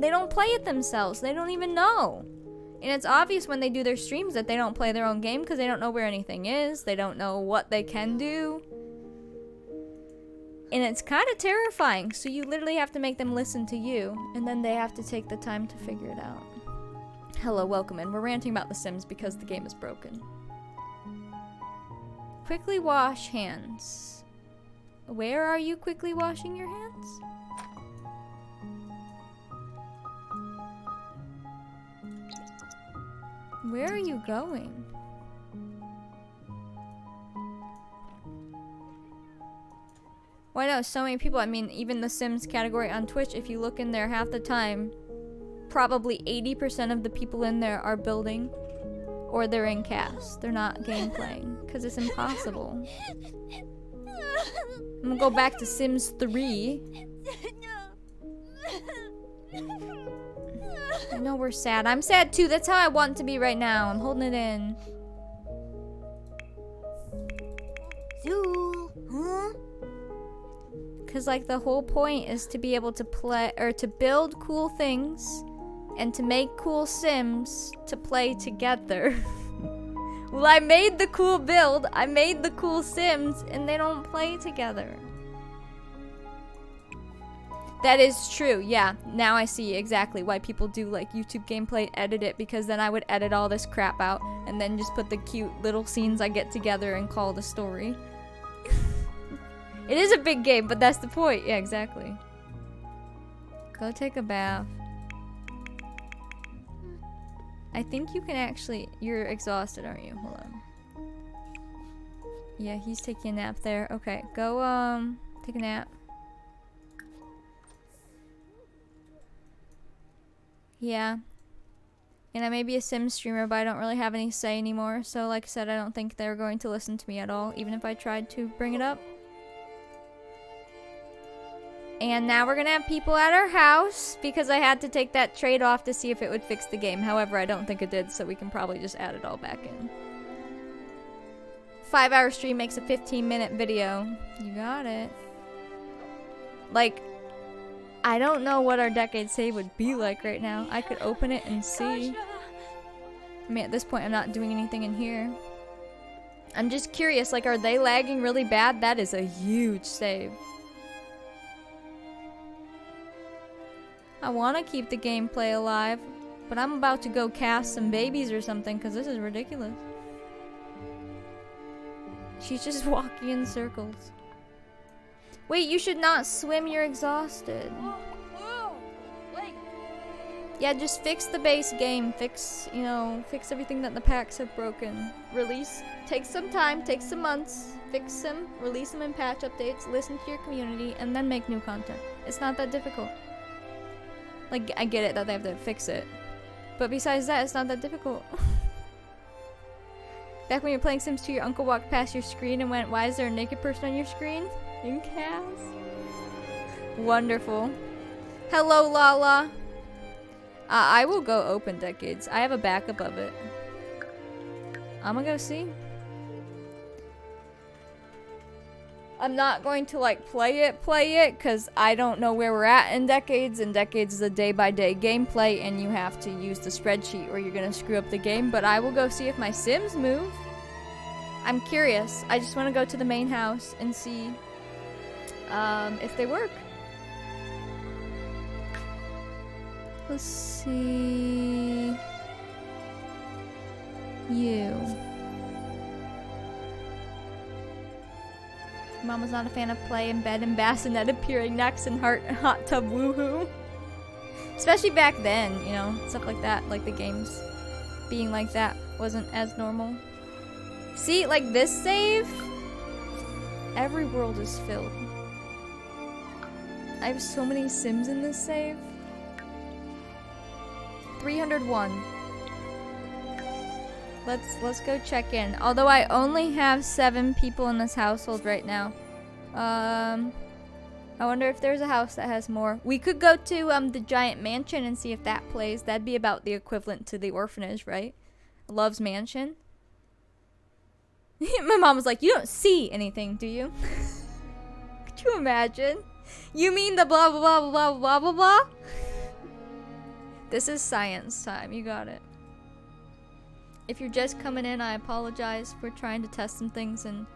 don't play it themselves. They don't even know. And it's obvious when they do their streams that they don't play their own game because they don't know where anything is. They don't know what they can do. And it's kind of terrifying. So you literally have to make them listen to you. And then they have to take the time to figure it out. Hello, welcome in. We're ranting about The Sims because the game is broken. Quickly wash hands. Where are you quickly washing your hands? Where are you going? Well, I know so many people. I mean, even the Sims category on Twitch, if you look in there half the time, probably 80% of the people in there are building or they're in cast. They're not game playing because it's impossible. I'm gonna go back to Sims 3. I know we're sad. I'm sad too. That's how I want to be right now. I'm holding it in. Because like the whole point is to be able to play or to build cool things and to make cool Sims to play together. Well, I made the cool build, I made the cool Sims, and they don't play together. That is true, yeah. Now I see exactly why people do like YouTube gameplay, edit it, because then I would edit all this crap out and then just put the cute little scenes I get together and call the story. It is a big game, but that's the point. Yeah, exactly. Go take a bath. I think you can actually... You're exhausted, aren't you? Hold on. Yeah, he's taking a nap there. Okay, go, take a nap. Yeah. And I may be a Sims streamer, but I don't really have any say anymore. So, like I said, I don't think they're going to listen to me at all, even if I tried to bring it up. And now we're gonna have people at our house because I had to take that trade off to see if it would fix the game. However, I don't think it did, so we can probably just add it all back in. 5-hour stream makes a 15-minute video. You got it. Like, I don't know what our decade save would be like right now. I could open it and see. I mean, at this point, I'm not doing anything in here. I'm just curious, like, are they lagging really bad? That is a huge save. I want to keep the gameplay alive, but I'm about to go cast some babies or something because this is ridiculous. She's just walking in circles. Wait, you should not swim, you're exhausted. Yeah, just fix the base game. Fix, you know, fix everything that the packs have broken. Release, take some time, take some months, fix them, release them in patch updates, listen to your community, and then make new content. It's not that difficult. Like, I get it that they have to fix it. But besides that, it's not that difficult. Back when you were playing Sims 2, your uncle walked past your screen and went, "Why is there a naked person on your screen?" In Cas. Wonderful. Hello, Lala. I will go open Decades. I have a backup of it. I'm gonna go see. I'm not going to like play it, because I don't know where we're at in Decades, and Decades is a day-by-day gameplay, and you have to use the spreadsheet or you're gonna screw up the game, but I will go see if my Sims move. I'm curious. I just want to go to the main house and see if they work. Let's see. You. Mom was not a fan of play in bed and bassinet appearing next and hot tub woohoo. Especially back then, you know, stuff like that, like the games being like that wasn't as normal. See, like this save, every world is filled. I have so many Sims in this save. 301. Let's go check in. Although I only have 7 people in this household right now. I wonder if there's a house that has more. We could go to the giant mansion and see if that plays. That'd be about the equivalent to the orphanage, right? Love's Mansion. My mom was like, "You don't see anything, do you?" Could you imagine? You mean the blah blah blah blah blah blah blah? This is science time. You got it. If you're just coming in, I apologize. We're trying to test some things and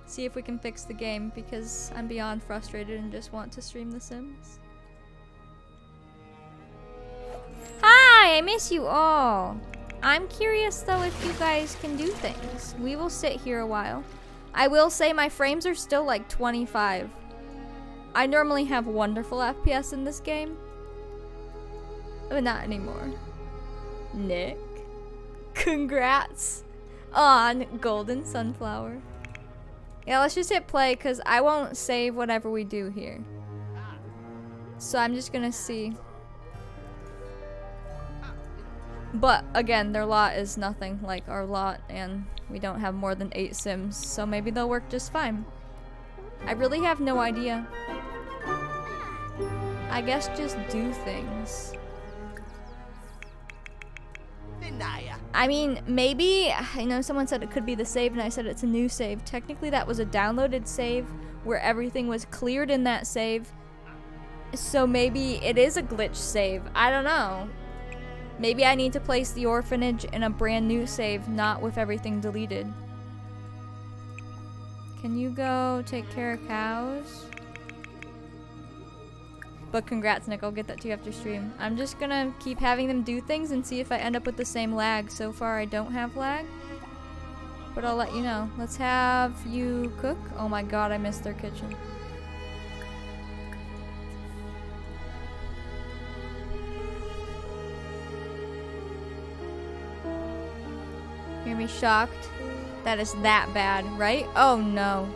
see if we can fix the game because I'm beyond frustrated and just want to stream The Sims. Hi, I miss you all. I'm curious though if you guys can do things. We will sit here a while. I will say my frames are still like 25. I normally have wonderful FPS in this game. But not anymore. Nick. Congrats on Golden Sunflower. Yeah, let's just hit play because I won't save whatever we do here. So I'm just gonna see. But again, their lot is nothing like our lot, and we don't have more than 8 Sims, so maybe they'll work just fine. I really have no idea. I guess just do things. I mean, maybe, I know someone said it could be the save, and I said it's a new save. Technically, that was a downloaded save where everything was cleared in that save. So maybe it is a glitch save. I don't know. Maybe I need to place the orphanage in a brand new save, not with everything deleted. Can you go take care of cows? But congrats, Nick. I'll get that to you after stream. I'm just gonna keep having them do things and see if I end up with the same lag. So far, I don't have lag. But I'll let you know. Let's have you cook. Oh my god, I missed their kitchen. Hear me shocked? That is that bad, right? Oh no.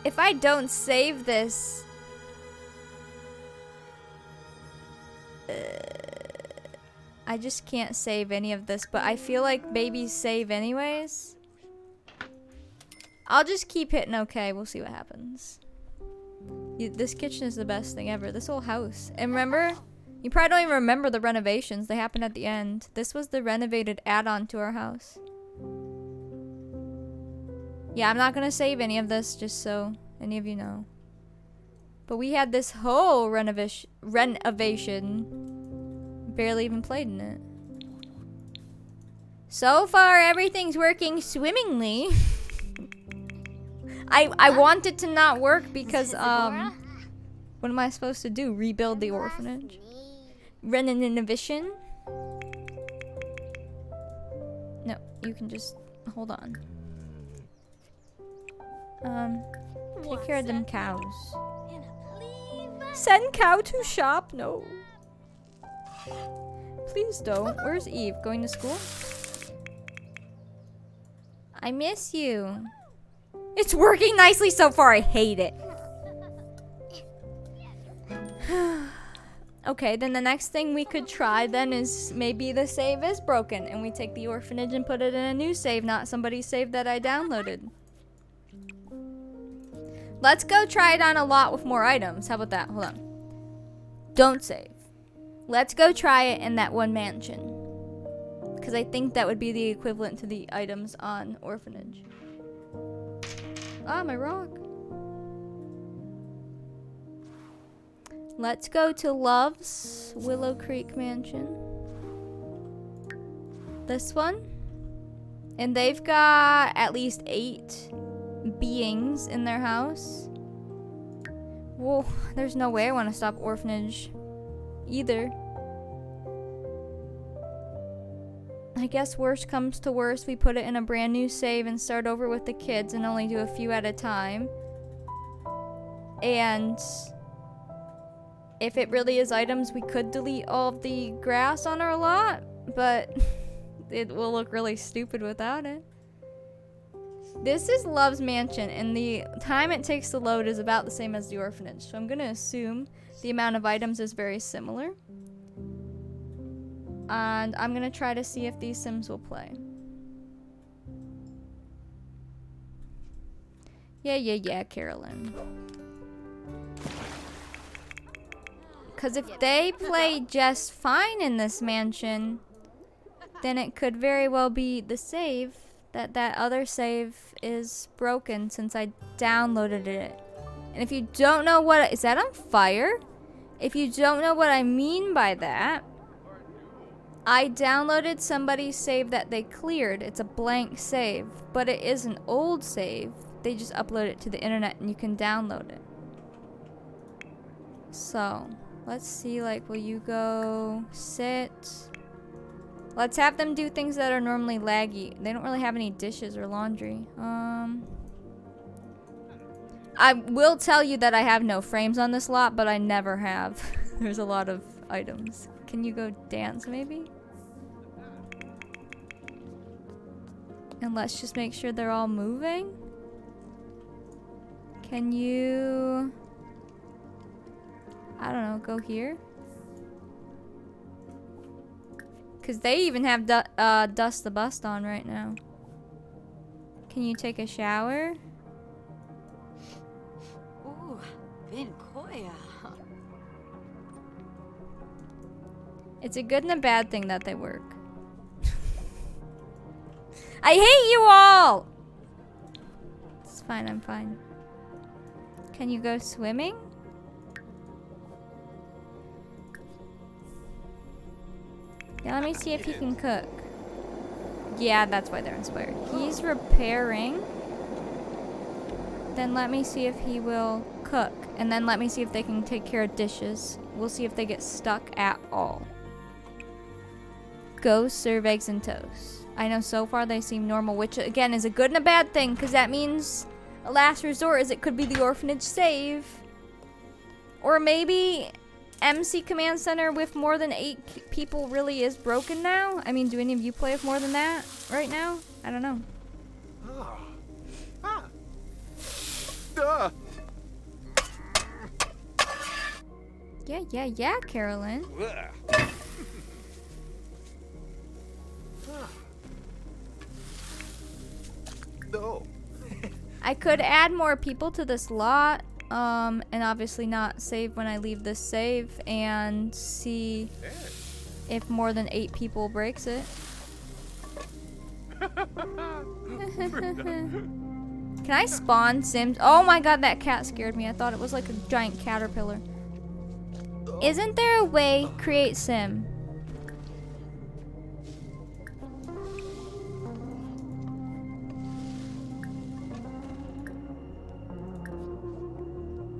If I don't save this... I just can't save any of this, but I feel like babies save anyways. I'll just keep hitting okay. We'll see what happens. This kitchen is the best thing ever. This whole house. And remember, you probably don't even remember the renovations. They happened at the end. This was the renovated add-on to our house. Yeah, I'm not gonna save any of this, just so any of you know. But we had this whole renovation, barely even played in it. So far, everything's working swimmingly. I want it to not work because, what am I supposed to do? Rebuild the orphanage? Run an inhibition? No, you can just, hold on. Take care of them cows. Send cow to shop? No. Please don't. Where's Eve? Going to school? I miss you. It's working nicely so far. I hate it. Okay, then the next thing we could try then is maybe the save is broken and we take the orphanage and put it in a new save, not somebody's save that I downloaded. Let's go try it on a lot with more items. How about that? Hold on. Don't save. Let's go try it in that one mansion. Because I think that would be the equivalent to the items on Orphanage. Ah, my rock. Let's go to Love's Willow Creek Mansion. This one. And they've got at least 8 beings in their house. Whoa, there's no way I want to stop Orphanage either. I guess worst comes to worst, we put it in a brand new save and start over with the kids and only do a few at a time. And if it really is items, we could delete all of the grass on our lot, but it will look really stupid without it. This is Love's Mansion, and the time it takes to load is about the same as the Orphanage, so I'm going to assume the amount of items is very similar. And I'm going to try to see if these Sims will play. Yeah, Carolyn. Because if they play just fine in this mansion, then it could very well be the save. That other save is broken since I downloaded it. And if you don't know what... Is that on fire? If you don't know what I mean by that, I downloaded somebody's save that they cleared. It's a blank save, but it is an old save. They just upload it to the internet and you can download it. So, let's see, like, will you go sit? Let's have them do things that are normally laggy. They don't really have any dishes or laundry. I will tell you that I have no frames on this lot, but I never have. There's a lot of items. Can you go dance, maybe? And let's just make sure they're all moving. Can you... I don't know, go here? Because they even have Dust the Bust on right now. Can you take a shower? Ooh, Vin Koya. It's a good and a bad thing that they work. I hate you all! It's fine, I'm fine. Can you go swimming? Yeah, let me see if he can cook. Yeah, that's why they're inspired. He's repairing. Then let me see if he will cook. And then let me see if they can take care of dishes. We'll see if they get stuck at all. Go serve eggs and toast. I know so far they seem normal, which again is a good and a bad thing, because that means a last resort is it could be the Orphanage save. Or maybe MC Command Center with more than 8 people really is broken now? I mean, do any of you play with more than that right now? I don't know. Yeah, Carolyn. No. I could add more people to this lot, and obviously not save when I leave this save, and see if more than 8 people breaks it. Can I spawn Sims? Oh my god, that cat scared me. I thought it was like a giant caterpillar. Isn't there a way create sim?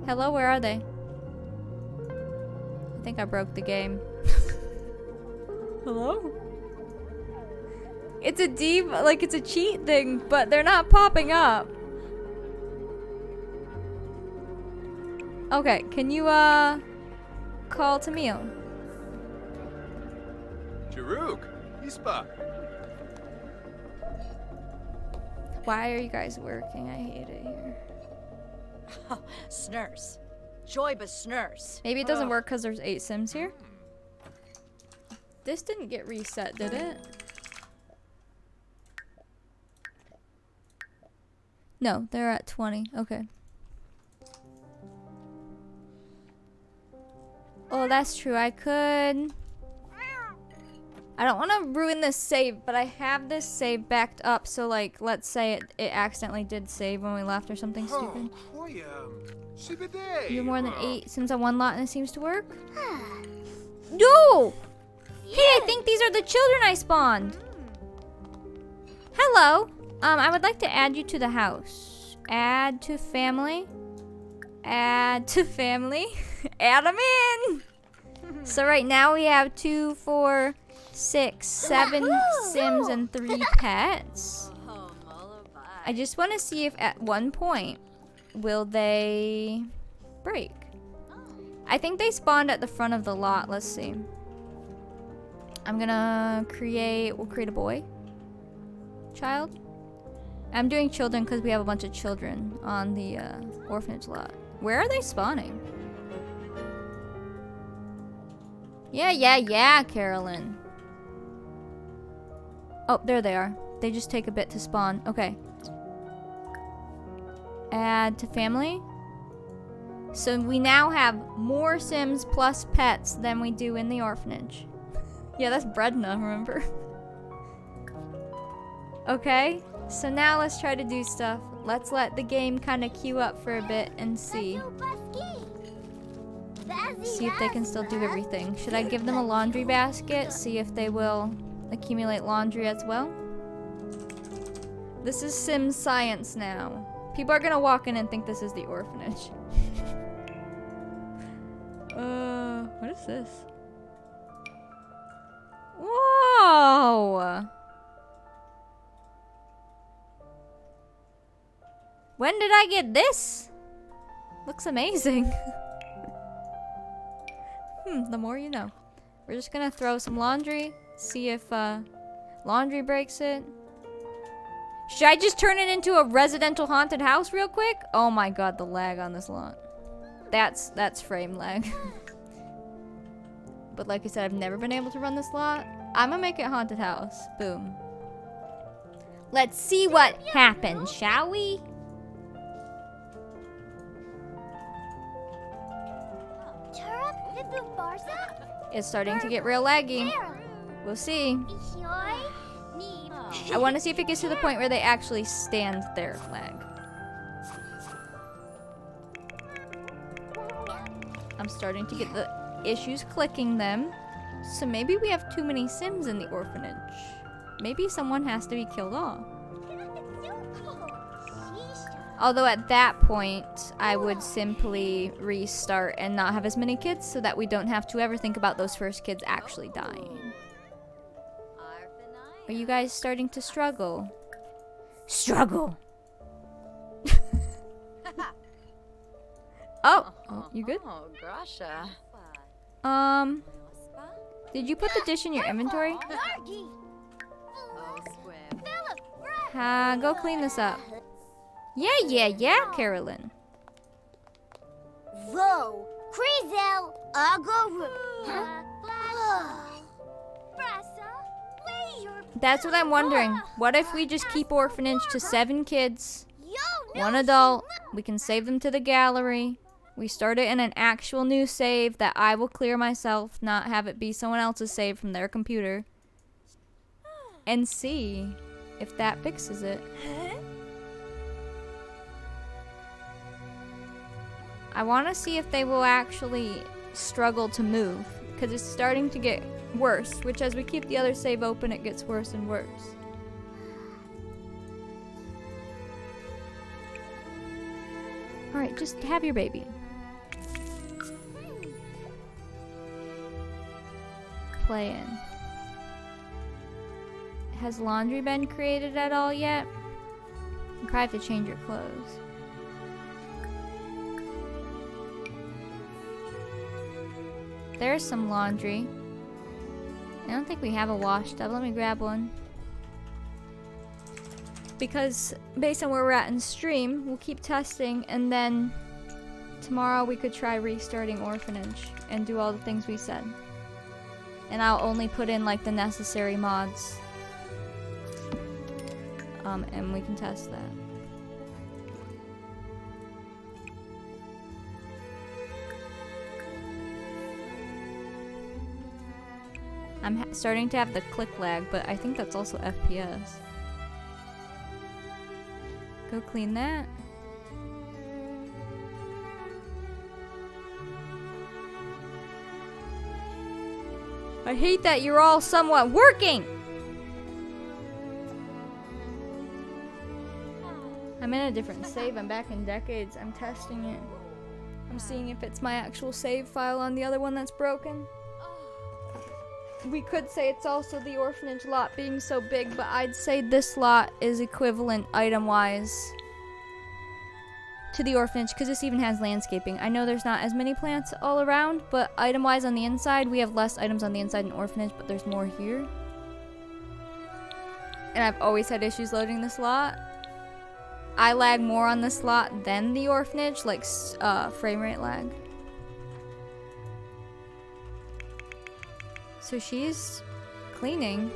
Hello, where are they? I think I broke the game. Hello? It's a like it's a cheat thing, but they're not popping up. Okay, can you call Tamil? Jaruk, Ispa. Why are you guys working? I hate it here. Snurse. Joyba snurse. Maybe it doesn't work because there's 8 Sims here. This didn't get reset, did it? No, they're at 20. Okay. Oh, that's true. I could... I don't want to ruin this save, but I have this save backed up, so like, let's say it accidentally did save when we left or something stupid. You're more than 8 Sims on one lot and it seems to work? No! Hey, I think these are the children I spawned. Hello. I would like to add you to the house. Add to family. Add to family. Add them in. So right now we have 2, 4, 6, 7 Sims and 3 pets. I just want to see if at one point will they break. I think they spawned at the front of the lot. Let's see. I'm gonna we'll create a boy. Child. I'm doing children because we have a bunch of children on the orphanage lot. Where are they spawning? Yeah, Carolyn. Oh, there they are. They just take a bit to spawn. Okay. Add to family. So we now have more Sims plus pets than we do in the orphanage. Yeah, that's Bredna, remember? Okay, so now let's try to do stuff. Let's let the game kind of queue up for a bit and see. See if they can still do everything. Should I give them a laundry basket? See if they will accumulate laundry as well. This is Sim science now. People are gonna walk in and think this is the orphanage. What is this? Whoa! When did I get this? Looks amazing. The more you know. We're just gonna throw some laundry, see if laundry breaks it. Should I just turn it into a residential haunted house real quick? Oh my god, the lag on this lot. That's frame lag. But like I said, I've never been able to run this lot. I'm gonna make it haunted house. Boom. Let's see what happens, shall we? It's starting to get real laggy. We'll see. I want to see if it gets to the point where they actually stand their lag. I'm starting to get the issues clicking them. So maybe we have too many Sims in the orphanage. Maybe someone has to be killed off. Although at that point, I would simply restart and not have as many kids so that we don't have to ever think about those first kids actually dying. Are you guys starting to struggle? Struggle! Oh, you good? Did you put the dish in your inventory? Go clean this up. Yeah, Carolyn. Vo, Krizel, Agoru. That's what I'm wondering. What if we just keep orphanage to 7 kids, 1 adult, we can save them to the gallery, we start it in an actual new save that I will clear myself, not have it be someone else's save from their computer, and see if that fixes it. I want to see if they will actually struggle to move, because it's starting to get worse, which as we keep the other save open, it gets worse and worse. Alright, just have your baby. play in. Has laundry been created at all yet? You probably have to change your clothes. There's some laundry. I don't think we have a wash tub. Let me grab one. Because based on where we're at in stream, we'll keep testing, and then tomorrow we could try restarting Orphanage and do all the things we said. And I'll only put in like the necessary mods. And we can test that. I'm starting to have the click lag, but I think that's also FPS. Go clean that. I hate that you're all somewhat working! I'm in a different save. I'm back in Decades. I'm testing it. I'm seeing if it's my actual save file on the other one that's broken. We could say it's also the Orphanage lot being so big, but I'd say this lot is equivalent item-wise to the Orphanage, because this even has landscaping. I know there's not as many plants all around, but item-wise on the inside, we have less items on the inside in Orphanage, but there's more here. And I've always had issues loading this lot. I lag more on this lot than the Orphanage, like frame rate lag. So she's cleaning.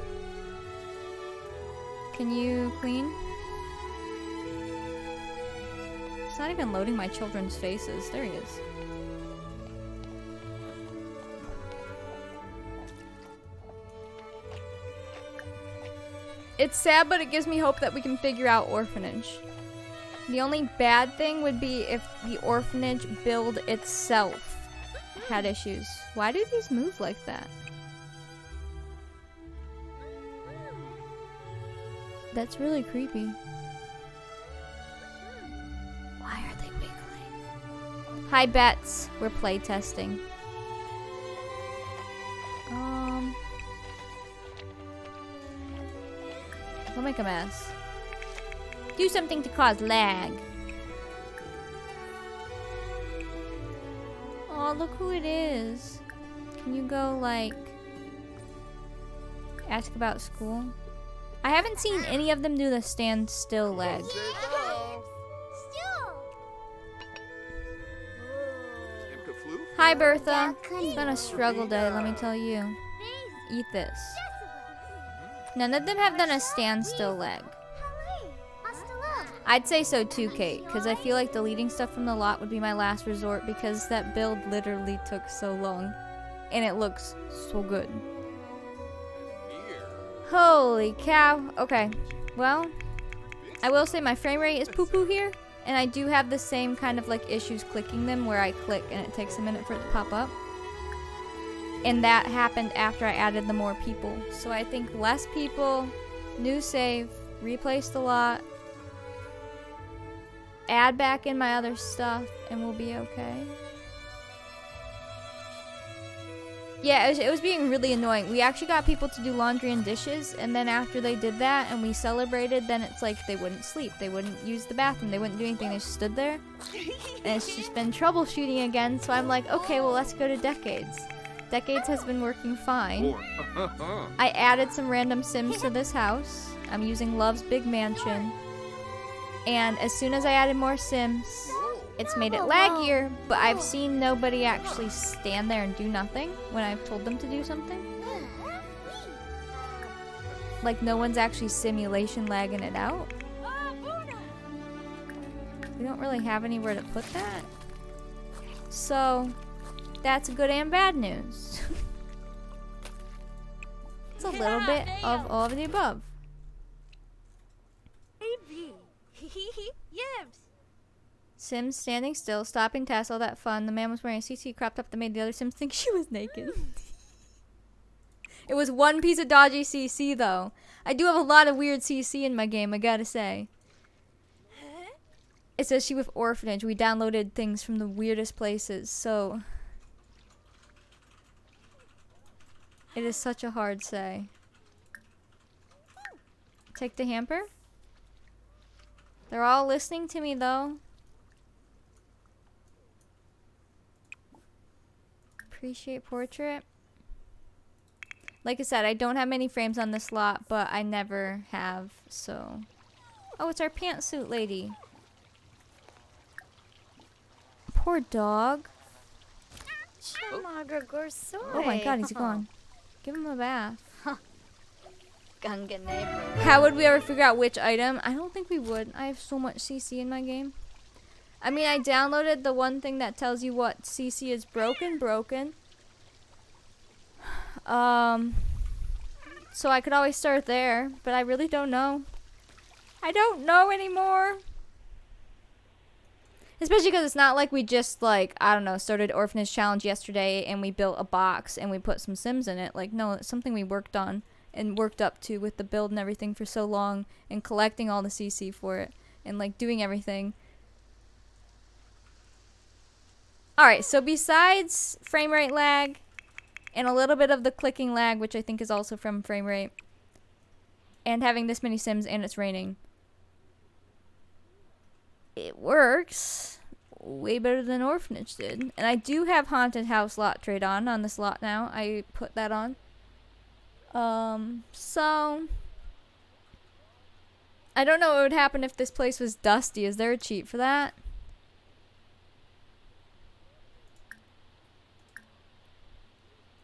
Can you clean? It's not even loading my children's faces. There he is. It's sad, but it gives me hope that we can figure out Orphanage. The only bad thing would be if the Orphanage build itself had issues. Why do these move like that? That's really creepy. Why are they wiggling? Hi, Bets. We're play testing. Don't make a mess. Do something to cause lag. Oh, look who it is. Can you go, like, ask about school? I haven't seen any of them do the stand still leg. Hi, Bertha. It's been a struggle day, let me tell you. Eat this. None of them have done a standstill leg. I'd say so too, Kate, because I feel like deleting stuff from the lot would be my last resort because that build literally took so long. And it looks so good. Holy cow. Okay, well, I will say my frame rate is poo-poo here, and I do have the same kind of like issues clicking them where I click and it takes a minute for it to pop up. And that happened after I added the more people. So I think less people, new save, replace the lot, add back in my other stuff, and we'll be okay. Yeah, it was being really annoying. We actually got people to do laundry and dishes, and then after they did that and we celebrated, then it's like they wouldn't sleep, they wouldn't use the bathroom, they wouldn't do anything, they just stood there. And it's just been troubleshooting again, so I'm like, okay, well, let's go to Decades. Decades has been working fine. I added some random Sims to this house. I'm using Love's Big Mansion. And as soon as I added more Sims, it's made it laggier, but I've seen nobody actually stand there and do nothing when I've told them to do something. Like, no one's actually simulation lagging it out. We don't really have anywhere to put that. So, that's good and bad news. It's a little bit of all of the above. Sims standing still, stopping tasks, all that fun. The man was wearing a CC crop top that made the other Sims think she was naked. It was one piece of dodgy CC though. I do have a lot of weird CC in my game, I gotta say. Especially with Orphanage, we downloaded things from the weirdest places, so... It is such a hard say. Take the hamper? They're all listening to me though. Appreciate portrait. Like I said, I don't have many frames on this lot, but I never have, so. Oh, it's our pantsuit lady. Poor dog. Oh my god, he's gone. Give him a bath. How would we ever figure out which item? I don't think we would. I have so much CC in my game. I mean, I downloaded the one thing that tells you what CC is broken. So I could always start there, but I really don't know. I don't know anymore. Especially because it's not like we just, like, I don't know, started Orphanage Challenge yesterday and we built a box and we put some Sims in it. Like, no, it's something we worked on and worked up to with the build and everything for so long and collecting all the CC for it and, like, doing everything. Alright, so besides frame rate lag and a little bit of the clicking lag, which I think is also from frame rate, and having this many Sims and it's raining, it works way better than Orphanage did. And I do have Haunted House lot trade on this lot now. I put that on. So I don't know what would happen if this place was dusty. Is there a cheat for that?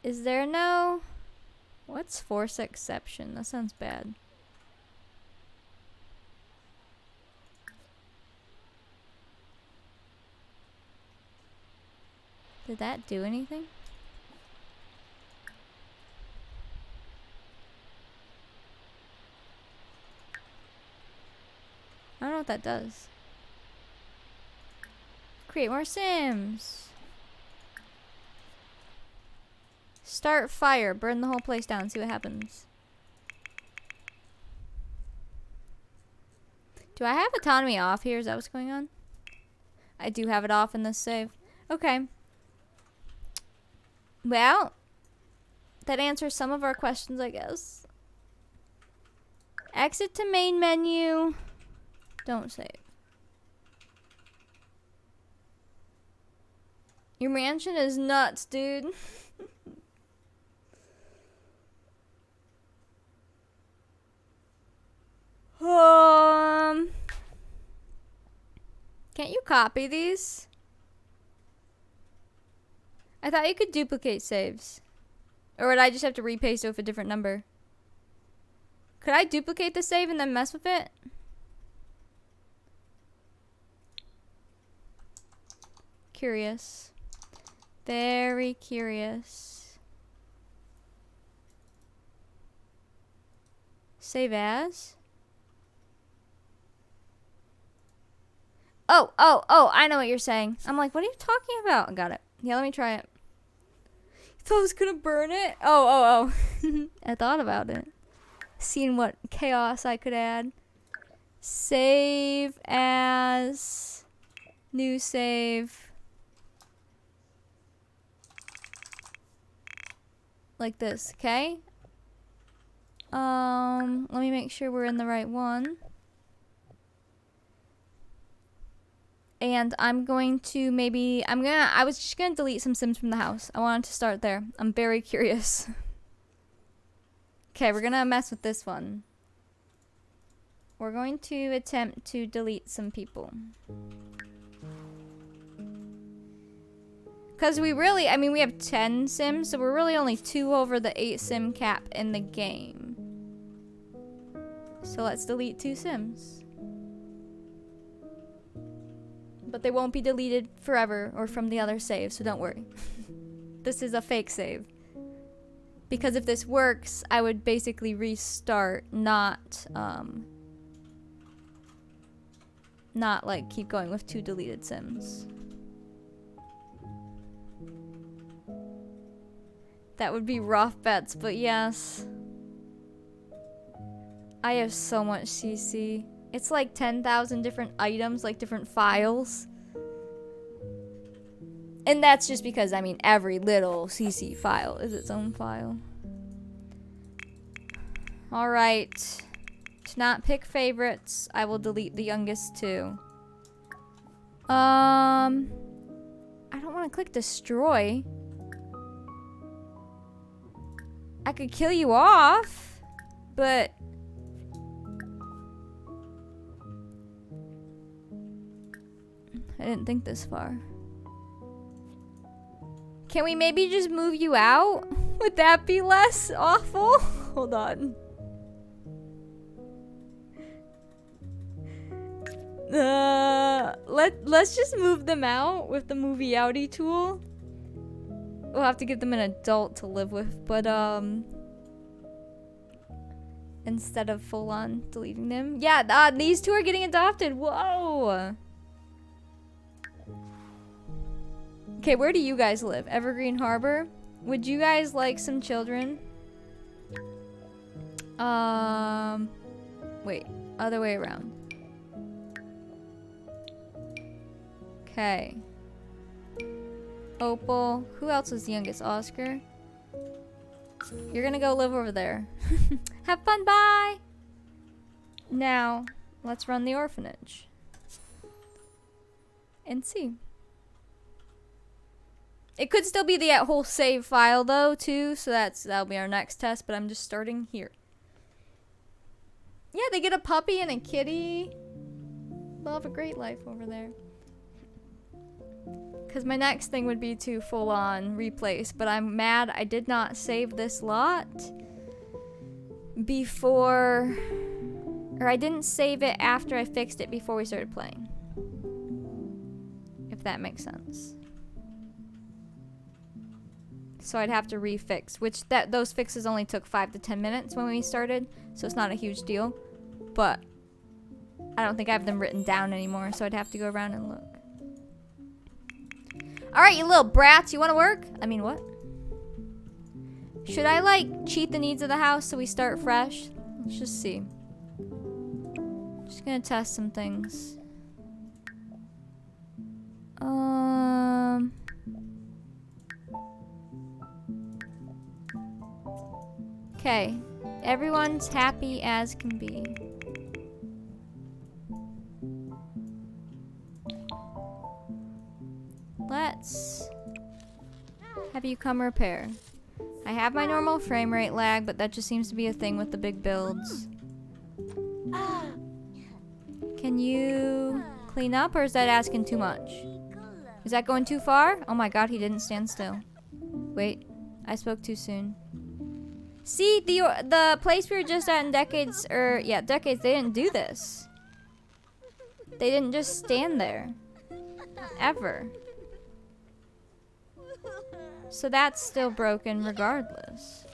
Is there no... What's force exception? That sounds bad. Did that do anything? I don't know what that does. Create more Sims. Start fire. Burn the whole place down. See what happens. Do I have autonomy off here? Is that what's going on? I do have it off in this save. Okay. Well, that answers some of our questions, I guess. Exit to main menu. Don't save. Your mansion is nuts, dude. Can't you copy these? I thought you could duplicate saves. Or would I just have to repaste it with a different number? Could I duplicate the save and then mess with it? Curious. Very curious. Save as? Oh, I know what you're saying. I'm like, what are you talking about? Got it. Yeah, let me try it. You thought I was gonna burn it? Oh. I thought about it. Seeing what chaos I could add. Save as. New save. Like this, okay? Let me make sure we're in the right one. And I'm going to maybe, I was just gonna delete some Sims from the house. I wanted to start there. I'm very curious. Okay, we're gonna mess with this one. We're going to attempt to delete some people. Because we really, I mean, we have 10 Sims, so we're really only 2 over the 8 Sim cap in the game. So let's delete 2 Sims. But they won't be deleted forever or from the other save, so don't worry. This is a fake save. Because if this works, I would basically restart, not like keep going with 2 deleted Sims. That would be rough bets, but yes. I have so much CC. It's like 10,000 different items, like different files. And that's just because, I mean, every little CC file is its own file. Alright. To not pick favorites, I will delete the youngest too. I don't want to click destroy. I could kill you off, but I didn't think this far. Can we maybe just move you out? Would that be less awful? Hold on. Let's just move them out with the movie outie tool. We'll have to give them an adult to live with, but instead of full on deleting them. Yeah, these two are getting adopted. Whoa. Okay, where do you guys live? Evergreen Harbor? Would you guys like some children? Wait, other way around. Okay. Opal. Who else is the youngest? Oscar. You're gonna go live over there. Have fun, bye! Now, let's run the orphanage. And see. It could still be the whole save file though, too, so that'll be our next test, but I'm just starting here. Yeah, they get a puppy and a kitty. They'll have a great life over there. Because my next thing would be to full-on replace, but I'm mad I did not save this lot before, or I didn't save it after I fixed it before we started playing. If that makes sense. So I'd have to refix, which those fixes only took 5 to 10 minutes when we started, so it's not a huge deal. But I don't think I have them written down anymore, so I'd have to go around and look. Alright, you little brats, you want to work? I mean, what? Should I, like, cheat the needs of the house so we start fresh? Let's just see. Just gonna test some things. Okay. Everyone's happy as can be. Let's have you come repair. I have my normal frame rate lag, but that just seems to be a thing with the big builds. Can you clean up, or is that asking too much? Is that going too far? Oh my god, he didn't stand still. Wait, I spoke too soon. See, the place we were just at in Decades, Decades, they didn't do this. They didn't just stand there. Ever. So that's still broken regardless.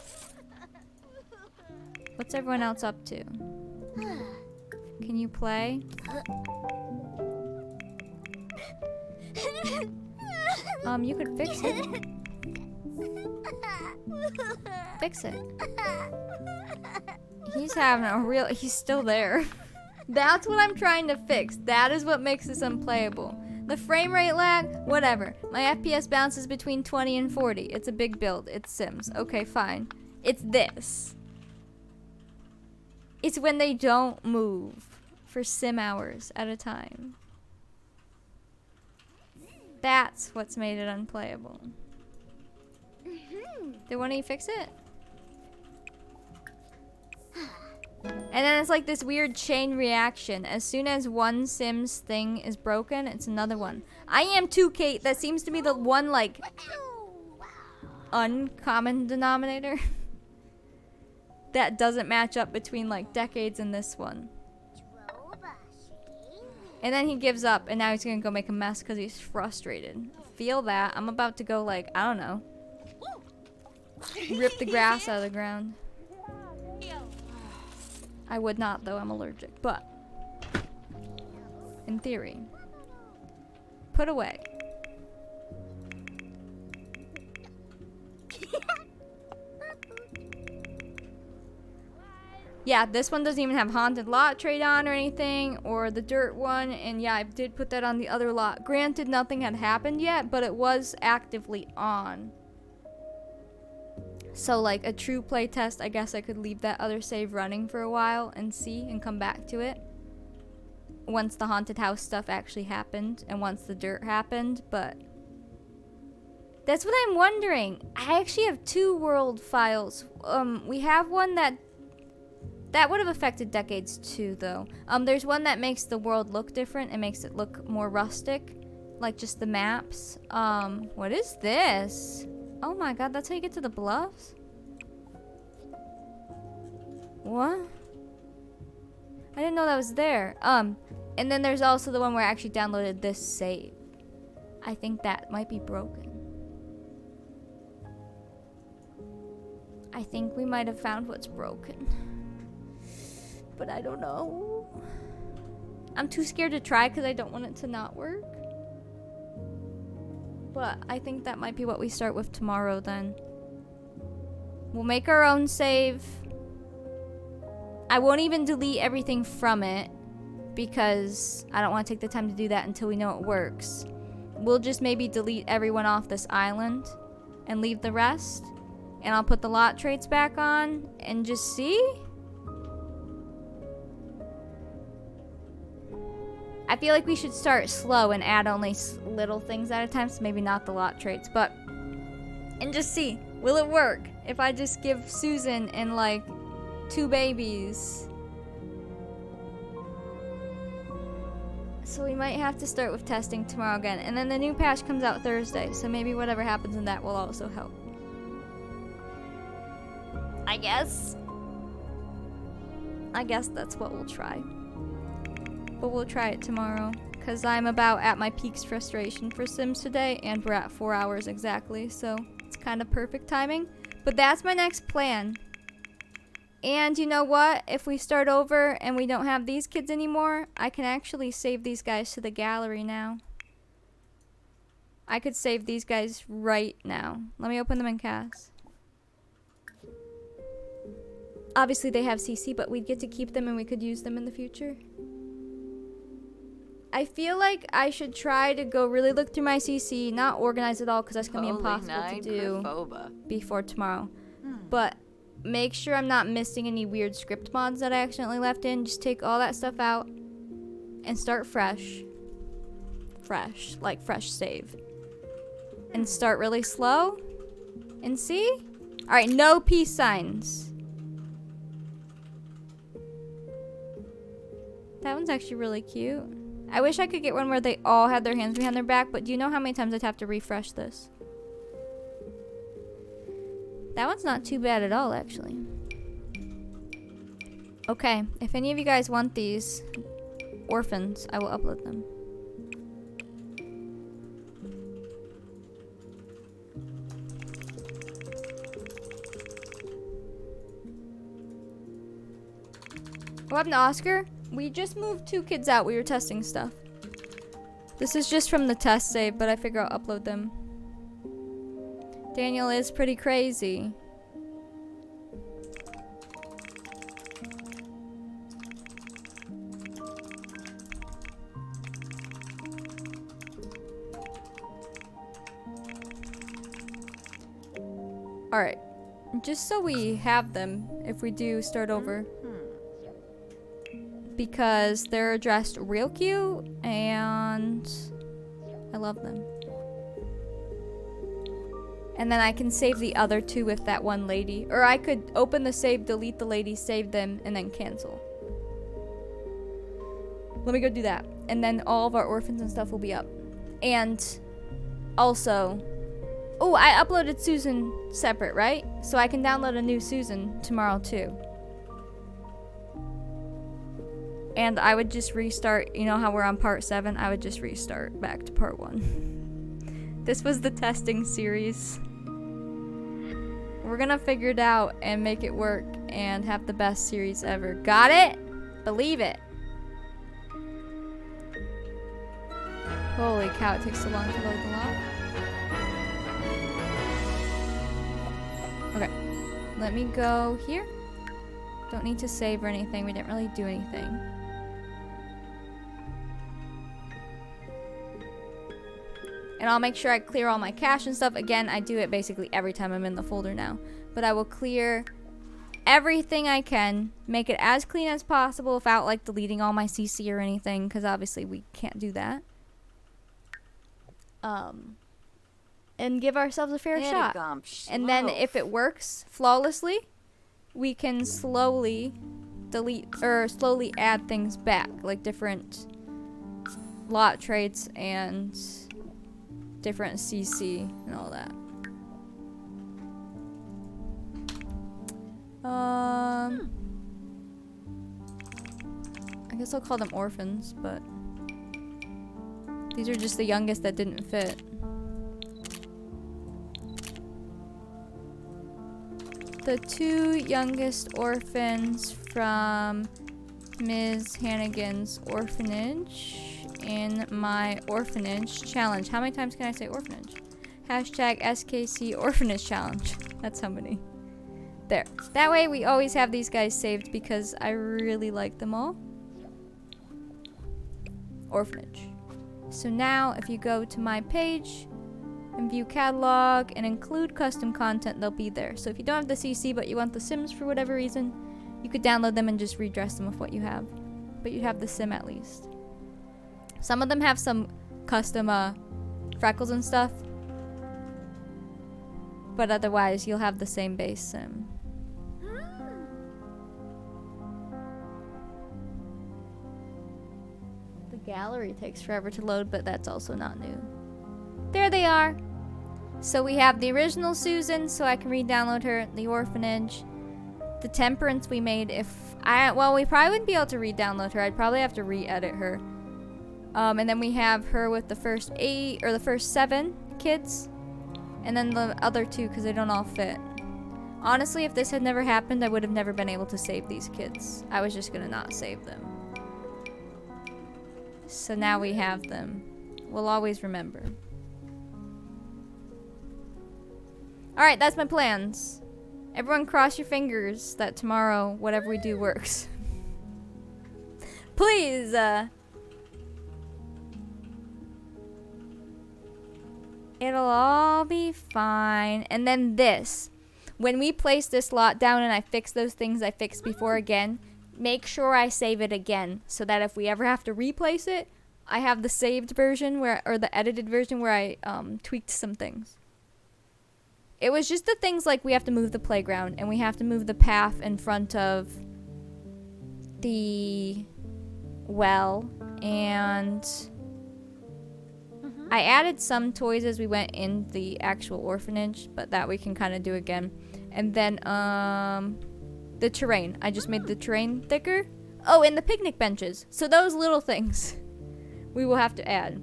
What's everyone else up to? Can you play? You could fix it. Fix it. He's having a real... He's still there. That's what I'm trying to fix. That is what makes this unplayable. The frame rate lag, whatever. My FPS bounces between 20 and 40. It's a big build. It's Sims. Okay, fine. It's this. It's when they don't move for sim hours at a time. That's what's made it unplayable. Did one of you fix it? And then it's like this weird chain reaction. As soon as one Sims thing is broken, it's another one. I am too, Kate. That seems to be the one, like, uncommon denominator that doesn't match up between, like, Decades and this one. And then he gives up, and now he's gonna go make a mess because he's frustrated. Feel that. I'm about to go, like, I don't know, rip the grass out of the ground. I would not, though. I'm allergic. But in theory, put away. Yeah, this one doesn't even have haunted lot trade on or anything, or the dirt one. And yeah, I did put that on the other lot. Granted, nothing had happened yet, but it was actively on. So like a true play test, I guess I could leave that other save running for a while and see and come back to it once the haunted house stuff actually happened and once the dirt happened. But that's what I'm wondering. I actually have 2 world files. We have one that would have affected decades too, though. There's one that makes the world look different and makes it look more rustic, like just the maps. What is this? Oh my god, that's how you get to the bluffs? What? I didn't know that was there. And then there's also the one where I actually downloaded this save. I think that might be broken. I think we might have found what's broken. But I don't know. I'm too scared to try because I don't want it to not work. But I think that might be what we start with tomorrow then. We'll make our own save. I won't even delete everything from it because I don't want to take the time to do that until we know it works. We'll just maybe delete everyone off this island and leave the rest. And I'll put the lot traits back on and just see. I feel like we should start slow and add only little things at a time, so maybe not the lot traits, but and just see, will it work if I just give Susan and like 2 babies? So we might have to start with testing tomorrow again, and then the new patch comes out Thursday, so maybe whatever happens in that will also help, I guess that's what we'll try. But we'll try it tomorrow, because I'm about at my peak frustration for Sims today, and we're at 4 hours exactly, so it's kind of perfect timing. But that's my next plan. And you know what? If we start over and we don't have these kids anymore, I can actually save these guys to the gallery now. I could save these guys right now. Let me open them in CAS. Obviously they have CC, but we'd get to keep them and we could use them in the future. I feel like I should try to go really look through my CC, not organize it all because that's going to be impossible to do before tomorrow. But make sure I'm not missing any weird script mods that I accidentally left in. Just take all that stuff out and start fresh. Fresh, like fresh save. And start really slow and see? Alright, no peace signs. That one's actually really cute. I wish I could get one where they all had their hands behind their back, but do you know how many times I'd have to refresh this? That one's not too bad at all, actually. Okay, if any of you guys want these orphans, I will upload them. What happened to Oscar? We just moved 2 kids out. We were testing stuff. This is just from the test save, but I figure I'll upload them. Daniel is pretty crazy. Alright. Just so we have them if we do start over. Because they're dressed real cute and I love them. And then I can save the other 2 with that one lady. Or I could open the save, delete the lady, save them, and then cancel. Let me go do that. And then all of our orphans and stuff will be up. And also, oh, I uploaded Susan separate, right? So I can download a new Susan tomorrow too. And I would just restart, you know how we're on part 7? I would just restart back to part 1. This was the testing series. We're gonna figure it out and make it work and have the best series ever. Got it? Believe it. Holy cow, it takes so long to load the lot. Okay, let me go here. Don't need to save or anything, we didn't really do anything. And I'll make sure I clear all my cache and stuff. Again, I do it basically every time I'm in the folder now. but I will clear everything I can, make it as clean as possible without like deleting all my CC or anything, because obviously we can't do that. And give ourselves a fair shot. And then if it works flawlessly, we can slowly delete or slowly add things back, like different lot traits and different CC and all that. I guess I'll call them orphans, but these are just the youngest that didn't fit. The 2 youngest orphans from Ms. Hannigan's orphanage in my orphanage challenge. How many times can I say orphanage? Hashtag SKC orphanage challenge. That's how many. There. That way we always have these guys saved because I really like them all. Orphanage. So now if you go to my page and view catalog and include custom content, they'll be there. So if you don't have the CC but you want the Sims for whatever reason, you could download them and just redress them with what you have. But you have the sim at least. Some of them have some custom freckles and stuff. But otherwise, you'll have the same base sim. The gallery takes forever to load, but that's also not new. There they are. So we have the original Susan, so I can re-download her, the orphanage. The temperance we made, well, we probably wouldn't be able to re-download her. I'd probably have to re-edit her. And then we have her with the first 8, or the first 7 kids. And then the other 2, because they don't all fit. Honestly, if this had never happened, I would have never been able to save these kids. I was just gonna not save them. So now we have them. We'll always remember. Alright, that's my plans. Everyone cross your fingers that tomorrow, whatever we do works. Please, it'll all be fine. And then this. When we place this lot down and I fix those things I fixed before again, make sure I save it again so that if we ever have to replace it, I have the saved version or the edited version where I tweaked some things. It was just the things like we have to move the playground and we have to move the path in front of the well, and I added some toys as we went in the actual orphanage, but that we can kind of do again. And then the terrain. I just made the terrain thicker. Oh, and the picnic benches. So those little things we will have to add.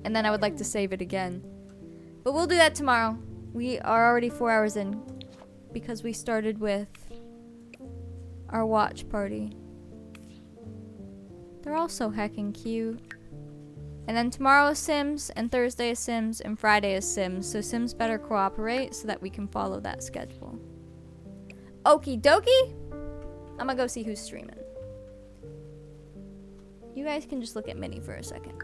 And then I would like to save it again. But we'll do that tomorrow. We are already 4 hours in because we started with our watch party. They're all so heckin' cute. And then tomorrow is Sims, and Thursday is Sims, and Friday is Sims. So Sims better cooperate so that we can follow that schedule. Okie dokie. I'm gonna go see who's streaming. You guys can just look at Minnie for a second.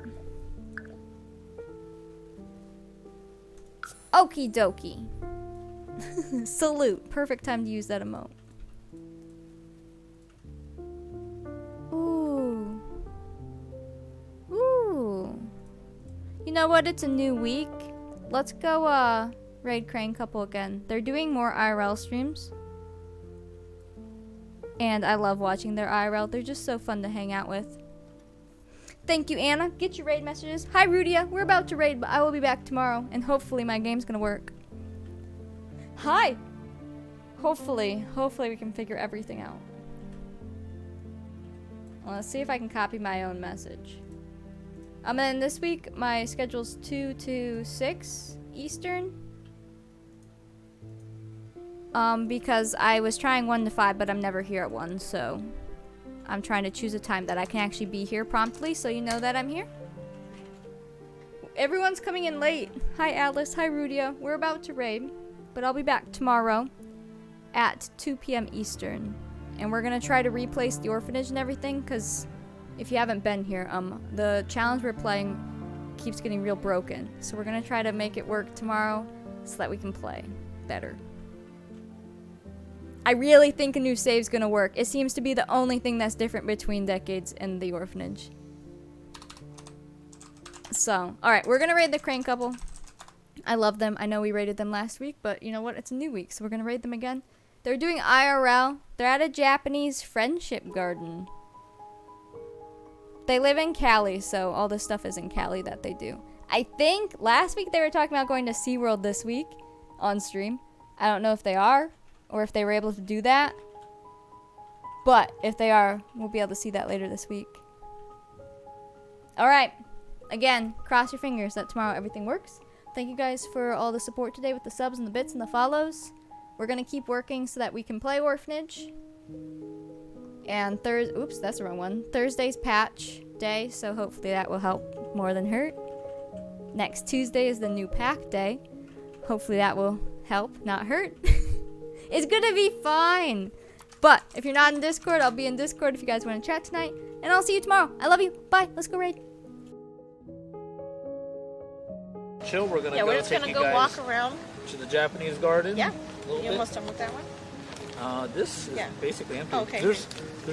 Okie dokie. Salute. Perfect time to use that emote. Ooh. Ooh. You know what? It's a new week. Let's go raid Crane Couple again. They're doing more IRL streams. And I love watching their IRL. They're just so fun to hang out with. Thank you, Anna. Get your raid messages. Hi, Rudia. We're about to raid, but I will be back tomorrow. And hopefully my game's gonna work. Hi. Hopefully we can figure everything out. Well, let's see if I can copy my own message. And then this week, my schedule's 2 to 6 Eastern. Because I was trying 1 to 5, but I'm never here at 1, so I'm trying to choose a time that I can actually be here promptly, so you know that I'm here. Everyone's coming in late. Hi, Alice. Hi, Rudia. We're about to raid, but I'll be back tomorrow at 2 p.m. Eastern. And we're going to try to replace the orphanage and everything, because if you haven't been here, the challenge we're playing keeps getting real broken. So we're going to try to make it work tomorrow so that we can play better. I really think a new save's gonna work. It seems to be the only thing that's different between Decades and the Orphanage. So, alright, we're gonna raid the Crane couple. I love them. I know we raided them last week, but you know what? It's a new week, so we're gonna raid them again. They're doing IRL. They're at a Japanese friendship garden. They live in Cali, so all this stuff is in Cali that they do. I think last week they were talking about going to SeaWorld this week on stream. I don't know if they are or if they were able to do that. But if they are, we'll be able to see that later this week. Alright. Again, cross your fingers that tomorrow everything works. Thank you guys for all the support today with the subs and the bits and the follows. We're going to keep working so that we can play Orphanage. And oops, that's the wrong one. Thursday's patch day, so hopefully that will help more than hurt. Next Tuesday is the new pack day. Hopefully that will help, not hurt. It's gonna be fine. But if you're not in Discord, I'll be in Discord if you guys want to chat tonight. And I'll see you tomorrow. I love you. Bye. Let's go raid. Chill, we're gonna we're just gonna go walk around to the Japanese garden. Yeah. You almost done with that one? This is basically empty. Okay. There's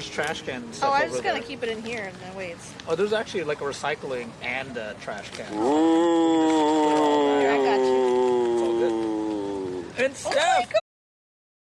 trash cans and stuff I was over just gonna there. keep it in here and that way it's. Oh, there's actually like a recycling and a trash can. Here, I got you. It's all good. And Steph!